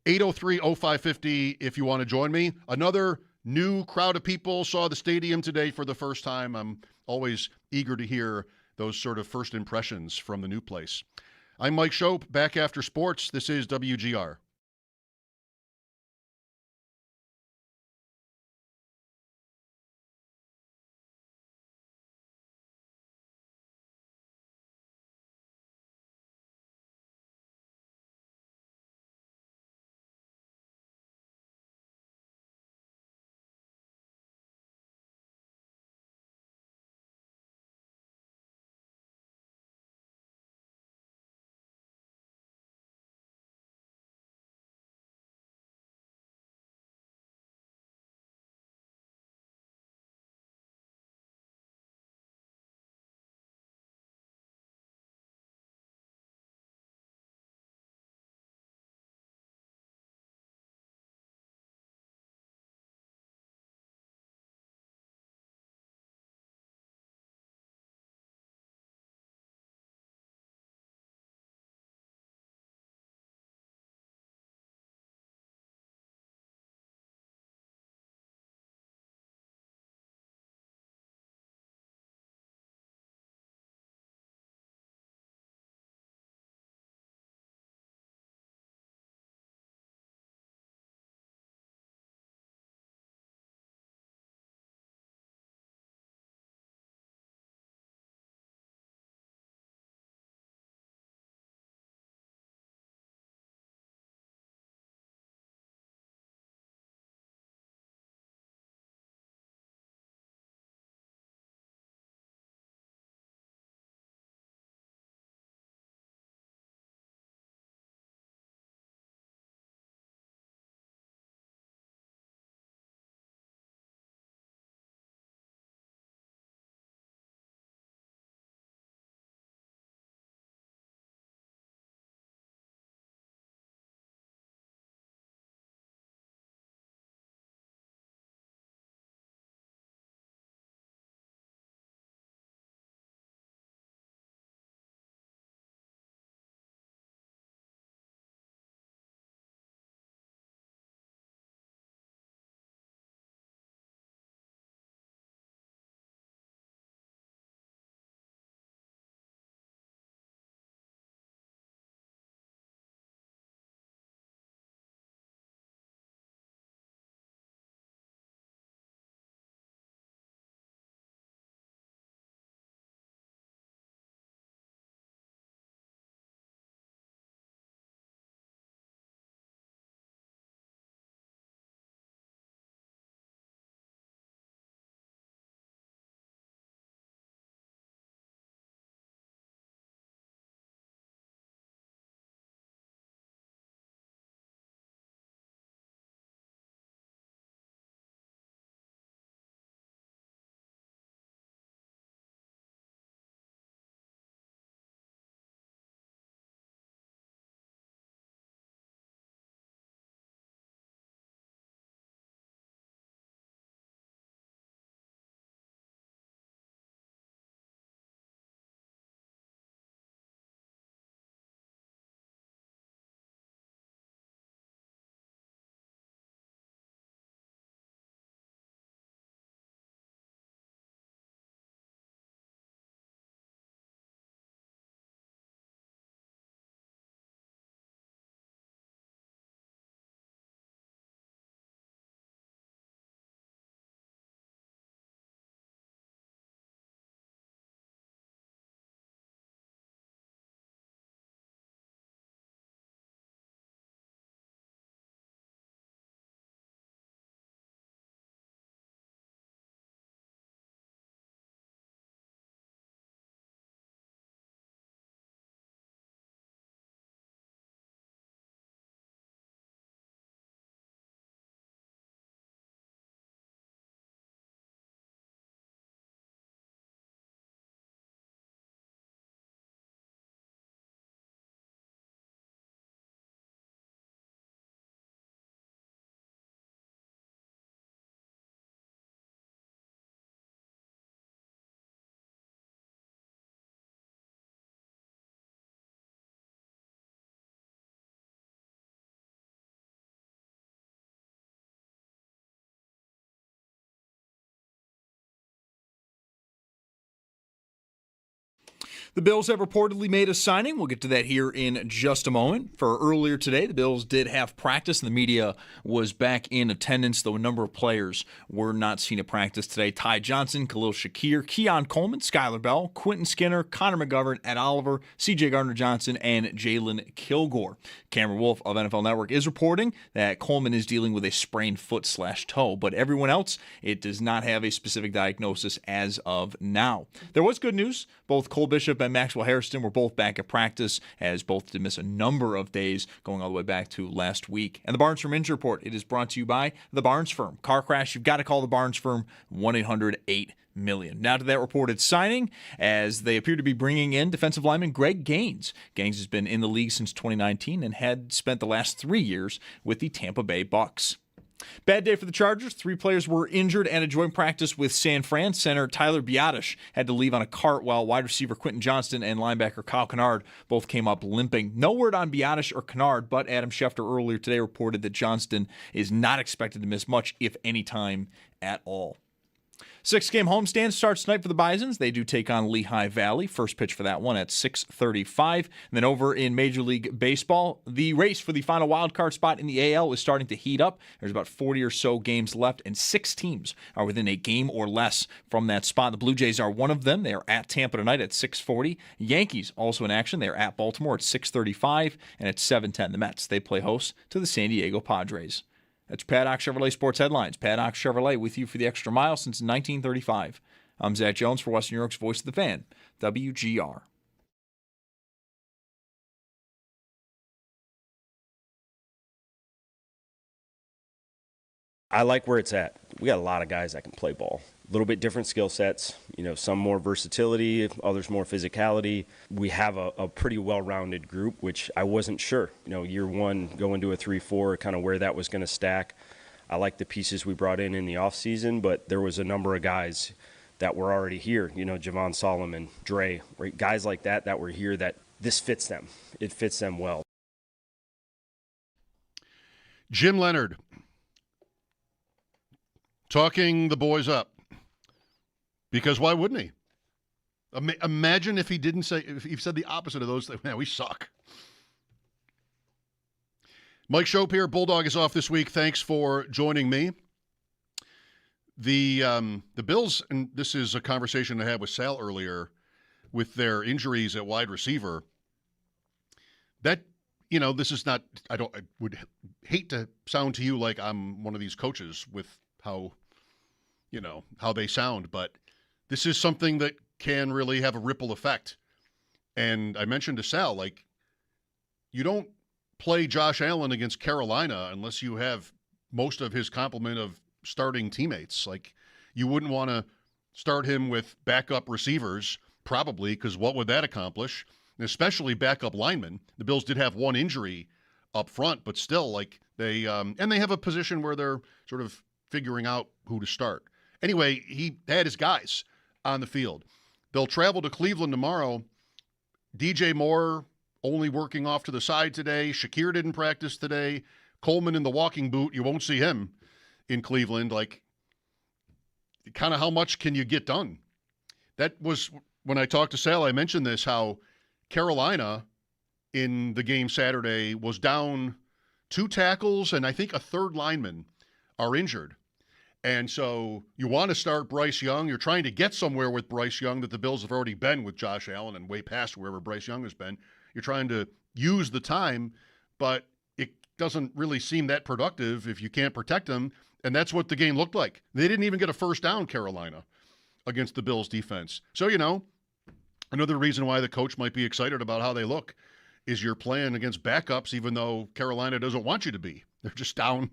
803-0550 if you want to join me. Another new crowd of people saw the stadium today for the first time. I'm always eager to hear those sort of first impressions from the new place. I'm Mike Schopp, back after sports. This is WGR. The Bills have reportedly made a signing. We'll get to that here in just a moment. For earlier today, the Bills did have practice, and the media was back in attendance, though a number of players were not seen at practice today. Ty Johnson, Khalil Shakir, Keon Coleman, Skylar Bell, Quentin Skinner, Connor McGovern, Ed Oliver, C.J. Gardner-Johnson, and Jalen Kilgore. Cameron Wolf of NFL Network is reporting that Coleman is dealing with a sprained foot/toe, but everyone else, it does not have a specific diagnosis as of now. There was good news. Both Cole Bishop and Maxwell Hairston were both back at practice, as both did miss a number of days going all the way back to last week. And the Barnes Firm Injury Report, it is brought to you by the Barnes Firm. Car crash, you've got to call the Barnes Firm, 1-800-8-million. Now to that reported signing, as they appear to be bringing in defensive lineman Greg Gaines. Gaines has been in the league since 2019 and had spent the last 3 years with the Tampa Bay Bucks. Bad day for the Chargers. 3 players were injured at a joint practice with San Fran. Center Tyler Biadasz had to leave on a cart, while wide receiver Quentin Johnston and linebacker Kyle Kennard both came up limping. No word on Biadasz or Kennard, but Adam Schefter earlier today reported that Johnston is not expected to miss much, if any time at all. 6-game homestand starts tonight for the Bisons. They do take on Lehigh Valley. First pitch for that one at 6:35. And then over in Major League Baseball, the race for the final wild card spot in the AL is starting to heat up. There's about 40 or so games left, and 6 teams are within a game or less from that spot. The Blue Jays are one of them. They are at Tampa tonight at 6:40. Yankees also in action. They are at Baltimore at 6:35, and at 7:10. The Mets, they play host to the San Diego Padres. That's Paddock Chevrolet Sports Headlines. Paddock Chevrolet with you for the extra mile since 1935. I'm Zach Jones for Western New York's Voice of the Fan, WGR. I like where it's at. We got a lot of guys that can play ball. A little bit different skill sets, some more versatility, others more physicality. We have a pretty well-rounded group, which I wasn't sure. Year one, going to a 3-4, kind of where that was going to stack. I like the pieces we brought in the offseason, but there was a number of guys that were already here. Javon Solomon, Dre, right? Guys like that were here that this fits them. It fits them well. Jim Leonard talking the boys up. Because why wouldn't he? Imagine if he didn't say, if he said the opposite of those things. Man, we suck. Mike Schopp here. Bulldog is off this week. Thanks for joining me. The Bills, and this is a conversation I had with Sal earlier, with their injuries at wide receiver. That, this is not, I would hate to sound to you like I'm one of these coaches with how they sound, but this is something that can really have a ripple effect. And I mentioned to Sal, you don't play Josh Allen against Carolina unless you have most of his complement of starting teammates. You wouldn't want to start him with backup receivers, probably, because what would that accomplish? And especially backup linemen. The Bills did have one injury up front, but still, they have a position where they're sort of figuring out who to start. Anyway, he had his guys on the field. They'll travel to Cleveland tomorrow. DJ Moore only working off to the side today. Shakir didn't practice today. Coleman in the walking boot. You won't see him in Cleveland. Kind of how much can you get done? That was, when I talked to Sal, I mentioned this, how Carolina in the game Saturday was down 2 tackles, and I think a third lineman are injured. And so you want to start Bryce Young. You're trying to get somewhere with Bryce Young that the Bills have already been with Josh Allen and way past wherever Bryce Young has been. You're trying to use the time, but it doesn't really seem that productive if you can't protect them. And that's what the game looked like. They didn't even get a first down, Carolina, against the Bills defense. So, another reason why the coach might be excited about how they look is you're playing against backups, even though Carolina doesn't want you to be. They're just down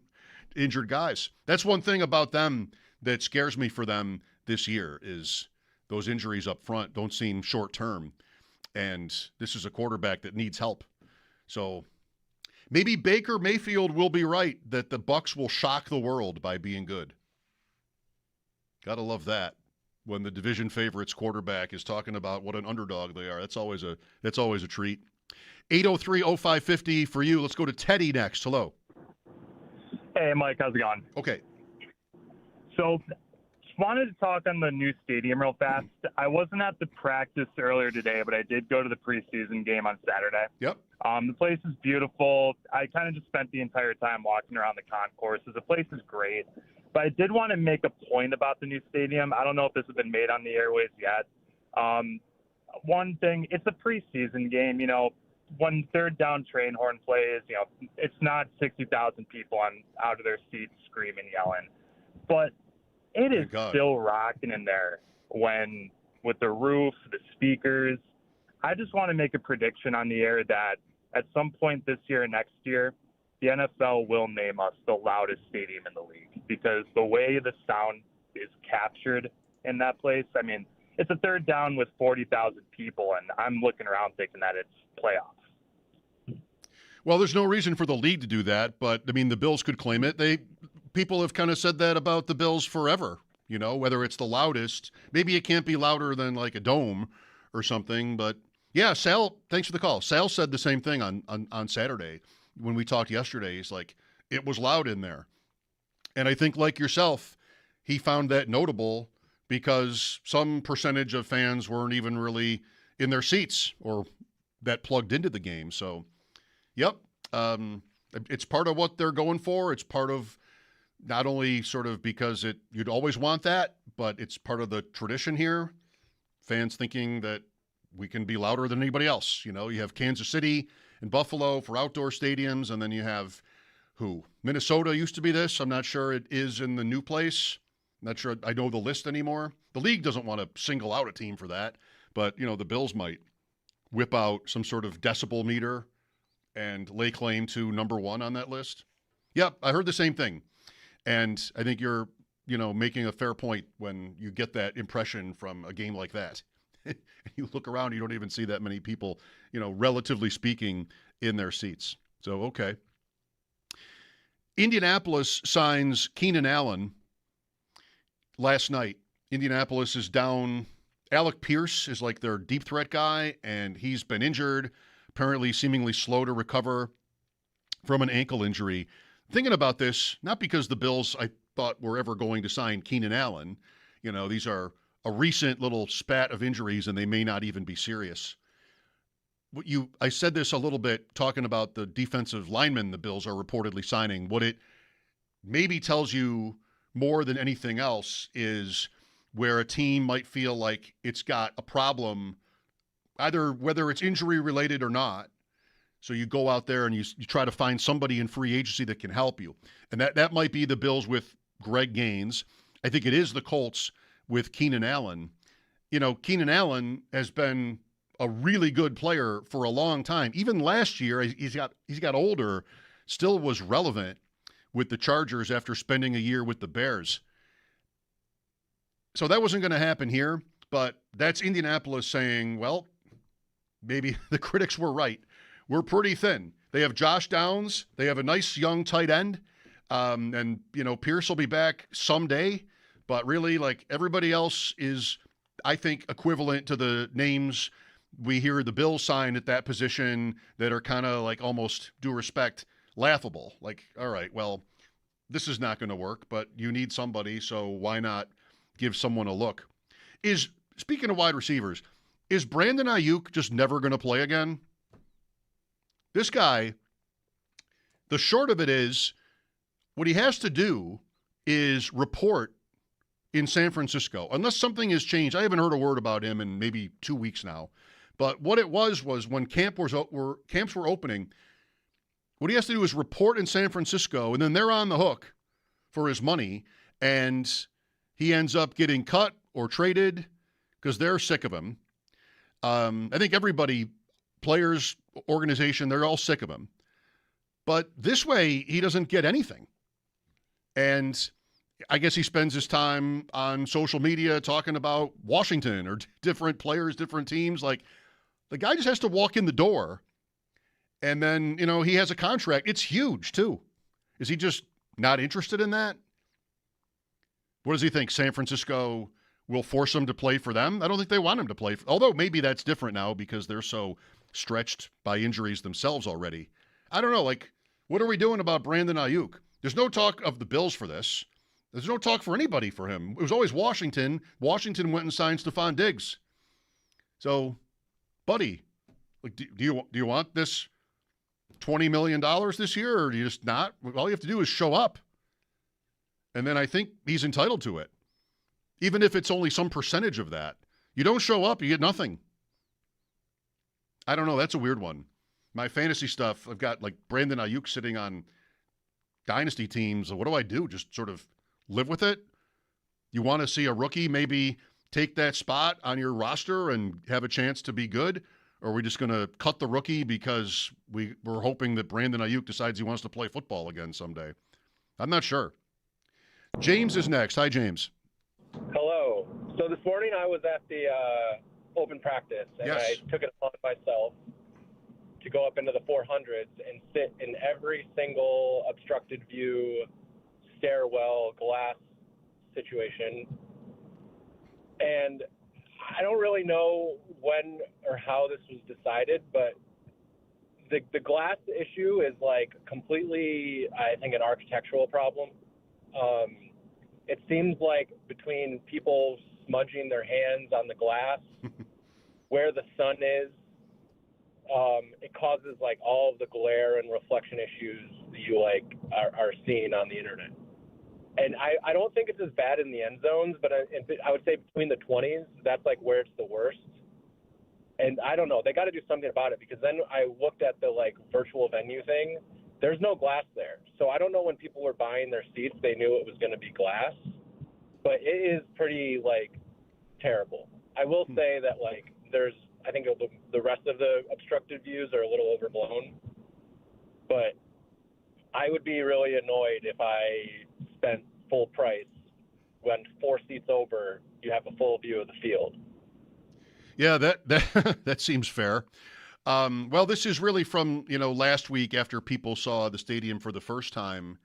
injured guys. That's one thing about them that scares me for them this year, is those injuries up front don't seem short term. And this is a quarterback that needs help. So maybe Baker Mayfield will be right that the Bucs will shock the world by being good. Gotta love that. When the division favorites quarterback is talking about what an underdog they are. That's always a treat. 803-0550 for you. Let's go to Teddy next. Hello. Hey, Mike, how's it going? Okay. So, wanted to talk on the new stadium real fast. I wasn't at the practice earlier today, but I did go to the preseason game on Saturday. Yep. The place is beautiful. I kind of just spent the entire time walking around the concourses. The place is great. But I did want to make a point about the new stadium. I don't know if this has been made on the airways yet. One thing, it's a preseason game. You know, when third down train horn plays, you know, it's not 60,000 people out of their seats screaming, yelling. But it is still rocking in there with the roof, the speakers. I just want to make a prediction on the air that at some point this year or next year, the NFL will name us the loudest stadium in the league because the way the sound is captured in that place, I mean, it's a third down with 40,000 people, and I'm looking around thinking that it's playoffs. Well, there's no reason for the league to do that, but, I mean, the Bills could claim it. People have kind of said that about the Bills forever, you know, whether it's the loudest. Maybe it can't be louder than like a dome or something, but yeah, Sal, thanks for the call. Sal said the same thing on Saturday when we talked yesterday. He's like, it was loud in there. And I think like yourself, he found that notable because some percentage of fans weren't even really in their seats or that plugged into the game. So, yep, it's part of what they're going for. It's part of not only sort of because you'd always want that, but it's part of the tradition here. Fans thinking that we can be louder than anybody else. You know, you have Kansas City and Buffalo for outdoor stadiums, and then you have Minnesota used to be this. I'm not sure it is in the new place. I'm not sure I know the list anymore. The league doesn't want to single out a team for that, but, you know, the Bills might whip out some sort of decibel meter and lay claim to number one on that list. Yep, I heard the same thing. And I think you're, you know, making a fair point when you get that impression from a game like that. You look around, you don't even see that many people, you know, relatively speaking, in their seats. So, okay. Indianapolis signs Keenan Allen last night. Indianapolis is down. Alec Pierce is like their deep threat guy, and he's been injured, apparently seemingly slow to recover from an ankle injury. Thinking about this, not because the Bills, I thought, were ever going to sign Keenan Allen. You know, these are a recent little spat of injuries, and they may not even be serious. I said this a little bit talking about the defensive linemen the Bills are reportedly signing. What it maybe tells you more than anything else is where a team might feel like it's got a problem, either whether it's injury related or not. So you go out there and you try to find somebody in free agency that can help you. And that might be the Bills with Greg Gaines. I think it is the Colts with Keenan Allen. You know, Keenan Allen has been a really good player for a long time. Even last year, he's got older, still was relevant with the Chargers after spending a year with the Bears. So that wasn't going to happen here, but that's Indianapolis saying, well, maybe the critics were right. We're pretty thin. They have Josh Downs. They have a nice young tight end. And, you know, Pierce will be back someday. But really, like, everybody else is, I think, equivalent to the names we hear the Bills sign at that position that are kind of like almost, due respect, laughable. Like, all right, well, this is not going to work, but you need somebody, so why not give someone a look? Speaking of wide receivers, is Brandon Ayuk just never going to play again? This guy, the short of it is, what he has to do is report in San Francisco, unless something has changed. I haven't heard a word about him in maybe 2 weeks now. But what it was when camps were opening, what he has to do is report in San Francisco, and then they're on the hook for his money, and he ends up getting cut or traded because they're sick of him. I think everybody, players, organization, they're all sick of him. But this way, he doesn't get anything. And I guess he spends his time on social media talking about Washington or different players, different teams. Like, the guy just has to walk in the door, and then, you know, he has a contract. It's huge, too. Is he just not interested in that? What does he think? San Francisco will force him to play for them? I don't think they want him to play. Although maybe that's different now because they're so stretched by injuries themselves already. I don't know. Like, what are we doing about Brandon Ayuk? There's no talk of the Bills for this. There's no talk for anybody for him. It was always Washington. Washington went and signed Stephon Diggs. So, buddy, like, do you want this $20 million this year, or do you just not? All you have to do is show up. And then I think he's entitled to it. Even if it's only some percentage of that. You don't show up, you get nothing. I don't know. That's a weird one. My fantasy stuff, I've got like Brandon Ayuk sitting on dynasty teams. What do I do? Just sort of live with it? You want to see a rookie maybe take that spot on your roster and have a chance to be good? Or are we just going to cut the rookie because we're hoping that Brandon Ayuk decides he wants to play football again someday? I'm not sure. James is next. Hi, James. Hello. So this morning I was at the open practice, and Yes. I took it upon myself to go up into the 400s and sit in every single obstructed view, stairwell, glass situation. And I don't really know when or how this was decided, but the glass issue is like completely, I think, an architectural problem. It seems like between people smudging their hands on the glass, where the sun is, it causes like all of the glare and reflection issues that you like are seeing on the internet. And I don't think it's as bad in the end zones, but I would say between the 20s, that's like where it's the worst. And I don't know, they got to do something about it, because then I looked at the like virtual venue thing. There's no glass there. So I don't know when people were buying their seats, they knew it was going to be glass, but it is pretty like terrible. I will say that like I think the rest of the obstructed views are a little overblown, but I would be really annoyed if I spent full price when 4 seats over, you have a full view of the field. Yeah, that seems fair. Well, this is really from, last week after people saw the stadium for the first time.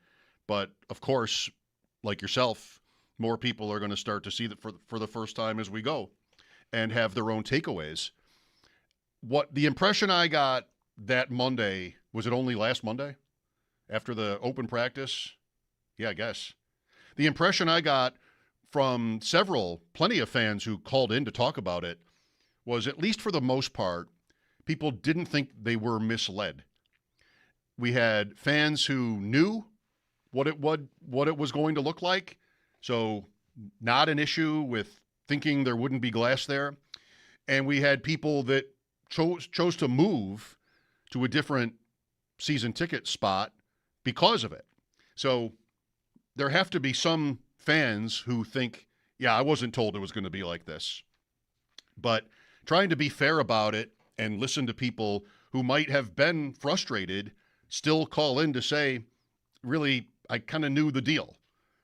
But, of course, like yourself, more people are going to start to see it for the first time as we go and have their own takeaways. What the impression I got that Monday, was it only last Monday after the open practice? Yeah, I guess. The impression I got from plenty of fans who called in to talk about it was, at least for the most part, people didn't think they were misled. We had fans who knew what it was going to look like, so not an issue with thinking there wouldn't be glass there. And we had people that chose to move to a different season ticket spot because of it. So there have to be some fans who think, yeah, I wasn't told it was going to be like this. But trying to be fair about it and listen to people who might have been frustrated still call in to say, really, I kind of knew the deal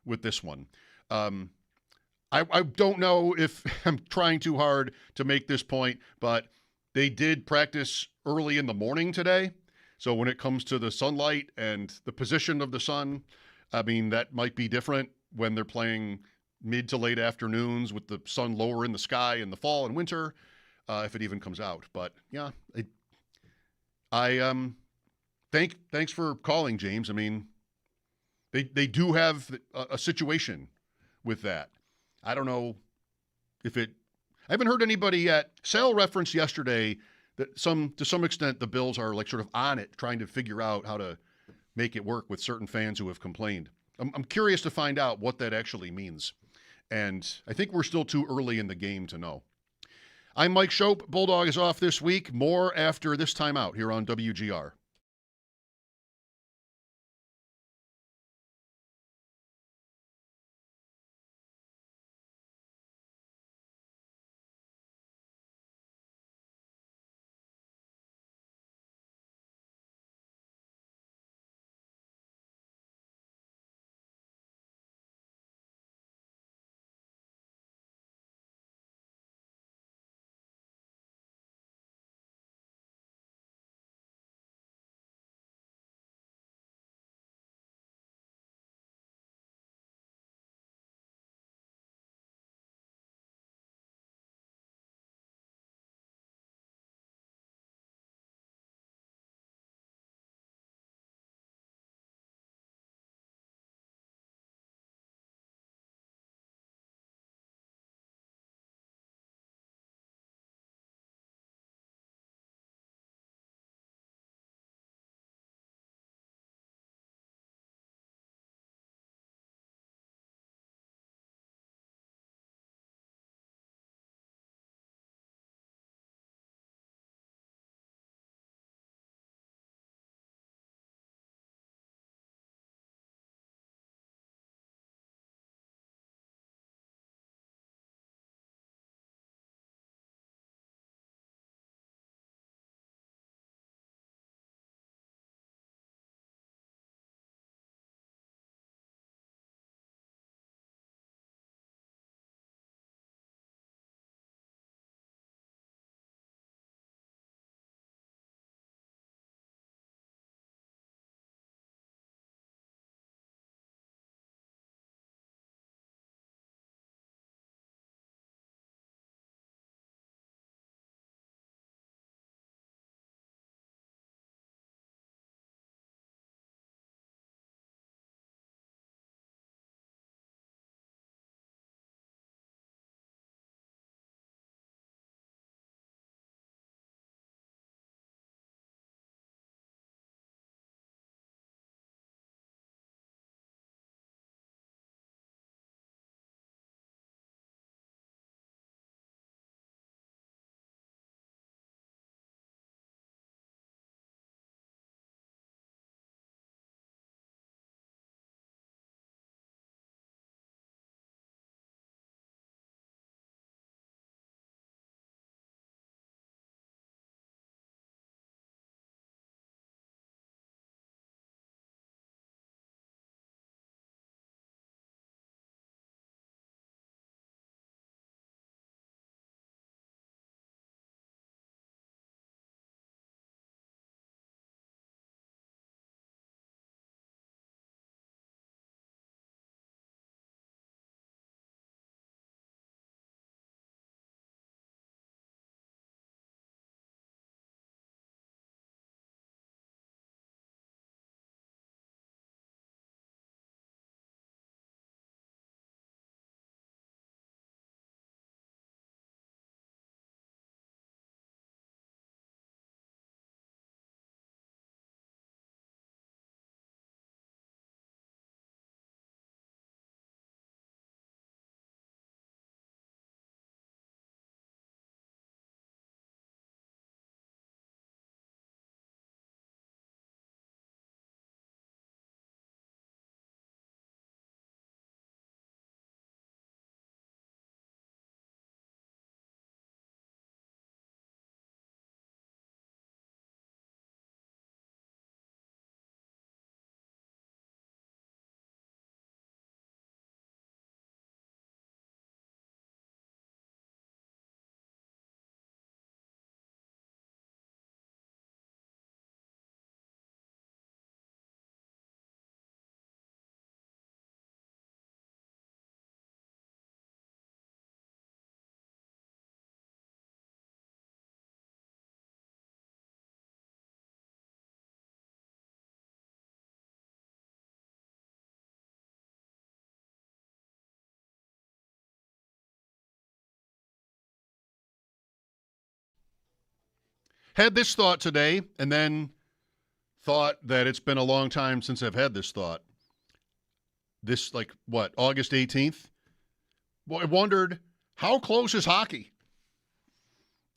with this one. I don't know if I'm trying too hard to make this point, but they did practice early in the morning today. So when it comes to the sunlight and the position of the sun, I mean, that might be different when they're playing mid to late afternoons with the sun lower in the sky in the fall and winter, if it even comes out. But yeah, thanks for calling, James. I mean, they do have a situation with that. I don't know if I haven't heard anybody yet. Sal referenced yesterday that to some extent the Bills are like sort of on it, trying to figure out how to make it work with certain fans who have complained. I'm curious to find out what that actually means. And I think we're still too early in the game to know. I'm Mike Schopp. Bulldog is off this week. More after this timeout here on WGR. had this thought today and then thought that it's been a long time since I've had this thought. This, August 18th? Well, I wondered, how close is hockey?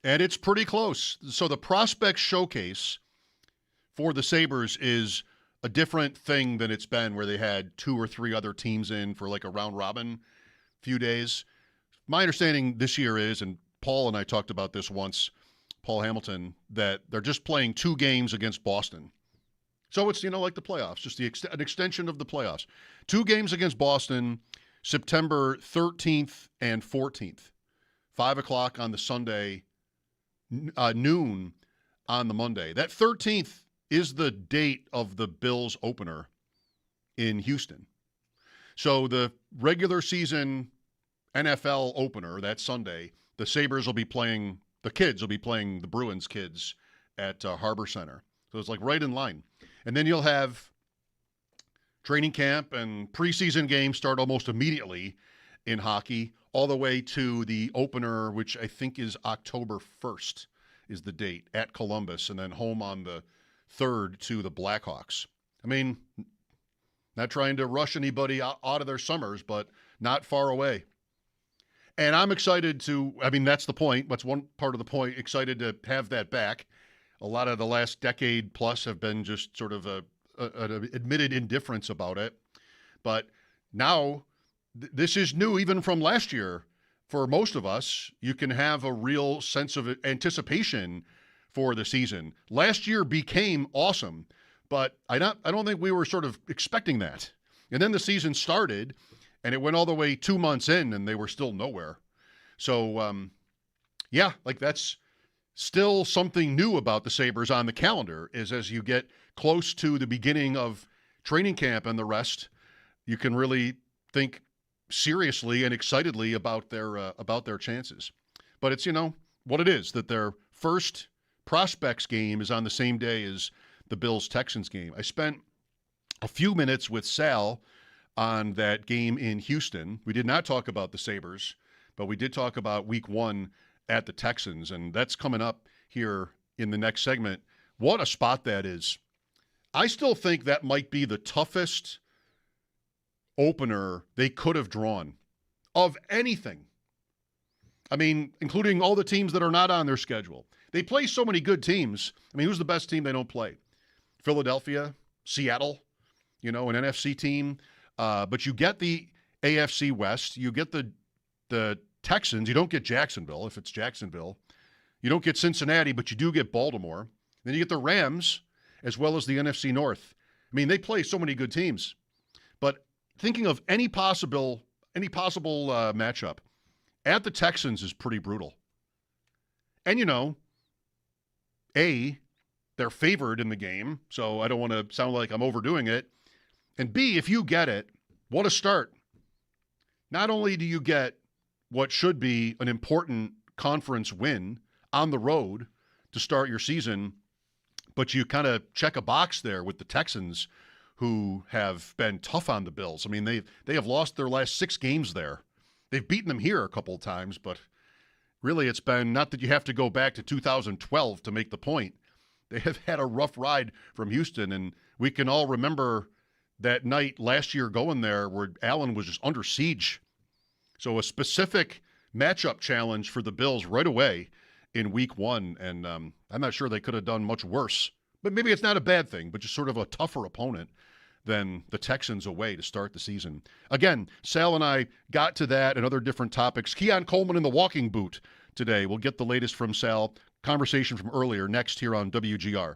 And it's pretty close. So the prospect showcase for the Sabres is a different thing than it's been where they had 2 or 3 other teams in for like a round robin few days. My understanding this year is, and Paul and I talked about this once, Paul Hamilton, that they're just playing 2 games against Boston. So it's, like the playoffs, just an extension of the playoffs. 2 games against Boston, September 13th and 14th. 5 o'clock on the Sunday, noon on the Monday. That 13th is the date of the Bills opener in Houston. So the regular season NFL opener, that Sunday, the Sabres will be playing, the kids will be playing the Bruins kids at Harbor Center. So it's like right in line. And then you'll have training camp and preseason games start almost immediately in hockey, all the way to the opener, which I think is October 1st is the date, at Columbus, and then home on the 3rd to the Blackhawks. I mean, not trying to rush anybody out of their summers, but not far away. And I'm excited that's the point. That's one part of the point. Excited to have that back. A lot of the last decade plus have been just sort of an admitted indifference about it. But now this is new even from last year. For most of us, you can have a real sense of anticipation for the season. Last year became awesome, but I don't think we were sort of expecting that. And then the season started, and it went all the way 2 months in, and they were still nowhere. So, that's still something new about the Sabres on the calendar, is as you get close to the beginning of training camp and the rest, you can really think seriously and excitedly about their chances. But it's, what it is, that their first prospects game is on the same day as the Bills-Texans game. I spent a few minutes with Sal on that game in Houston. We did not talk about the Sabres, but we did talk about week 1 at the Texans, and that's coming up here in the next segment. What a spot that is. I still think that might be the toughest opener they could have drawn of anything. I mean, including all the teams that are not on their schedule. They play so many good teams. I mean, who's the best team they don't play? Philadelphia, Seattle, an NFC team. But you get the AFC West. You get the Texans. You don't get Jacksonville, if it's Jacksonville. You don't get Cincinnati, but you do get Baltimore. Then you get the Rams, as well as the NFC North. I mean, they play so many good teams. But thinking of any possible matchup, at the Texans is pretty brutal. And, they're favored in the game, so I don't want to sound like I'm overdoing it. And B, if you get it, what a start. Not only do you get what should be an important conference win on the road to start your season, but you kind of check a box there with the Texans, who have been tough on the Bills. I mean, they have lost their last 6 games there. They've beaten them here a couple of times, but really it's been, not that you have to go back to 2012 to make the point. They have had a rough ride from Houston, and we can all remember that night last year going there where Allen was just under siege. So a specific matchup challenge for the Bills right away in week 1, and I'm not sure they could have done much worse. But maybe it's not a bad thing, but just sort of a tougher opponent than the Texans away to start the season. Again, Sal and I got to that and other different topics. Keon Coleman in the walking boot today. We'll get the latest from Sal. Conversation from earlier next here on WGR.